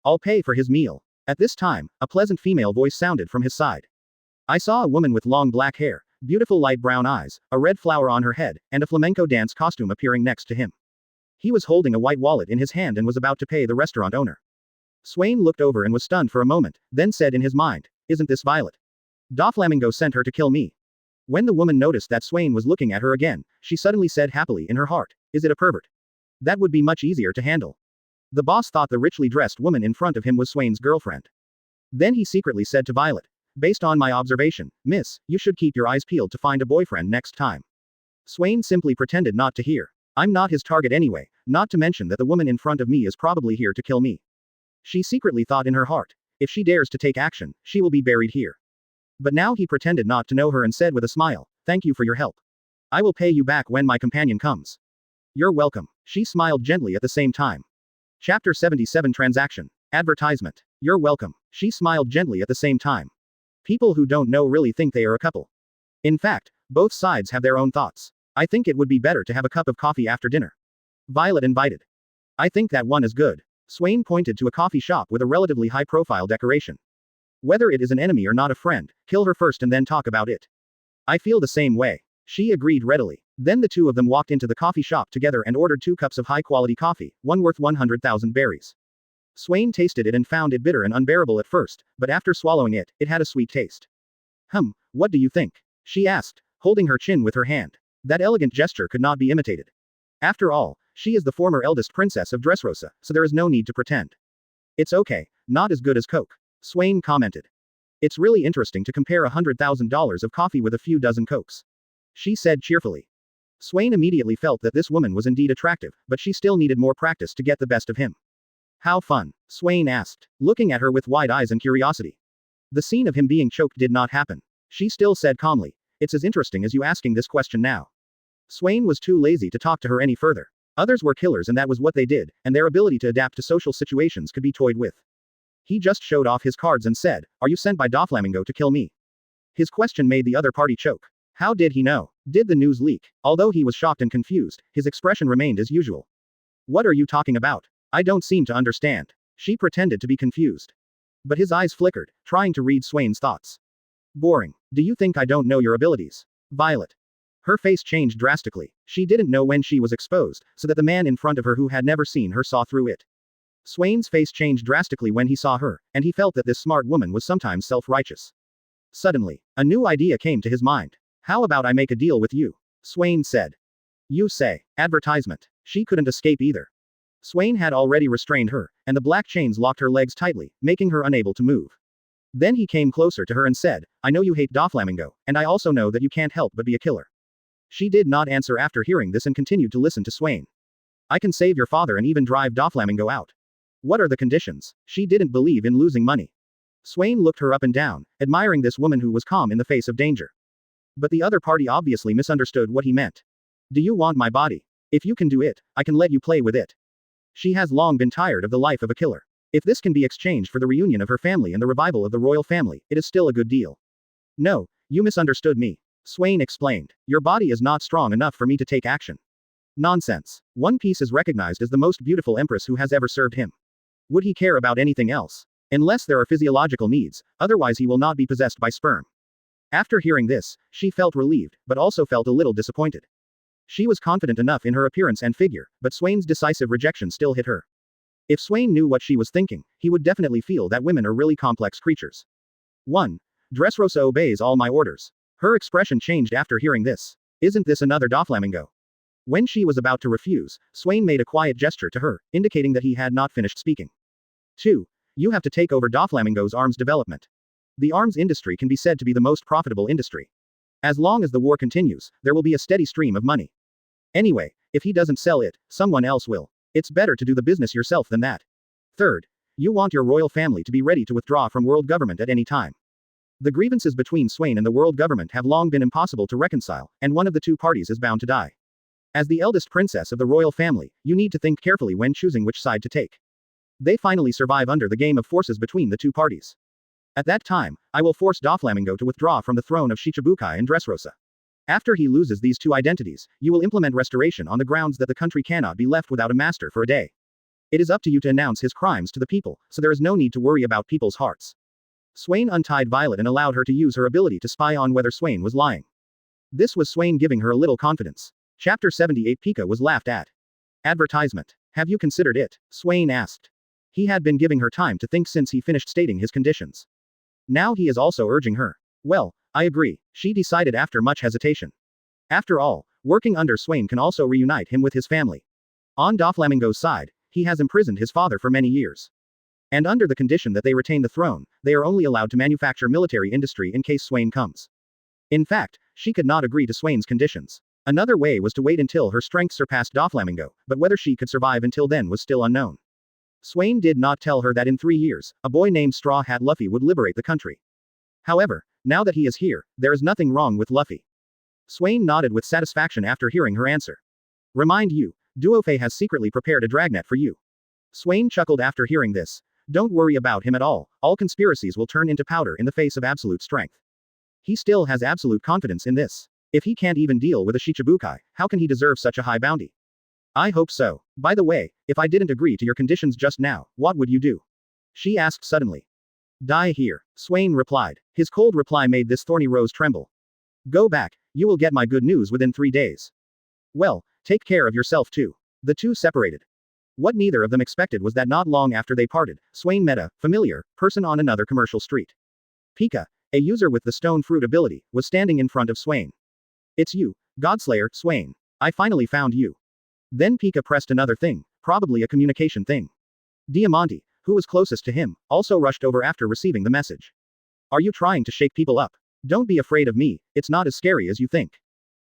I'll pay for his meal. At this time, a pleasant female voice sounded from his side. I saw a woman with long black hair, beautiful light brown eyes, a red flower on her head, and a flamenco dance costume appearing next to him. He was holding a white wallet in his hand and was about to pay the restaurant owner. Swain looked over and was stunned for a moment, then said in his mind, Isn't this Violet? Doflamingo sent her to kill me. When the woman noticed that Swain was looking at her again, she suddenly said happily in her heart, Is it a pervert? That would be much easier to handle. The boss thought the richly dressed woman in front of him was Swain's girlfriend. Then he secretly said to Violet, Based on my observation, miss, you should keep your eyes peeled to find a boyfriend next time. Swain simply pretended not to hear. I'm not his target anyway, not to mention that the woman in front of me is probably here to kill me. She secretly thought in her heart, if she dares to take action, she will be buried here. But now he pretended not to know her and said with a smile, Thank you for your help. I will pay you back when my companion comes. You're welcome. She smiled gently at the same time. Chapter 77 Transaction. Advertisement. You're welcome. She smiled gently at the same time. People who don't know really think they are a couple. In fact, both sides have their own thoughts. I think it would be better to have a cup of coffee after dinner. Violet invited. I think that one is good. Swain pointed to a coffee shop with a relatively high-profile decoration. Whether it is an enemy or not a friend, kill her first and then talk about it. I feel the same way. She agreed readily. Then the two of them walked into the coffee shop together and ordered 2 cups of high-quality coffee, one worth 100,000 berries. Swain tasted it and found it bitter and unbearable at first, but after swallowing it, it had a sweet taste. What do you think? She asked, holding her chin with her hand. That elegant gesture could not be imitated. After all, she is the former eldest princess of Dressrosa, so there is no need to pretend. It's okay, not as good as Coke. Swain commented. It's really interesting to compare $100,000 of coffee with a few dozen Cokes. She said cheerfully. Swain immediately felt that this woman was indeed attractive, but she still needed more practice to get the best of him. How fun? Swain asked, looking at her with wide eyes and curiosity. The scene of him being choked did not happen. She still said calmly, It's as interesting as you asking this question now. Swain was too lazy to talk to her any further. Others were killers and that was what they did, and their ability to adapt to social situations could be toyed with. He just showed off his cards and said, Are you sent by Doflamingo to kill me? His question made the other party choke. How did he know? Did the news leak? Although he was shocked and confused, his expression remained as usual. What are you talking about? I don't seem to understand. She pretended to be confused. But his eyes flickered, trying to read Swain's thoughts. Boring. Do you think I don't know your abilities? Violet. Her face changed drastically. She didn't know when she was exposed, so that the man in front of her who had never seen her saw through it. Swain's face changed drastically when he saw her, and he felt that this smart woman was sometimes self-righteous. Suddenly, a new idea came to his mind. How about I make a deal with you? Swain said. You say. Advertisement. She couldn't escape either. Swain had already restrained her, and the black chains locked her legs tightly, making her unable to move. Then he came closer to her and said, I know you hate Doflamingo, and I also know that you can't help but be a killer. She did not answer after hearing this and continued to listen to Swain. I can save your father and even drive Doflamingo out. What are the conditions? She didn't believe in losing money. Swain looked her up and down, admiring this woman who was calm in the face of danger. But the other party obviously misunderstood what he meant. Do you want my body? If you can do it, I can let you play with it. She has long been tired of the life of a killer. If this can be exchanged for the reunion of her family and the revival of the royal family, it is still a good deal. No, you misunderstood me. Swain explained. Your body is not strong enough for me to take action. Nonsense. One Piece is recognized as the most beautiful empress who has ever served him. Would he care about anything else? Unless there are physiological needs, otherwise he will not be possessed by sperm. After hearing this, she felt relieved, but also felt a little disappointed. She was confident enough in her appearance and figure, but Swain's decisive rejection still hit her. If Swain knew what she was thinking, he would definitely feel that women are really complex creatures. 1. Dressrosa obeys all my orders. Her expression changed after hearing this. Isn't this another Doflamingo? When she was about to refuse, Swain made a quiet gesture to her, indicating that he had not finished speaking. 2. You have to take over Doflamingo's arms development. The arms industry can be said to be the most profitable industry. As long as the war continues, there will be a steady stream of money. Anyway, if he doesn't sell it, someone else will. It's better to do the business yourself than that. 3rd, you want your royal family to be ready to withdraw from world government at any time. The grievances between Swain and the world government have long been impossible to reconcile, and one of the two parties is bound to die. As the eldest princess of the royal family, you need to think carefully when choosing which side to take. They finally survive under the game of forces between the two parties. At that time, I will force Doflamingo to withdraw from the throne of Shichibukai and Dressrosa. After he loses these two identities, you will implement restoration on the grounds that the country cannot be left without a master for a day. It is up to you to announce his crimes to the people, so there is no need to worry about people's hearts. Swain untied Violet and allowed her to use her ability to spy on whether Swain was lying. This was Swain giving her a little confidence. Chapter 78 Pika was laughed at. Advertisement. Have you considered it? Swain asked. He had been giving her time to think since he finished stating his conditions. Now he is also urging her. Well, I agree, she decided after much hesitation. After all, working under Swain can also reunite him with his family. On Doflamingo's side, he has imprisoned his father for many years. And under the condition that they retain the throne, they are only allowed to manufacture military industry in case Swain comes. In fact, she could not agree to Swain's conditions. Another way was to wait until her strength surpassed Doflamingo, but whether she could survive until then was still unknown. Swain did not tell her that in 3 years, a boy named Straw Hat Luffy would liberate the country. However, now that he is here, there is nothing wrong with Luffy. Swain nodded with satisfaction after hearing her answer. Remind you, Duofei has secretly prepared a dragnet for you. Swain chuckled after hearing this. Don't worry about him at all conspiracies will turn into powder in the face of absolute strength. He still has absolute confidence in this. If he can't even deal with a Shichibukai, how can he deserve such a high bounty? I hope so. By the way, if I didn't agree to your conditions just now, what would you do? She asked suddenly. Die here, Swain replied. His cold reply made this thorny rose tremble. Go back, you will get my good news within 3 days. Well, take care of yourself too. The two separated. What neither of them expected was that not long after they parted, Swain met a familiar person on another commercial street. Pika, a user with the stone fruit ability, was standing in front of Swain. It's you, Godslayer, Swain. I finally found you. Then Pika pressed another thing, probably a communication thing. Diamante, who was closest to him, also rushed over after receiving the message. Are you trying to shake people up? Don't be afraid of me, it's not as scary as you think.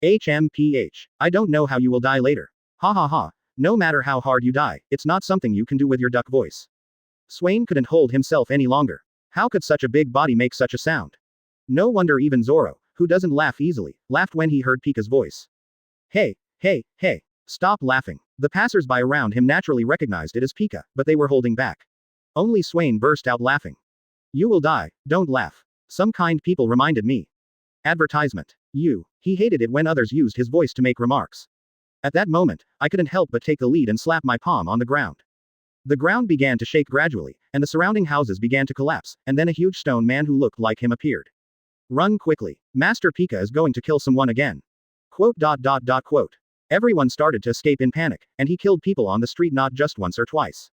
HMPH. I don't know how you will die later. Ha ha ha, no matter how hard you die, it's not something you can do with your duck voice. Swain couldn't hold himself any longer. How could such a big body make such a sound? No wonder even Zoro, who doesn't laugh easily, laughed when he heard Pika's voice. Hey, hey, hey. Stop laughing. The passers-by around him naturally recognized it as Pika, but they were holding back. Only Swain burst out laughing. You will die, don't laugh. Some kind people reminded me. Advertisement. You. He hated it when others used his voice to make remarks. At that moment, I couldn't help but take the lead and slap my palm on the ground. The ground began to shake gradually, and the surrounding houses began to collapse, and then a huge stone man who looked like him appeared. Run quickly. Master Pika is going to kill someone again. Quote. Everyone started to escape in panic, and he killed people on the street not just once or twice.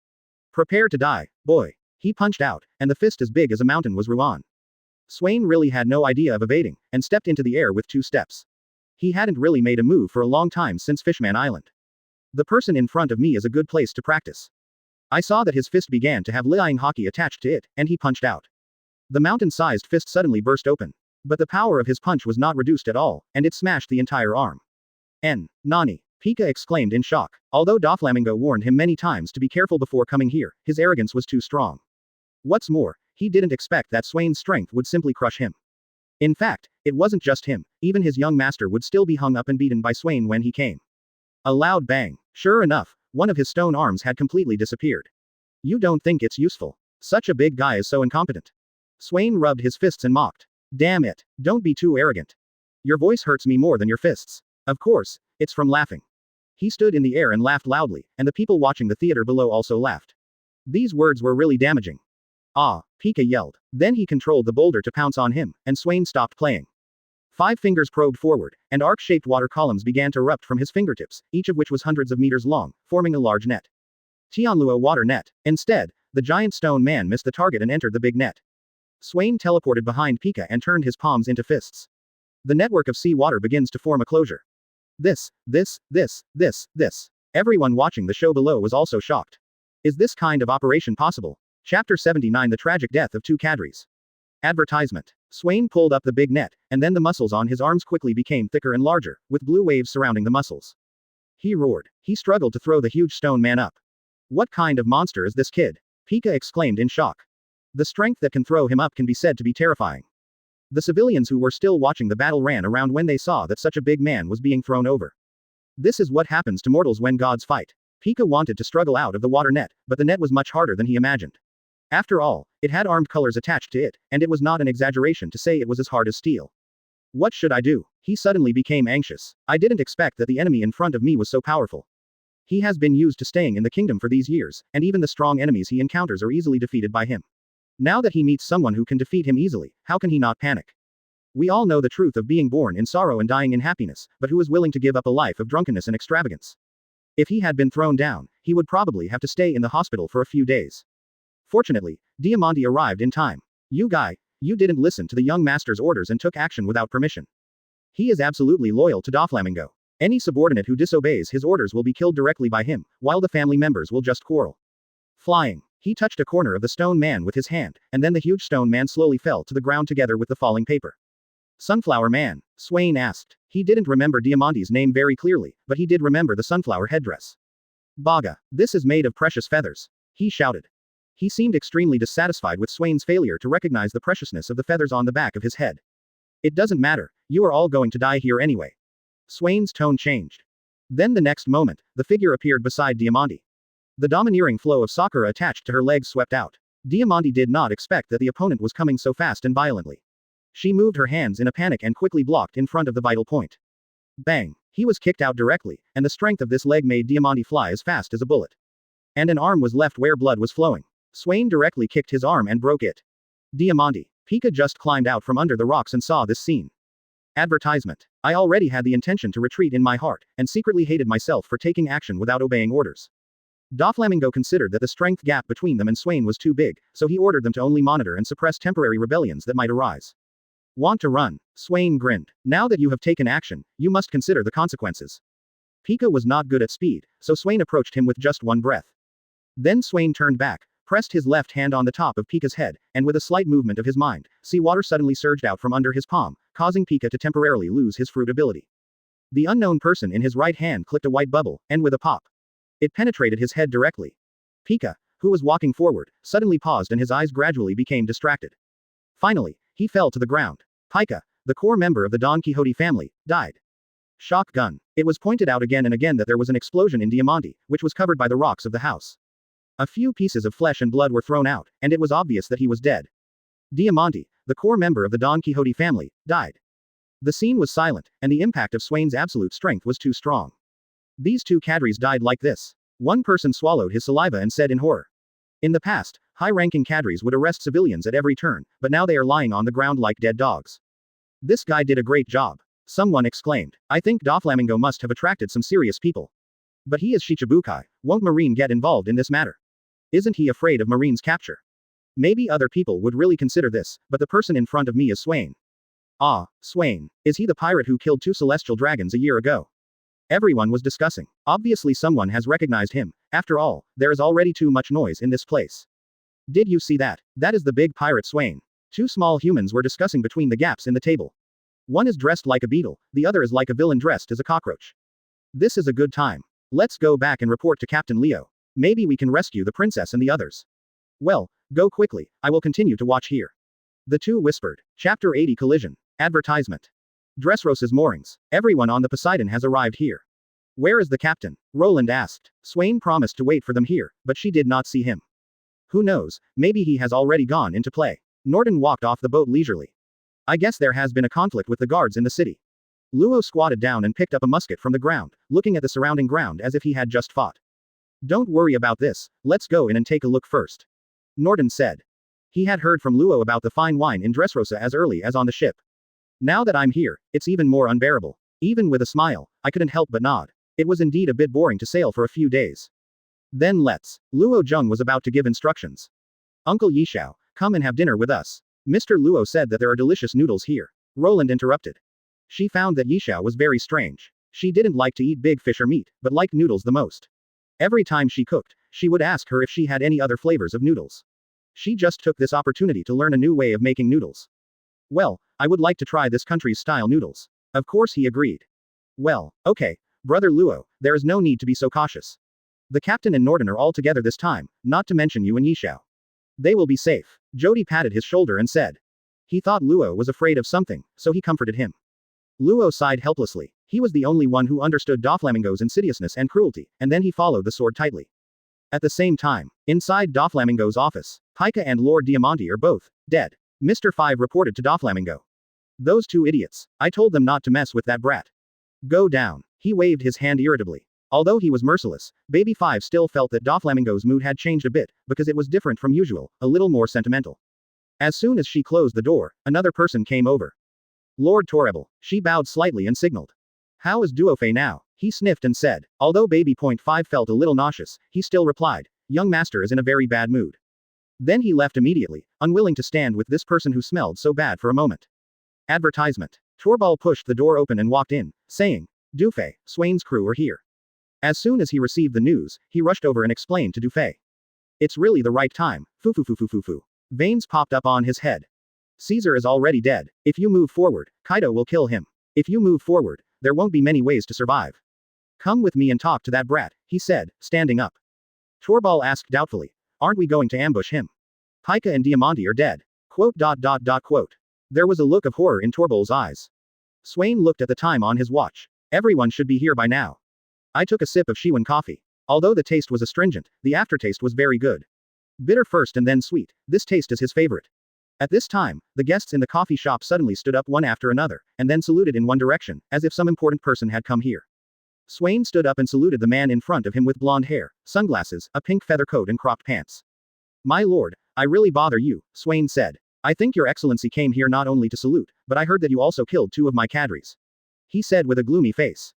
Prepare to die, boy. He punched out, and the fist as big as a mountain was Ruan. Swain really had no idea of evading, and stepped into the air with 2 steps. He hadn't really made a move for a long time since Fishman Island. The person in front of me is a good place to practice. I saw that his fist began to have lying Haki attached to it, and he punched out. The mountain-sized fist suddenly burst open. But the power of his punch was not reduced at all, and it smashed the entire arm. Nani? Pika exclaimed in shock. Although Doflamingo warned him many times to be careful before coming here, his arrogance was too strong. What's more, he didn't expect that Swain's strength would simply crush him. In fact, it wasn't just him, even his young master would still be hung up and beaten by Swain when he came. A loud bang. Sure enough, one of his stone arms had completely disappeared. You don't think it's useful? Such a big guy is so incompetent. Swain rubbed his fists and mocked. Damn it, don't be too arrogant. Your voice hurts me more than your fists. Of course, it's from laughing. He stood in the air and laughed loudly, and the people watching the theater below also laughed. These words were really damaging. Ah, Pika yelled. Then he controlled the boulder to pounce on him, and Swain stopped playing. 5 fingers probed forward, and arc-shaped water columns began to erupt from his fingertips, each of which was hundreds of meters long, forming a large net. Tianlua water net. Instead, the giant stone man missed the target and entered the big net. Swain teleported behind Pika and turned his palms into fists. The network of sea water begins to form a closure. This. Everyone watching the show below was also shocked. Is this kind of operation possible? Chapter 79 The Tragic Death of Two Cadres. Advertisement. Swain pulled up the big net, and then the muscles on his arms quickly became thicker and larger, with blue waves surrounding the muscles. He roared. He struggled to throw the huge stone man up. What kind of monster is this kid? Pika exclaimed in shock. The strength that can throw him up can be said to be terrifying. The civilians who were still watching the battle ran around when they saw that such a big man was being thrown over. This is what happens to mortals when gods fight. Pika wanted to struggle out of the water net, but the net was much harder than he imagined. After all, it had armed colors attached to it, and it was not an exaggeration to say it was as hard as steel. What should I do? He suddenly became anxious. I didn't expect that the enemy in front of me was so powerful. He has been used to staying in the kingdom for these years, and even the strong enemies he encounters are easily defeated by him. Now that he meets someone who can defeat him easily, how can he not panic? We all know the truth of being born in sorrow and dying in happiness, but who is willing to give up a life of drunkenness and extravagance? If he had been thrown down, he would probably have to stay in the hospital for a few days. Fortunately, Diamante arrived in time. You guy, you didn't listen to the young master's orders and took action without permission. He is absolutely loyal to Doflamingo. Any subordinate who disobeys his orders will be killed directly by him, while the family members will just quarrel. Flying. He touched a corner of the stone man with his hand, and then the huge stone man slowly fell to the ground together with the falling paper. Sunflower Man? Swain asked. He didn't remember Diamante's name very clearly, but he did remember the sunflower headdress. Baga, this is made of precious feathers. He shouted. He seemed extremely dissatisfied with Swain's failure to recognize the preciousness of the feathers on the back of his head. It doesn't matter, you are all going to die here anyway. Swain's tone changed. Then the next moment, the figure appeared beside Diamante. The domineering flow of sakura attached to her legs swept out. Diamante did not expect that the opponent was coming so fast and violently. She moved her hands in a panic and quickly blocked in front of the vital point. Bang! He was kicked out directly, and the strength of this leg made Diamante fly as fast as a bullet. And an arm was left where blood was flowing. Swain directly kicked his arm and broke it. Diamante. Pika just climbed out from under the rocks and saw this scene. Advertisement. I already had the intention to retreat in my heart, and secretly hated myself for taking action without obeying orders. Doflamingo considered that the strength gap between them and Swain was too big, so he ordered them to only monitor and suppress temporary rebellions that might arise. Want to run? Swain grinned. Now that you have taken action, you must consider the consequences. Pika was not good at speed, so Swain approached him with just one breath. Then Swain turned back, pressed his left hand on the top of Pika's head, and with a slight movement of his mind, sea water suddenly surged out from under his palm, causing Pika to temporarily lose his fruit ability. The unknown person in his right hand clicked a white bubble, and with a pop, it penetrated his head directly. Pika, who was walking forward, suddenly paused and his eyes gradually became distracted. Finally, he fell to the ground. Pika, the core member of the Don Quixote family, died. Shotgun. It was pointed out again and again that there was an explosion in Diamante, which was covered by the rocks of the house. A few pieces of flesh and blood were thrown out, and it was obvious that he was dead. Diamante, the core member of the Don Quixote family, died. The scene was silent, and the impact of Swain's absolute strength was too strong. These two cadres died like this. One person swallowed his saliva and said in horror. In the past, high-ranking cadres would arrest civilians at every turn, but now they are lying on the ground like dead dogs. This guy did a great job. Someone exclaimed. I think Doflamingo must have attracted some serious people. But he is Shichibukai, won't Marine get involved in this matter? Isn't he afraid of Marine's capture? Maybe other people would really consider this, but the person in front of me is Swain. Ah, Swain. Is he the pirate who killed 2 celestial dragons a year ago? Everyone was discussing. Obviously someone has recognized him. After all, there is already too much noise in this place. Did you see that? That is the big pirate Swain. 2 small humans were discussing between the gaps in the table. One is dressed like a beetle, the other is like a villain dressed as a cockroach. This is a good time. Let's go back and report to Captain Leo. Maybe we can rescue the princess and the others. Well, Go quickly, I will continue to watch here. The two whispered. Chapter 80 Collision. Advertisement. Dressrosa's moorings. Everyone on the Poseidon has arrived here. Where is the captain? Roland asked. Swain promised to wait for them here, but she did not see him. Who knows, maybe he has already gone into play. Norden walked off the boat leisurely. I guess there has been a conflict with the guards in the city. Luo squatted down and picked up a musket from the ground, looking at the surrounding ground as if he had just fought. Don't worry about this, let's go in and take a look first. Norden said. He had heard from Luo about the fine wine in Dressrosa as early as on the ship. Now that I'm here, it's even more unbearable. Even with a smile, I couldn't help but nod. It was indeed a bit boring to sail for a few days. Then let's. Luo Zheng was about to give instructions. Uncle Yishao, come and have dinner with us. Mr. Luo said that there are delicious noodles here. Roland interrupted. She found that Yishao was very strange. She didn't like to eat big fish or meat, but liked noodles the most. Every time she cooked, she would ask her if she had any other flavors of noodles. She just took this opportunity to learn a new way of making noodles. Well, I would like to try this country's style noodles. Of course he agreed. Well, okay, brother Luo, there is no need to be so cautious. The captain and Norden are all together this time, not to mention you and Yishao. They will be safe. Jody patted his shoulder and said. He thought Luo was afraid of something, so he comforted him. Luo sighed helplessly. He was the only one who understood Doflamingo's insidiousness and cruelty, and then he followed the sword tightly. At the same time, inside Doflamingo's office, Pika and Lord Diamante are both dead. Mr. Five reported to Doflamingo. Those two idiots. I told them not to mess with that brat. Go down. He waved his hand irritably. Although he was merciless, Baby Five still felt that Doflamingo's mood had changed a bit, because it was different from usual, a little more sentimental. As soon as she closed the door, another person came over. Lord Torrebel. She bowed slightly and signaled. How is Duofei now? He sniffed and said. Although Baby Point 5 felt a little nauseous, he still replied. Young master is in a very bad mood. Then he left immediately, unwilling to stand with this person who smelled so bad for a moment. Advertisement. Torbal pushed the door open and walked in, saying, Dufei, Swain's crew are here. As soon as he received the news, he rushed over and explained to Dufei. It's really the right time, fu. Veins popped up on his head. Caesar is already dead. If you move forward, Kaido will kill him. If you move forward, there won't be many ways to survive. Come with me and talk to that brat, he said, standing up. Torbal asked doubtfully. Aren't we going to ambush him? Pika and Diamante are dead. Quote. There was a look of horror in Torbal's eyes. Swain looked at the time on his watch. Everyone should be here by now. I took a sip of Shiwan coffee. Although the taste was astringent, the aftertaste was very good. Bitter first and then sweet, this taste is his favorite. At this time, the guests in the coffee shop suddenly stood up one after another, and then saluted in one direction, as if some important person had come here. Swain stood up and saluted the man in front of him with blonde hair, sunglasses, a pink feather coat and cropped pants. My lord, I really bother you, Swain said. I think your excellency came here not only to salute, but I heard that you also killed 2 of my cadres. He said with a gloomy face.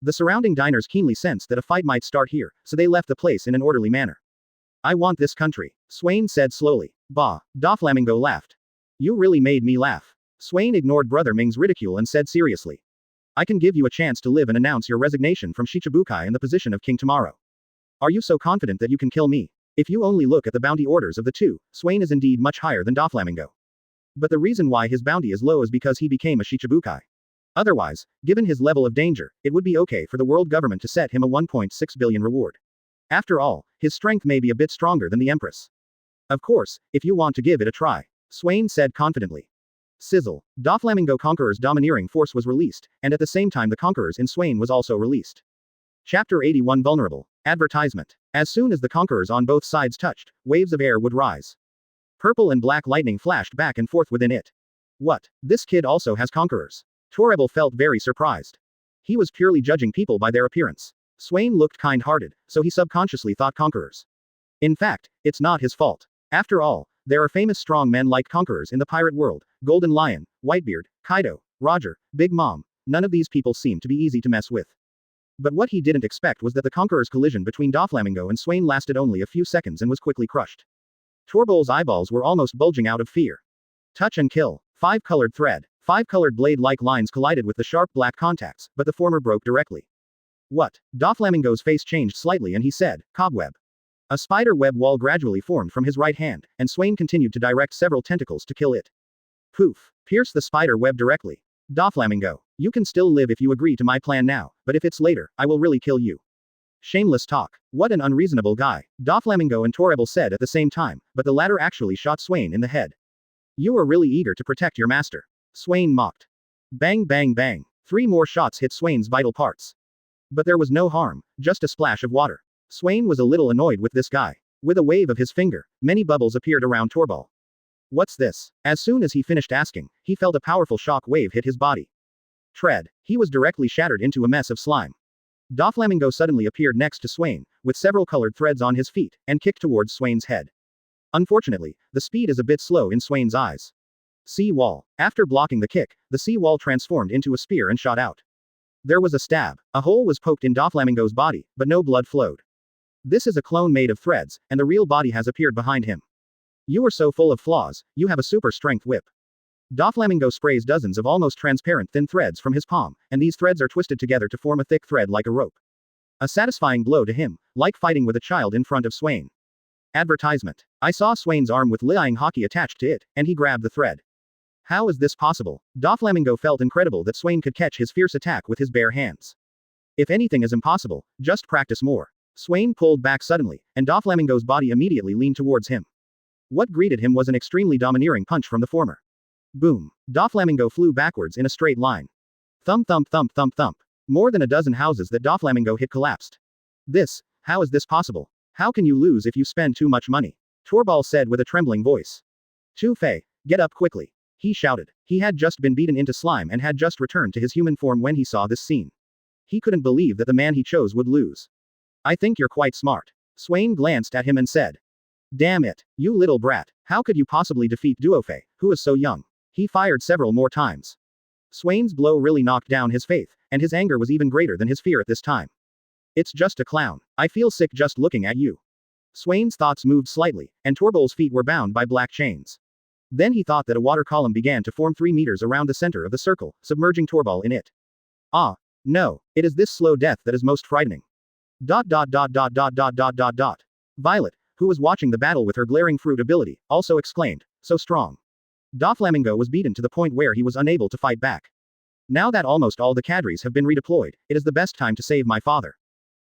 The surrounding diners keenly sensed that a fight might start here, so they left the place in an orderly manner. I want this country, Swain said slowly. Bah, Doflamingo laughed. You really made me laugh. Swain ignored Brother Ming's ridicule and said seriously. I can give you a chance to live and announce your resignation from Shichibukai in the position of king tomorrow. Are you so confident that you can kill me? If you only look at the bounty orders of the two, Swain is indeed much higher than Doflamingo. But the reason why his bounty is low is because he became a Shichibukai. Otherwise, given his level of danger, it would be okay for the world government to set him a 1.6 billion reward. After all, his strength may be a bit stronger than the Empress. Of course, if you want to give it a try, Swain said confidently. Sizzle. Doflamingo Conqueror's domineering force was released, and at the same time the Conquerors in Swain was also released. Chapter 81 Vulnerable. Advertisement. As soon as the Conquerors on both sides touched, waves of air would rise. Purple and black lightning flashed back and forth within it. What? This kid also has Conquerors? Torrebel felt very surprised. He was purely judging people by their appearance. Swain looked kind-hearted, so he subconsciously thought Conquerors. In fact, it's not his fault. After all, there are famous strong men like Conquerors in the pirate world, Golden Lion, Whitebeard, Kaido, Roger, Big Mom. None of these people seem to be easy to mess with. But what he didn't expect was that the Conqueror's collision between Doflamingo and Swain lasted only a few seconds and was quickly crushed. Torbal's eyeballs were almost bulging out of fear. Touch and kill. 5-colored thread. 5-colored blade-like lines collided with the sharp black contacts, but the former broke directly. What? Doflamingo's face changed slightly and he said, Cobweb. A spider web wall gradually formed from his right hand, and Swain continued to direct several tentacles to kill it. Poof. Pierce the spider web directly. Doflamingo. You can still live if you agree to my plan now, but if it's later, I will really kill you. Shameless talk. What an unreasonable guy, Doflamingo and Torrebel said at the same time, but the latter actually shot Swain in the head. You are really eager to protect your master. Swain mocked. Bang bang bang. 3 more shots hit Swain's vital parts. But there was no harm, just a splash of water. Swain was a little annoyed with this guy. With a wave of his finger, many bubbles appeared around Torrebel. What's this? As soon as he finished asking, he felt a powerful shock wave hit his body. Tread. He was directly shattered into a mess of slime. Doflamingo suddenly appeared next to Swain, with several colored threads on his feet, and kicked towards Swain's head. Unfortunately, the speed is a bit slow in Swain's eyes. Sea wall. After blocking the kick, the sea wall transformed into a spear and shot out. There was a stab. A hole was poked in Doflamingo's body, but no blood flowed. This is a clone made of threads, and the real body has appeared behind him. You are so full of flaws, you have a super strength whip. Doflamingo sprays dozens of almost transparent thin threads from his palm, and these threads are twisted together to form a thick thread like a rope. A satisfying blow to him, like fighting with a child in front of Swain. Advertisement. I saw Swain's arm with lying Haki attached to it, and he grabbed the thread. How is this possible? Doflamingo felt incredible that Swain could catch his fierce attack with his bare hands. If anything is impossible, just practice more. Swain pulled back suddenly, and Doflamingo's body immediately leaned towards him. What greeted him was an extremely domineering punch from the former. Boom. Doflamingo flew backwards in a straight line. Thump thump thump thump thump. More than a dozen houses that Doflamingo hit collapsed. How is this possible? How can you lose if you spend too much money? Torrebel said with a trembling voice. Tu Fei, get up quickly. He shouted. He had just been beaten into slime and had just returned to his human form when he saw this scene. He couldn't believe that the man he chose would lose. I think you're quite smart. Swain glanced at him and said. Damn it, you little brat, how could you possibly defeat Duofei, who is so young? He fired several more times. Swain's blow really knocked down his faith, and his anger was even greater than his fear at this time. It's just a clown. I feel sick just looking at you. Swain's thoughts moved slightly, and Torrebel's feet were bound by black chains. Then he thought that a water column began to form 3 meters around the center of the circle, submerging Torrebel in it. Ah, no, it is this slow death that is most frightening. ... Violet, who was watching the battle with her glaring fruit ability, also exclaimed, so strong. Doflamingo was beaten to the point where he was unable to fight back. Now that almost all the cadres have been redeployed, it is the best time to save my father.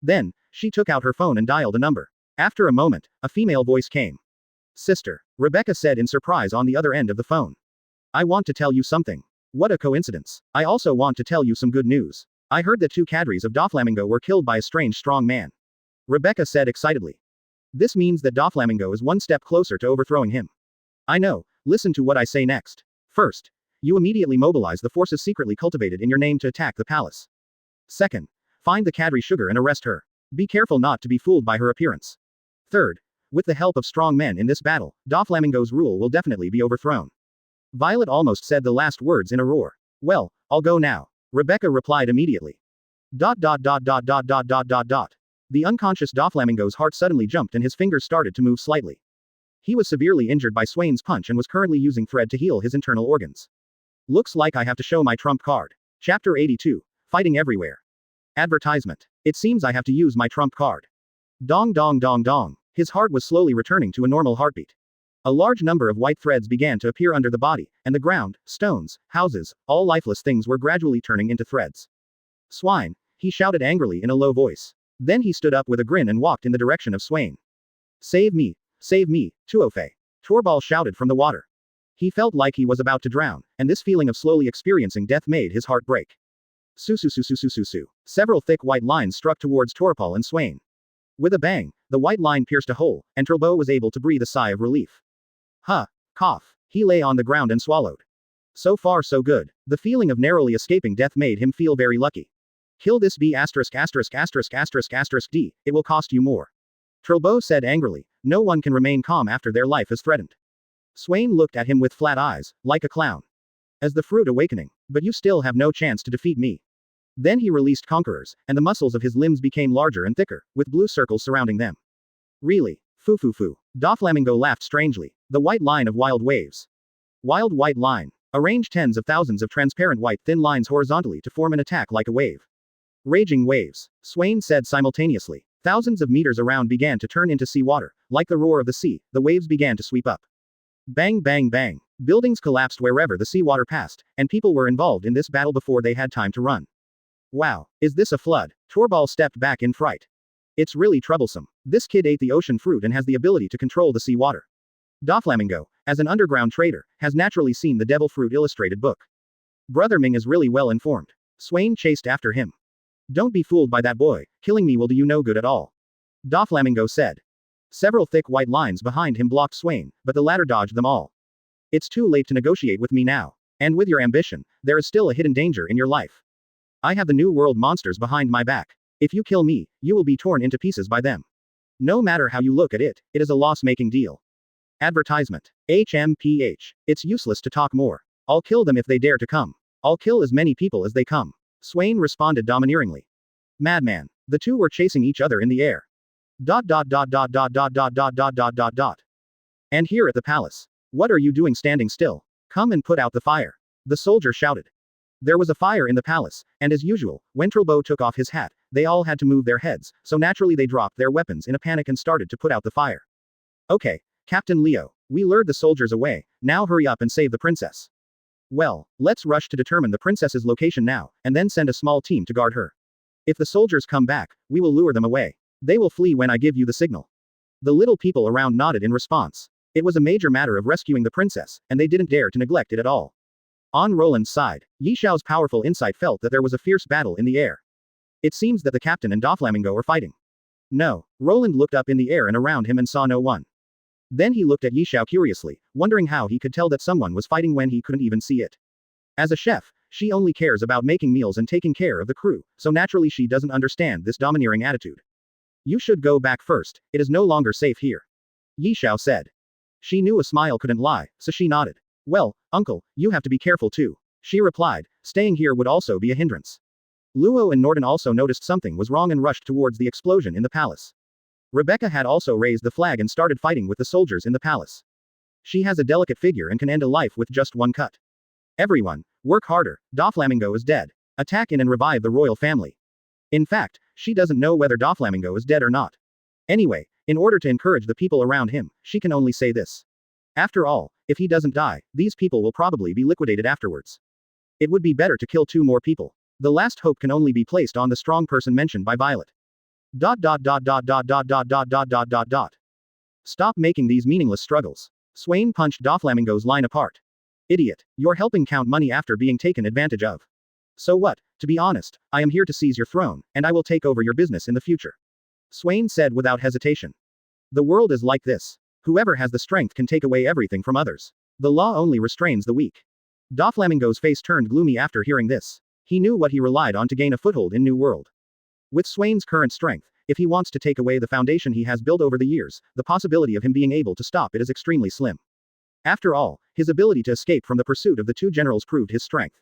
Then, she took out her phone and dialed a number. After a moment, a female voice came. Sister, Rebecca said in surprise on the other end of the phone. I want to tell you something. What a coincidence. I also want to tell you some good news. I heard that 2 cadres of Doflamingo were killed by a strange strong man. Rebecca said excitedly. This means that Doflamingo is 1 step closer to overthrowing him. I know, listen to what I say next. First, you immediately mobilize the forces secretly cultivated in your name to attack the palace. Second, find the cadre Sugar and arrest her. Be careful not to be fooled by her appearance. Third, with the help of strong men in this battle, Doflamingo's rule will definitely be overthrown. Violet almost said the last words in a roar. Well, I'll go now. Rebecca replied immediately. ... The unconscious Doflamingo's heart suddenly jumped and his fingers started to move slightly. He was severely injured by Swain's punch and was currently using thread to heal his internal organs. Looks like I have to show my trump card. Chapter 82. Fighting everywhere. Advertisement. It seems I have to use my trump card. Dong dong dong dong. His heart was slowly returning to a normal heartbeat. A large number of white threads began to appear under the body, and the ground, stones, houses, all lifeless things were gradually turning into threads. Swain, he shouted angrily in a low voice. Then he stood up with a grin and walked in the direction of Swain. Save me, Tuofei. Torrebel shouted from the water. He felt like he was about to drown, and this feeling of slowly experiencing death made his heart break. Su. Several thick white lines struck towards Torrebel and Swain. With a bang, the white line pierced a hole, and Torrebel was able to breathe a sigh of relief. Cough. He lay on the ground and swallowed. So far so good. The feeling of narrowly escaping death made him feel very lucky. Kill this B***********, D, it will cost you more. Torrebel said angrily, no one can remain calm after their life is threatened. Swain looked at him with flat eyes, like a clown. As the fruit awakening, but you still have no chance to defeat me. Then he released conquerors, and the muscles of his limbs became larger and thicker, with blue circles surrounding them. Really? Foo. Doflamingo laughed strangely. The white line of wild waves. Wild white line. Arrange tens of thousands of transparent white thin lines horizontally to form an attack like a wave. Raging waves. Swain said simultaneously. Thousands of meters around began to turn into seawater. Like the roar of the sea, the waves began to sweep up. Bang bang bang. Buildings collapsed wherever the seawater passed, and people were involved in this battle before they had time to run. Wow, is this a flood? Torrebel stepped back in fright. It's really troublesome. This kid ate the ocean fruit and has the ability to control the sea water. Doflamingo, as an underground trader, has naturally seen the Devil Fruit illustrated book. Brother Ming is really well informed. Swain chased after him. Don't be fooled by that boy, killing me will do you no good at all. Doflamingo said. Several thick white lines behind him blocked Swain, but the latter dodged them all. It's too late to negotiate with me now. And with your ambition, there is still a hidden danger in your life. I have the New World monsters behind my back. If you kill me, you will be torn into pieces by them. No matter how you look at it, it is a loss-making deal. Advertisement. HMPH. It's useless to talk more. I'll kill them if they dare to come. I'll kill as many people as they come. Swain responded domineeringly. Madman. The two were chasing each other in the air. ... And here at the palace. What are you doing standing still? Come and put out the fire. The soldier shouted. There was a fire in the palace, and as usual, when Trilbo took off his hat, they all had to move their heads, so naturally they dropped their weapons in a panic and started to put out the fire. Okay, Captain Leo, we lured the soldiers away, now hurry up and save the princess. Well, let's rush to determine the princess's location now, and then send a small team to guard her. If the soldiers come back, we will lure them away. They will flee when I give you the signal. The little people around nodded in response. It was a major matter of rescuing the princess, and they didn't dare to neglect it at all. On Roland's side, Yi Xiao's powerful insight felt that there was a fierce battle in the air. It seems that the captain and Doflamingo are fighting. No, Roland looked up in the air and around him and saw no one. Then he looked at Yi Xiao curiously, wondering how he could tell that someone was fighting when he couldn't even see it. As a chef, she only cares about making meals and taking care of the crew, so naturally she doesn't understand this domineering attitude. You should go back first, it is no longer safe here. Yi Xiao said. She knew a smile couldn't lie, so she nodded. Well, uncle, you have to be careful too. She replied, staying here would also be a hindrance. Luo and Norton also noticed something was wrong and rushed towards the explosion in the palace. Rebecca had also raised the flag and started fighting with the soldiers in the palace. She has a delicate figure and can end a life with just one cut. Everyone, work harder, Doflamingo is dead. Attack in and revive the royal family. In fact, she doesn't know whether Doflamingo is dead or not. Anyway, in order to encourage the people around him, she can only say this. After all, if he doesn't die, these people will probably be liquidated afterwards. It would be better to kill 2 more people. The last hope can only be placed on the strong person mentioned by Violet. ... Stop making these meaningless struggles. Swain punched Doflamingo's line apart. Idiot, you're helping count money after being taken advantage of. So what, to be honest, I am here to seize your throne, and I will take over your business in the future. Swain said without hesitation. The world is like this. Whoever has the strength can take away everything from others. The law only restrains the weak. Doflamingo's face turned gloomy after hearing this. He knew what he relied on to gain a foothold in New World. With Swain's current strength, if he wants to take away the foundation he has built over the years, the possibility of him being able to stop it is extremely slim. After all, his ability to escape from the pursuit of the 2 generals proved his strength.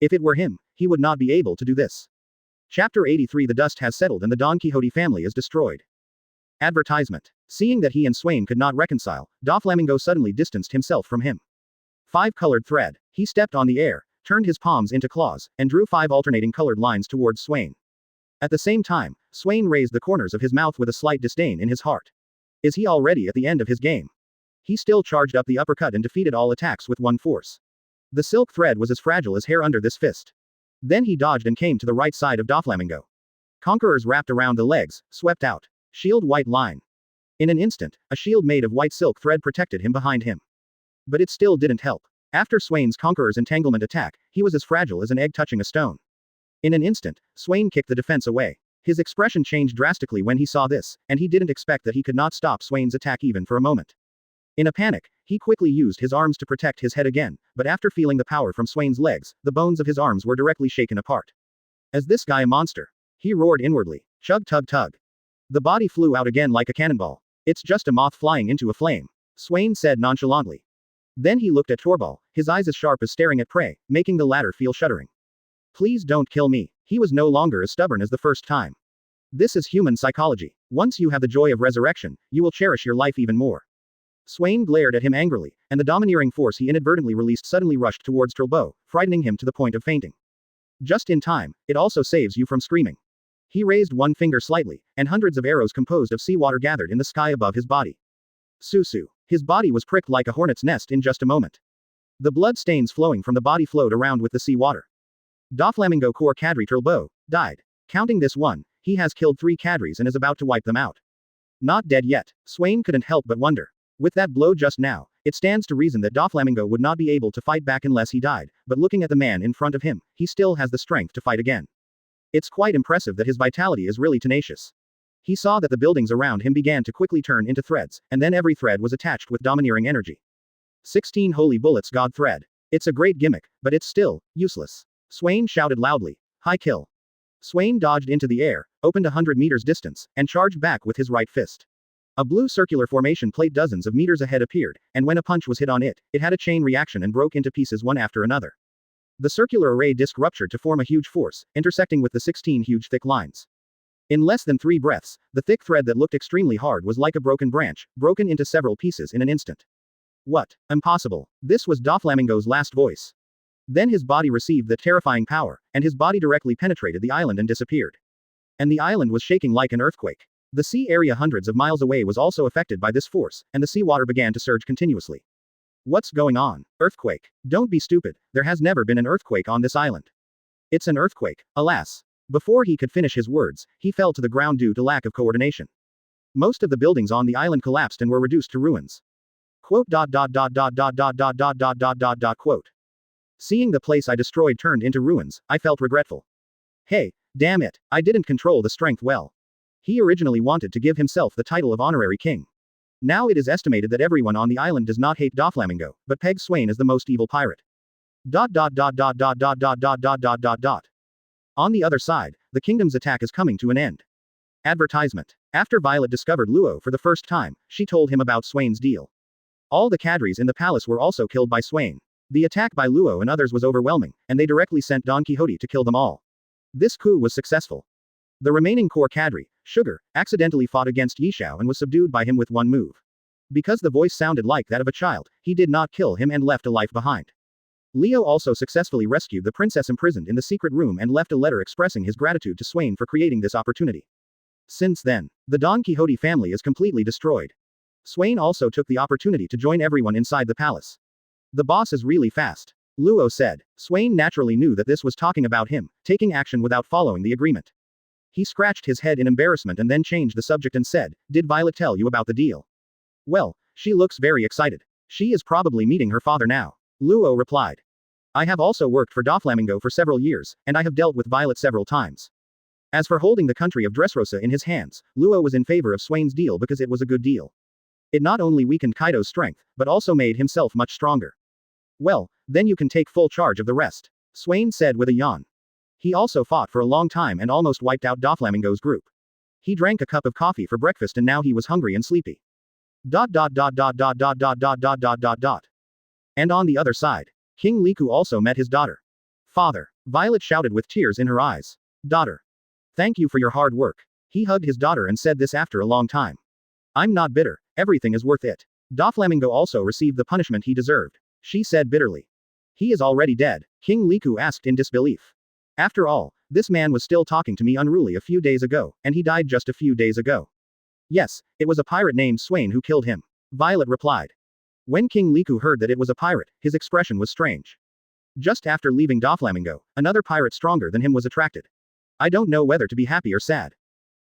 If it were him, he would not be able to do this. Chapter 83 The dust has settled and the Don Quixote family is destroyed. Advertisement. Seeing that he and Swain could not reconcile, Doflamingo suddenly distanced himself from him. 5-colored thread. He stepped on the air, turned his palms into claws, and drew 5 alternating colored lines towards Swain. At the same time, Swain raised the corners of his mouth with a slight disdain in his heart. Is he already at the end of his game? He still charged up the uppercut and defeated all attacks with one force. The silk thread was as fragile as hair under this fist. Then he dodged and came to the right side of Doflamingo. Conquerors wrapped around the legs, swept out. Shield white line. In an instant, a shield made of white silk thread protected him behind him. But it still didn't help. After Swain's Conqueror's entanglement attack, he was as fragile as an egg touching a stone. In an instant, Swain kicked the defense away. His expression changed drastically when he saw this, and he didn't expect that he could not stop Swain's attack even for a moment. In a panic, he quickly used his arms to protect his head again, but after feeling the power from Swain's legs, the bones of his arms were directly shaken apart. Is this guy a monster? He roared inwardly. Chug tug tug. The body flew out again like a cannonball. It's just a moth flying into a flame. Swain said nonchalantly. Then he looked at Torbal, his eyes as sharp as staring at prey, making the latter feel shuddering. Please don't kill me. He was no longer as stubborn as the first time. This is human psychology. Once you have the joy of resurrection, you will cherish your life even more. Swain glared at him angrily, and the domineering force he inadvertently released suddenly rushed towards Trilbo, frightening him to the point of fainting. Just in time, it also saves you from screaming. He raised one finger slightly, and hundreds of arrows composed of seawater gathered in the sky above his body. Susu. His body was pricked like a hornet's nest in just a moment. The blood stains flowing from the body flowed around with the seawater. Doflamingo Core Kadri Trilbo died. Counting this one, He has killed 3 cadres and is about to wipe them out. Not dead yet. Swain couldn't help but wonder. With that blow just now, it stands to reason that Doflamingo would not be able to fight back unless he died, but looking at the man in front of him, he still has the strength to fight again. It's quite impressive that his vitality is really tenacious. He saw that the buildings around him began to quickly turn into threads, and then every thread was attached with domineering energy. 16 holy bullets God thread. It's a great gimmick, but it's still useless. Swain shouted loudly. High kill. Swain dodged into the air, opened 100 meters distance, and charged back with his right fist. A blue circular formation plate dozens of meters ahead appeared, and when a punch was hit on it, it had a chain reaction and broke into pieces one after another. The circular array disc ruptured to form a huge force, intersecting with the 16 huge thick lines. In less than 3 breaths, the thick thread that looked extremely hard was like a broken branch, broken into several pieces in an instant. What? Impossible. This was Doflamingo's last voice. Then his body received the terrifying power, and his body directly penetrated the island and disappeared. And the island was shaking like an earthquake. The sea area hundreds of miles away was also affected by this force, and the seawater began to surge continuously. What's going on? Earthquake. Don't be stupid, there has never been an earthquake on this island. It's an earthquake, alas. Before he could finish his words, he fell to the ground due to lack of coordination. Most of the buildings on the island collapsed and were reduced to ruins. Quote. Seeing the place I destroyed turned into ruins, I felt regretful. Hey, damn it, I didn't control the strength well. He originally wanted to give himself the title of honorary king. Now it is estimated that everyone on the island does not hate Doflamingo, but pegs Swain as the most evil pirate. On the other side, the kingdom's attack is coming to an end. Advertisement. After Violet discovered Luo for the first time, she told him about Swain's deal. All the cadres in the palace were also killed by Swain. The attack by Luo and others was overwhelming, and they directly sent Don Quixote to kill them all. This coup was successful. The remaining core cadre, Sugar, accidentally fought against Yishao and was subdued by him with one move. Because the voice sounded like that of a child, he did not kill him and left a life behind. Leo also successfully rescued the princess imprisoned in the secret room and left a letter expressing his gratitude to Swain for creating this opportunity. Since then, the Don Quixote family is completely destroyed. Swain also took the opportunity to join everyone inside the palace. The boss is really fast. Luo said. Swain naturally knew that this was talking about him, taking action without following the agreement. He scratched his head in embarrassment and then changed the subject and said, "Did Violet tell you about the deal?" "Well, she looks very excited. She is probably meeting her father now." Luo replied. "I have also worked for Doflamingo for several years, and I have dealt with Violet several times." As for holding the country of Dressrosa in his hands, Luo was in favor of Swain's deal because it was a good deal. It not only weakened Kaido's strength, but also made himself much stronger. "Well, then you can take full charge of the rest," Swain said with a yawn. He also fought for a long time and almost wiped out Doflamingo's group. He drank a cup of coffee for breakfast and now he was hungry and sleepy. And on the other side, King Liku also met his daughter. "Father," Violet shouted with tears in her eyes. "Daughter. Thank you for your hard work." He hugged his daughter and said this after a long time. "I'm not bitter, everything is worth it." Doflamingo also received the punishment he deserved. She said bitterly. "He is already dead," King Liku asked in disbelief. "After all, this man was still talking to me unruly a few days ago, and he died just a few days ago." "Yes, it was a pirate named Swain who killed him," Violet replied. When King Liku heard that it was a pirate, his expression was strange. Just after leaving Doflamingo, another pirate stronger than him was attracted. I don't know whether to be happy or sad.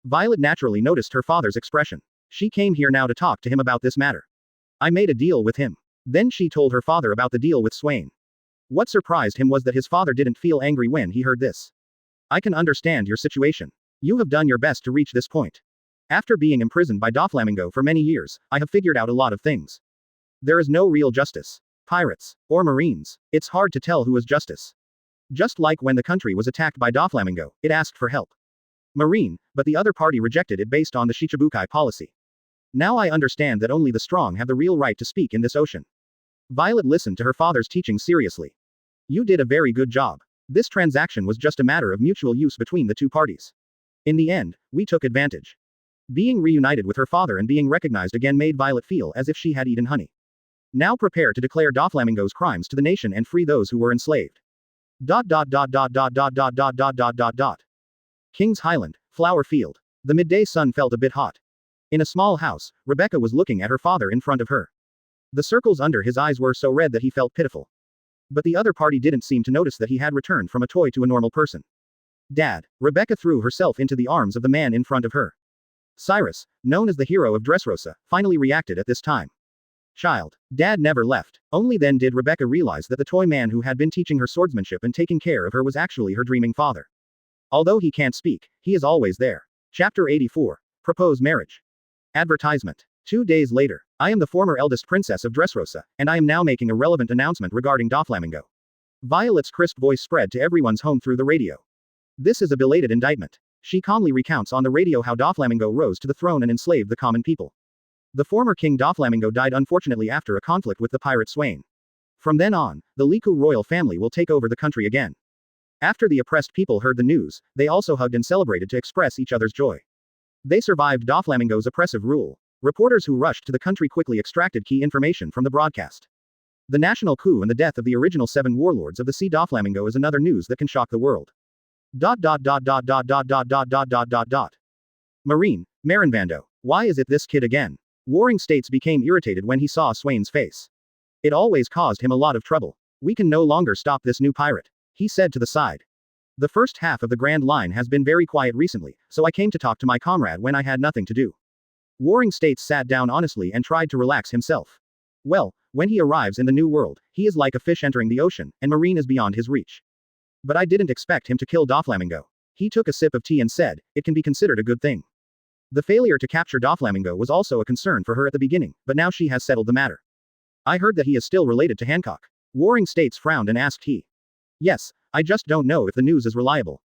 Violet naturally noticed her father's expression. She came here now to talk to him about this matter. "I made a deal with him." Then she told her father about the deal with Swain. What surprised him was that his father didn't feel angry when he heard this. "I can understand your situation. You have done your best to reach this point. After being imprisoned by Doflamingo for many years, I have figured out a lot of things. There is no real justice. Pirates, or Marines, it's hard to tell who is justice. Just like when the country was attacked by Doflamingo, it asked for help. Marine, but the other party rejected it based on the Shichibukai policy. Now I understand that only the strong have the real right to speak in this ocean." Violet listened to her father's teaching seriously. "You did a very good job. This transaction was just a matter of mutual use between the two parties. In the end, we took advantage." Being reunited with her father and being recognized again made Violet feel as if she had eaten honey. "Now prepare to declare Doflamingo's crimes to the nation and free those who were enslaved." King's Highland, Flower Field. The midday sun felt a bit hot. In a small house, Rebecca was looking at her father in front of her. The circles under his eyes were so red that he felt pitiful. But the other party didn't seem to notice that he had returned from a toy to a normal person. Dad. Rebecca threw herself into the arms of the man in front of her. Cyrus, known as the hero of Dressrosa, finally reacted at this time. Child. Dad never left. Only then did Rebecca realize that the toy man who had been teaching her swordsmanship and taking care of her was actually her dreaming father. Although he can't speak, he is always there. Chapter 84. Propose marriage. Advertisement. 2 days later. I am the former eldest princess of Dressrosa, and I am now making a relevant announcement regarding Doflamingo. Violet's crisp voice spread to everyone's home through the radio. This is a belated indictment. She calmly recounts on the radio how Doflamingo rose to the throne and enslaved the common people. The former king Doflamingo died unfortunately after a conflict with the pirate Swain. From then on, the Liku royal family will take over the country again. After the oppressed people heard the news, they also hugged and celebrated to express each other's joy. They survived Doflamingo's oppressive rule. Reporters who rushed to the country quickly extracted key information from the broadcast. The national coup and the death of the original 7 warlords of the Sea Doflamingo is another news that can shock the world. Marine, Marinvando. Why is it this kid again? Warring States became irritated when he saw Swain's face. It always caused him a lot of trouble. We can no longer stop this new pirate, he said to the side. The first half of the Grand Line has been very quiet recently, so I came to talk to my comrade when I had nothing to do. Warring States sat down honestly and tried to relax himself. Well, when he arrives in the new world, he is like a fish entering the ocean, and Marine is beyond his reach. But I didn't expect him to kill Doflamingo. He took a sip of tea and said, it can be considered a good thing. The failure to capture Doflamingo was also a concern for her at the beginning, but now she has settled the matter. I heard that he is still related to Hancock. Warring States frowned and asked he. Yes, I just don't know if the news is reliable.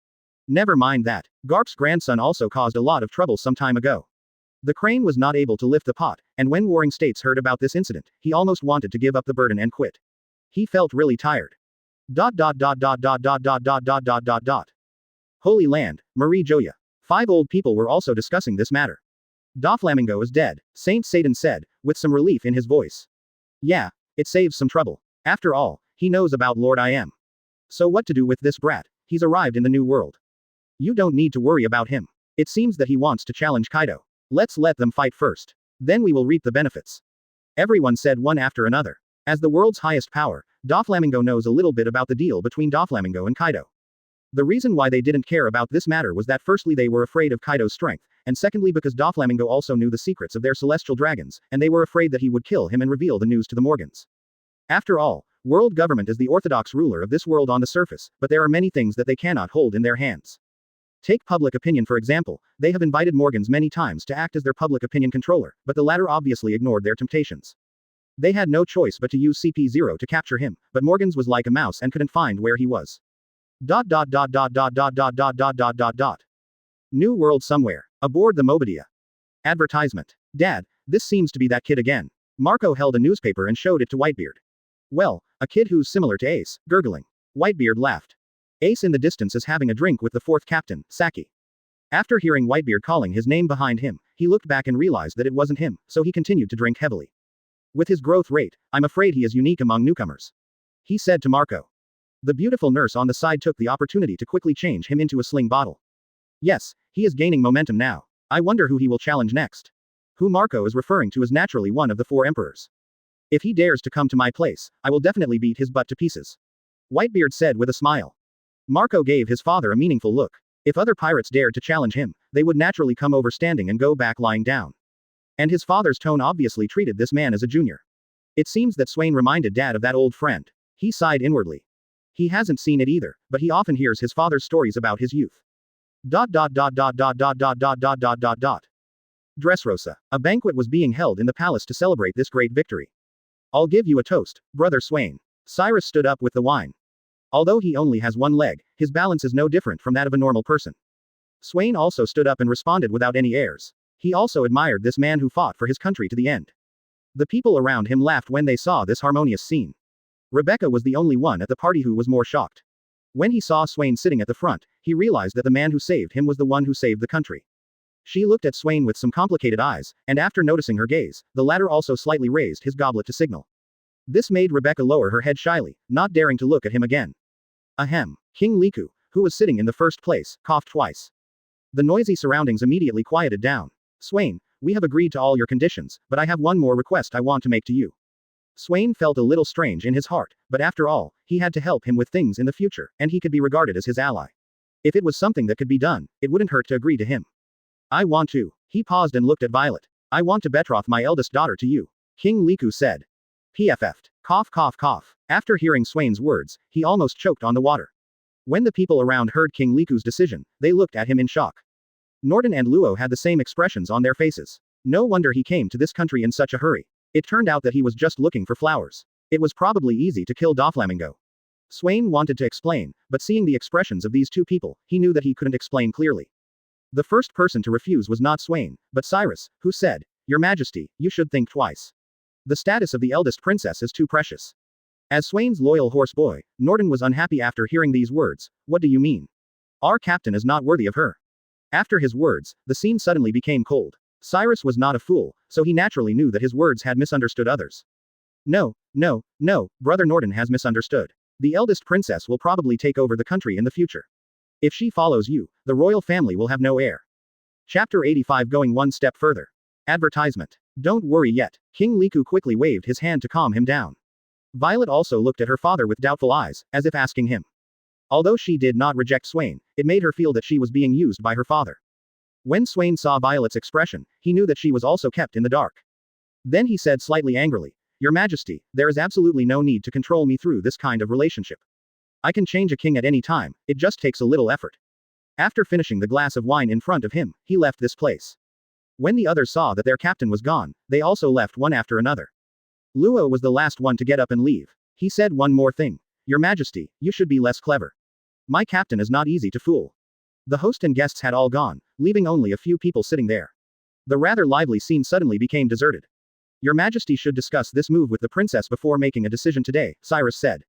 Never mind that. Garp's grandson also caused a lot of trouble some time ago. The crane was not able to lift the pot, and when Warring States heard about this incident, he almost wanted to give up the burden and quit. He felt really tired. Holy Land, Marie Joya. 5 old people were also discussing this matter. Doflamingo is dead, Saint Satan said, with some relief in his voice. Yeah, it saves some trouble. After all, he knows about Lord I Am. So what to do with this brat? He's arrived in the new world. You don't need to worry about him. It seems that he wants to challenge Kaido. Let's let them fight first. Then we will reap the benefits. Everyone said one after another. As the world's highest power, Doflamingo knows a little bit about the deal between Doflamingo and Kaido. The reason why they didn't care about this matter was that firstly they were afraid of Kaido's strength, and secondly because Doflamingo also knew the secrets of their celestial dragons, and they were afraid that he would kill him and reveal the news to the Morgans. After all, world government is the orthodox ruler of this world on the surface, but there are many things that they cannot hold in their hands. Take public opinion for example, they have invited Morgans many times to act as their public opinion controller, but the latter obviously ignored their temptations. They had no choice but to use CP0 to capture him, but Morgans was like a mouse and couldn't find where he was. New world somewhere. Aboard the Mobidia. Advertisement. Dad, this seems to be that kid again. Marco held a newspaper and showed it to Whitebeard. Well, a kid who's similar to Ace, gurgling. Whitebeard laughed. Ace in the distance is having a drink with the 4th captain, Saki. After hearing Whitebeard calling his name behind him, he looked back and realized that it wasn't him, so he continued to drink heavily. With his growth rate, I'm afraid he is unique among newcomers. He said to Marco. The beautiful nurse on the side took the opportunity to quickly change him into a sling bottle. Yes, he is gaining momentum now. I wonder who he will challenge next. Who Marco is referring to is naturally one of the 4 emperors. If he dares to come to my place, I will definitely beat his butt to pieces. Whitebeard said with a smile. Marco gave his father a meaningful look. If other pirates dared to challenge him, they would naturally come over standing and go back lying down. And his father's tone obviously treated this man as a junior. It seems that Swain reminded Dad of that old friend. He sighed inwardly. He hasn't seen it either, but he often hears his father's stories about his youth. Dressrosa. A banquet was being held in the palace to celebrate this great victory. I'll give you a toast, brother Swain. Cyrus stood up with the wine. Although he only has one leg, his balance is no different from that of a normal person. Swain also stood up and responded without any airs. He also admired this man who fought for his country to the end. The people around him laughed when they saw this harmonious scene. Rebecca was the only one at the party who was more shocked. When he saw Swain sitting at the front, he realized that the man who saved him was the one who saved the country. She looked at Swain with some complicated eyes, and after noticing her gaze, the latter also slightly raised his goblet to signal. This made Rebecca lower her head shyly, not daring to look at him again. Ahem. King Liku, who was sitting in the first place, coughed twice. The noisy surroundings immediately quieted down. Swain, we have agreed to all your conditions, but I have one more request I want to make to you. Swain felt a little strange in his heart, but after all, he had to help him with things in the future, and he could be regarded as his ally. If it was something that could be done, it wouldn't hurt to agree to him. I want to. He paused and looked at Violet. I want to betroth my eldest daughter to you. King Liku said. PFF'd. Cough cough cough. After hearing Swain's words, he almost choked on the water. When the people around heard King Liku's decision, they looked at him in shock. Norden and Luo had the same expressions on their faces. No wonder he came to this country in such a hurry. It turned out that he was just looking for flowers. It was probably easy to kill Doflamingo. Swain wanted to explain, but seeing the expressions of these two people, he knew that he couldn't explain clearly. The first person to refuse was not Swain, but Cyrus, who said, Your Majesty, you should think twice. The status of the eldest princess is too precious. As Swain's loyal horse boy, Norden was unhappy after hearing these words. What do you mean? Our captain is not worthy of her. After his words, the scene suddenly became cold. Cyrus was not a fool, so he naturally knew that his words had misunderstood others. No, Brother Norden has misunderstood. The eldest princess will probably take over the country in the future. If she follows you, the royal family will have no heir. Chapter 85 Going one step further. Advertisement. Don't worry yet. King Liku quickly waved his hand to calm him down. Violet also looked at her father with doubtful eyes, as if asking him. Although she did not reject Swain, it made her feel that she was being used by her father. When Swain saw Violet's expression, he knew that she was also kept in the dark. Then he said slightly angrily, Your Majesty, there is absolutely no need to control me through this kind of relationship. I can change a king at any time, it just takes a little effort. After finishing the glass of wine in front of him, he left this place. When the others saw that their captain was gone, they also left one after another. Luo was the last one to get up and leave. He said one more thing. Your Majesty, you should be less clever. My captain is not easy to fool. The host and guests had all gone, leaving only a few people sitting there. The rather lively scene suddenly became deserted. Your Majesty should discuss this move with the princess before making a decision today, Cyrus said.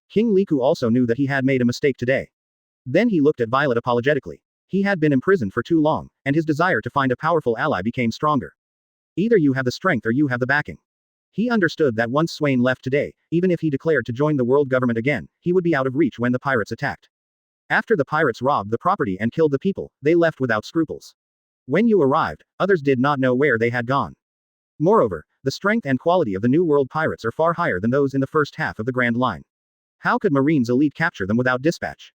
King Liku also knew that he had made a mistake today. Then he looked at Violet apologetically. He had been imprisoned for too long, and his desire to find a powerful ally became stronger. Either you have the strength or you have the backing. He understood that once Swain left today, even if he declared to join the world government again, he would be out of reach when the pirates attacked. After the pirates robbed the property and killed the people, they left without scruples. When you arrived, others did not know where they had gone. Moreover, the strength and quality of the New World pirates are far higher than those in the first half of the Grand Line. How could Marine's elite capture them without dispatch?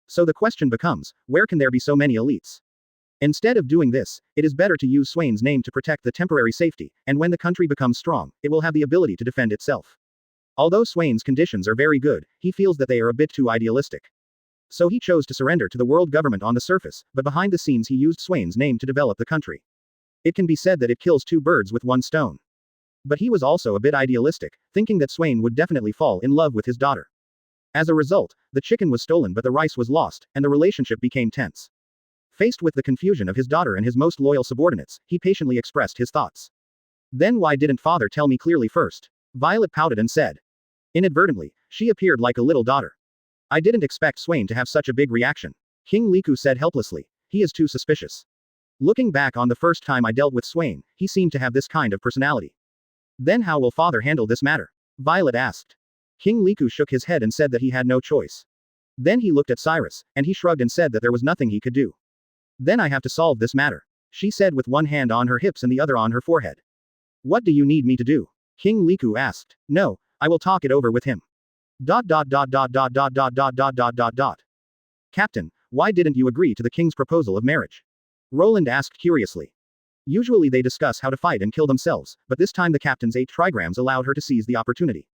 So the question becomes, where can there be so many elites? Instead of doing this, it is better to use Swain's name to protect the temporary safety, and when the country becomes strong, it will have the ability to defend itself. Although Swain's conditions are very good, he feels that they are a bit too idealistic. So he chose to surrender to the world government on the surface, but behind the scenes he used Swain's name to develop the country. It can be said that it kills two birds with one stone. But he was also a bit idealistic, thinking that Swain would definitely fall in love with his daughter. As a result, the chicken was stolen but the rice was lost, and the relationship became tense. Faced with the confusion of his daughter and his most loyal subordinates, he patiently expressed his thoughts. Then why didn't father tell me clearly first? Violet pouted and said. Inadvertently, she appeared like a little daughter. I didn't expect Swain to have such a big reaction. King Liku said helplessly. He is too suspicious. Looking back on the first time I dealt with Swain, he seemed to have this kind of personality. Then how will father handle this matter? Violet asked. King Liku shook his head and said that he had no choice. Then he looked at Cyrus, and he shrugged and said that there was nothing he could do. Then I have to solve this matter, she said with one hand on her hips and the other on her forehead. What do you need me to do? King Liku asked. No, I will talk it over with him. Captain, why didn't you agree to the king's proposal of marriage? Roland asked curiously. Usually they discuss how to fight and kill themselves, but this time the captain's 8 trigrams allowed her to seize the opportunity.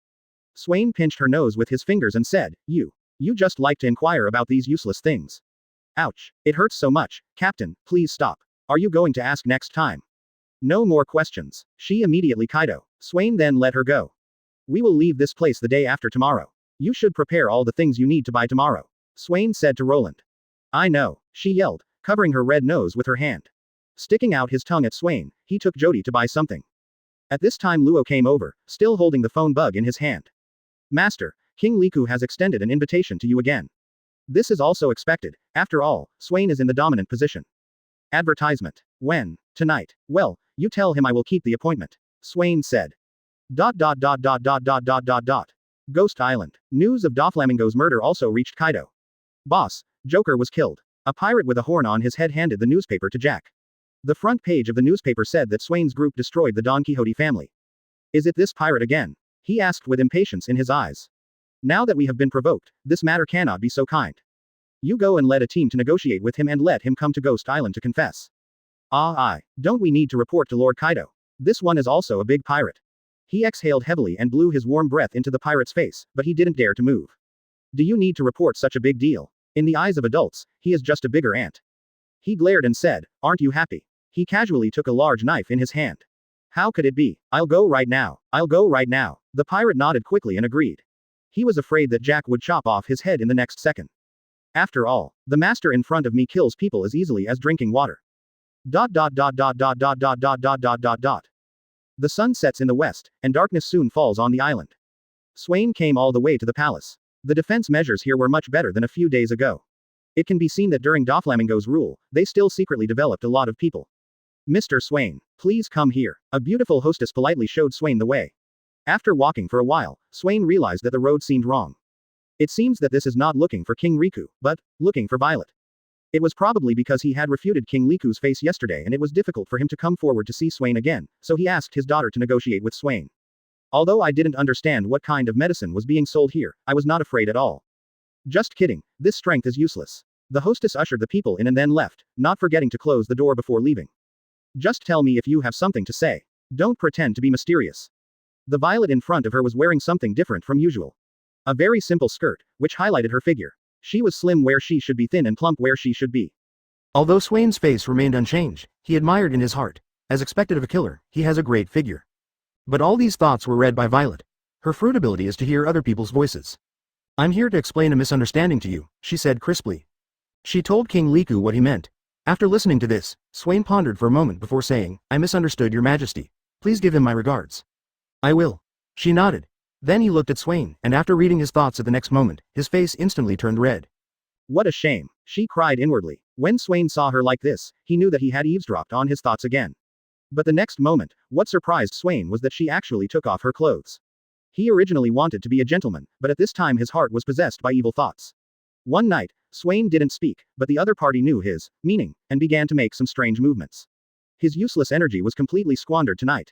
Swain pinched her nose with his fingers and said, You just like to inquire about these useless things. Ouch, it hurts so much, Captain, please stop. Are you going to ask next time? No more questions. She immediately Kaido. Swain then let her go. We will leave this place the day after tomorrow. You should prepare all the things you need to buy tomorrow. Swain said to Roland. I know, she yelled, covering her red nose with her hand. Sticking out his tongue at Swain, he took Jody to buy something. At this time Luo came over, still holding the phone bug in his hand. Master, King Liku has extended an invitation to you again. This is also expected, after all, Swain is in the dominant position. Advertisement. When? Tonight. Well, you tell him I will keep the appointment. Swain said. Ghost Island. News of Doflamingo's murder also reached Kaido. Boss, Joker was killed. A pirate with a horn on his head handed the newspaper to Jack. The front page of the newspaper said that Swain's group destroyed the Don Quixote family. Is it this pirate again? He asked with impatience in his eyes. Now that we have been provoked, this matter cannot be so kind. You go and lead a team to negotiate with him and let him come to Ghost Island to confess. Don't we need to report to Lord Kaido? This one is also a big pirate. He exhaled heavily and blew his warm breath into the pirate's face, but he didn't dare to move. Do you need to report such a big deal? In the eyes of adults, he is just a bigger ant. He glared and said, aren't you happy? He casually took a large knife in his hand. How could it be? I'll go right now. I'll go right now. The pirate nodded quickly and agreed. He was afraid that Jack would chop off his head in the next second. After all, the master in front of me kills people as easily as drinking water. The sun sets in the west, and darkness soon falls on the island. Swain came all the way to the palace. The defense measures here were much better than a few days ago. It can be seen that during Doflamingo's rule, they still secretly developed a lot of people. Mr. Swain, please come here. A beautiful hostess politely showed Swain the way. After walking for a while, Swain realized that the road seemed wrong. It seems that this is not looking for King Riku, but looking for Violet. It was probably because he had refuted King Riku's face yesterday and it was difficult for him to come forward to see Swain again, so he asked his daughter to negotiate with Swain. Although I didn't understand what kind of medicine was being sold here, I was not afraid at all. Just kidding, this strength is useless. The hostess ushered the people in and then left, not forgetting to close the door before leaving. Just tell me if you have something to say. Don't pretend to be mysterious. The Violet in front of her was wearing something different from usual. A very simple skirt, which highlighted her figure. She was slim where she should be thin and plump where she should be. Although Swain's face remained unchanged, he admired in his heart. As expected of a killer, he has a great figure. But all these thoughts were read by Violet. Her fruit ability is to hear other people's voices. I'm here to explain a misunderstanding to you, she said crisply. She told King Riku what he meant. After listening to this, Swain pondered for a moment before saying, I misunderstood your majesty. Please give him my regards. I will. She nodded. Then he looked at Swain, and after reading his thoughts at the next moment, his face instantly turned red. What a shame, she cried inwardly. When Swain saw her like this, he knew that he had eavesdropped on his thoughts again. But the next moment, what surprised Swain was that she actually took off her clothes. He originally wanted to be a gentleman, but at this time his heart was possessed by evil thoughts. One night, Swain didn't speak, but the other party knew his meaning, and began to make some strange movements. His useless energy was completely squandered tonight.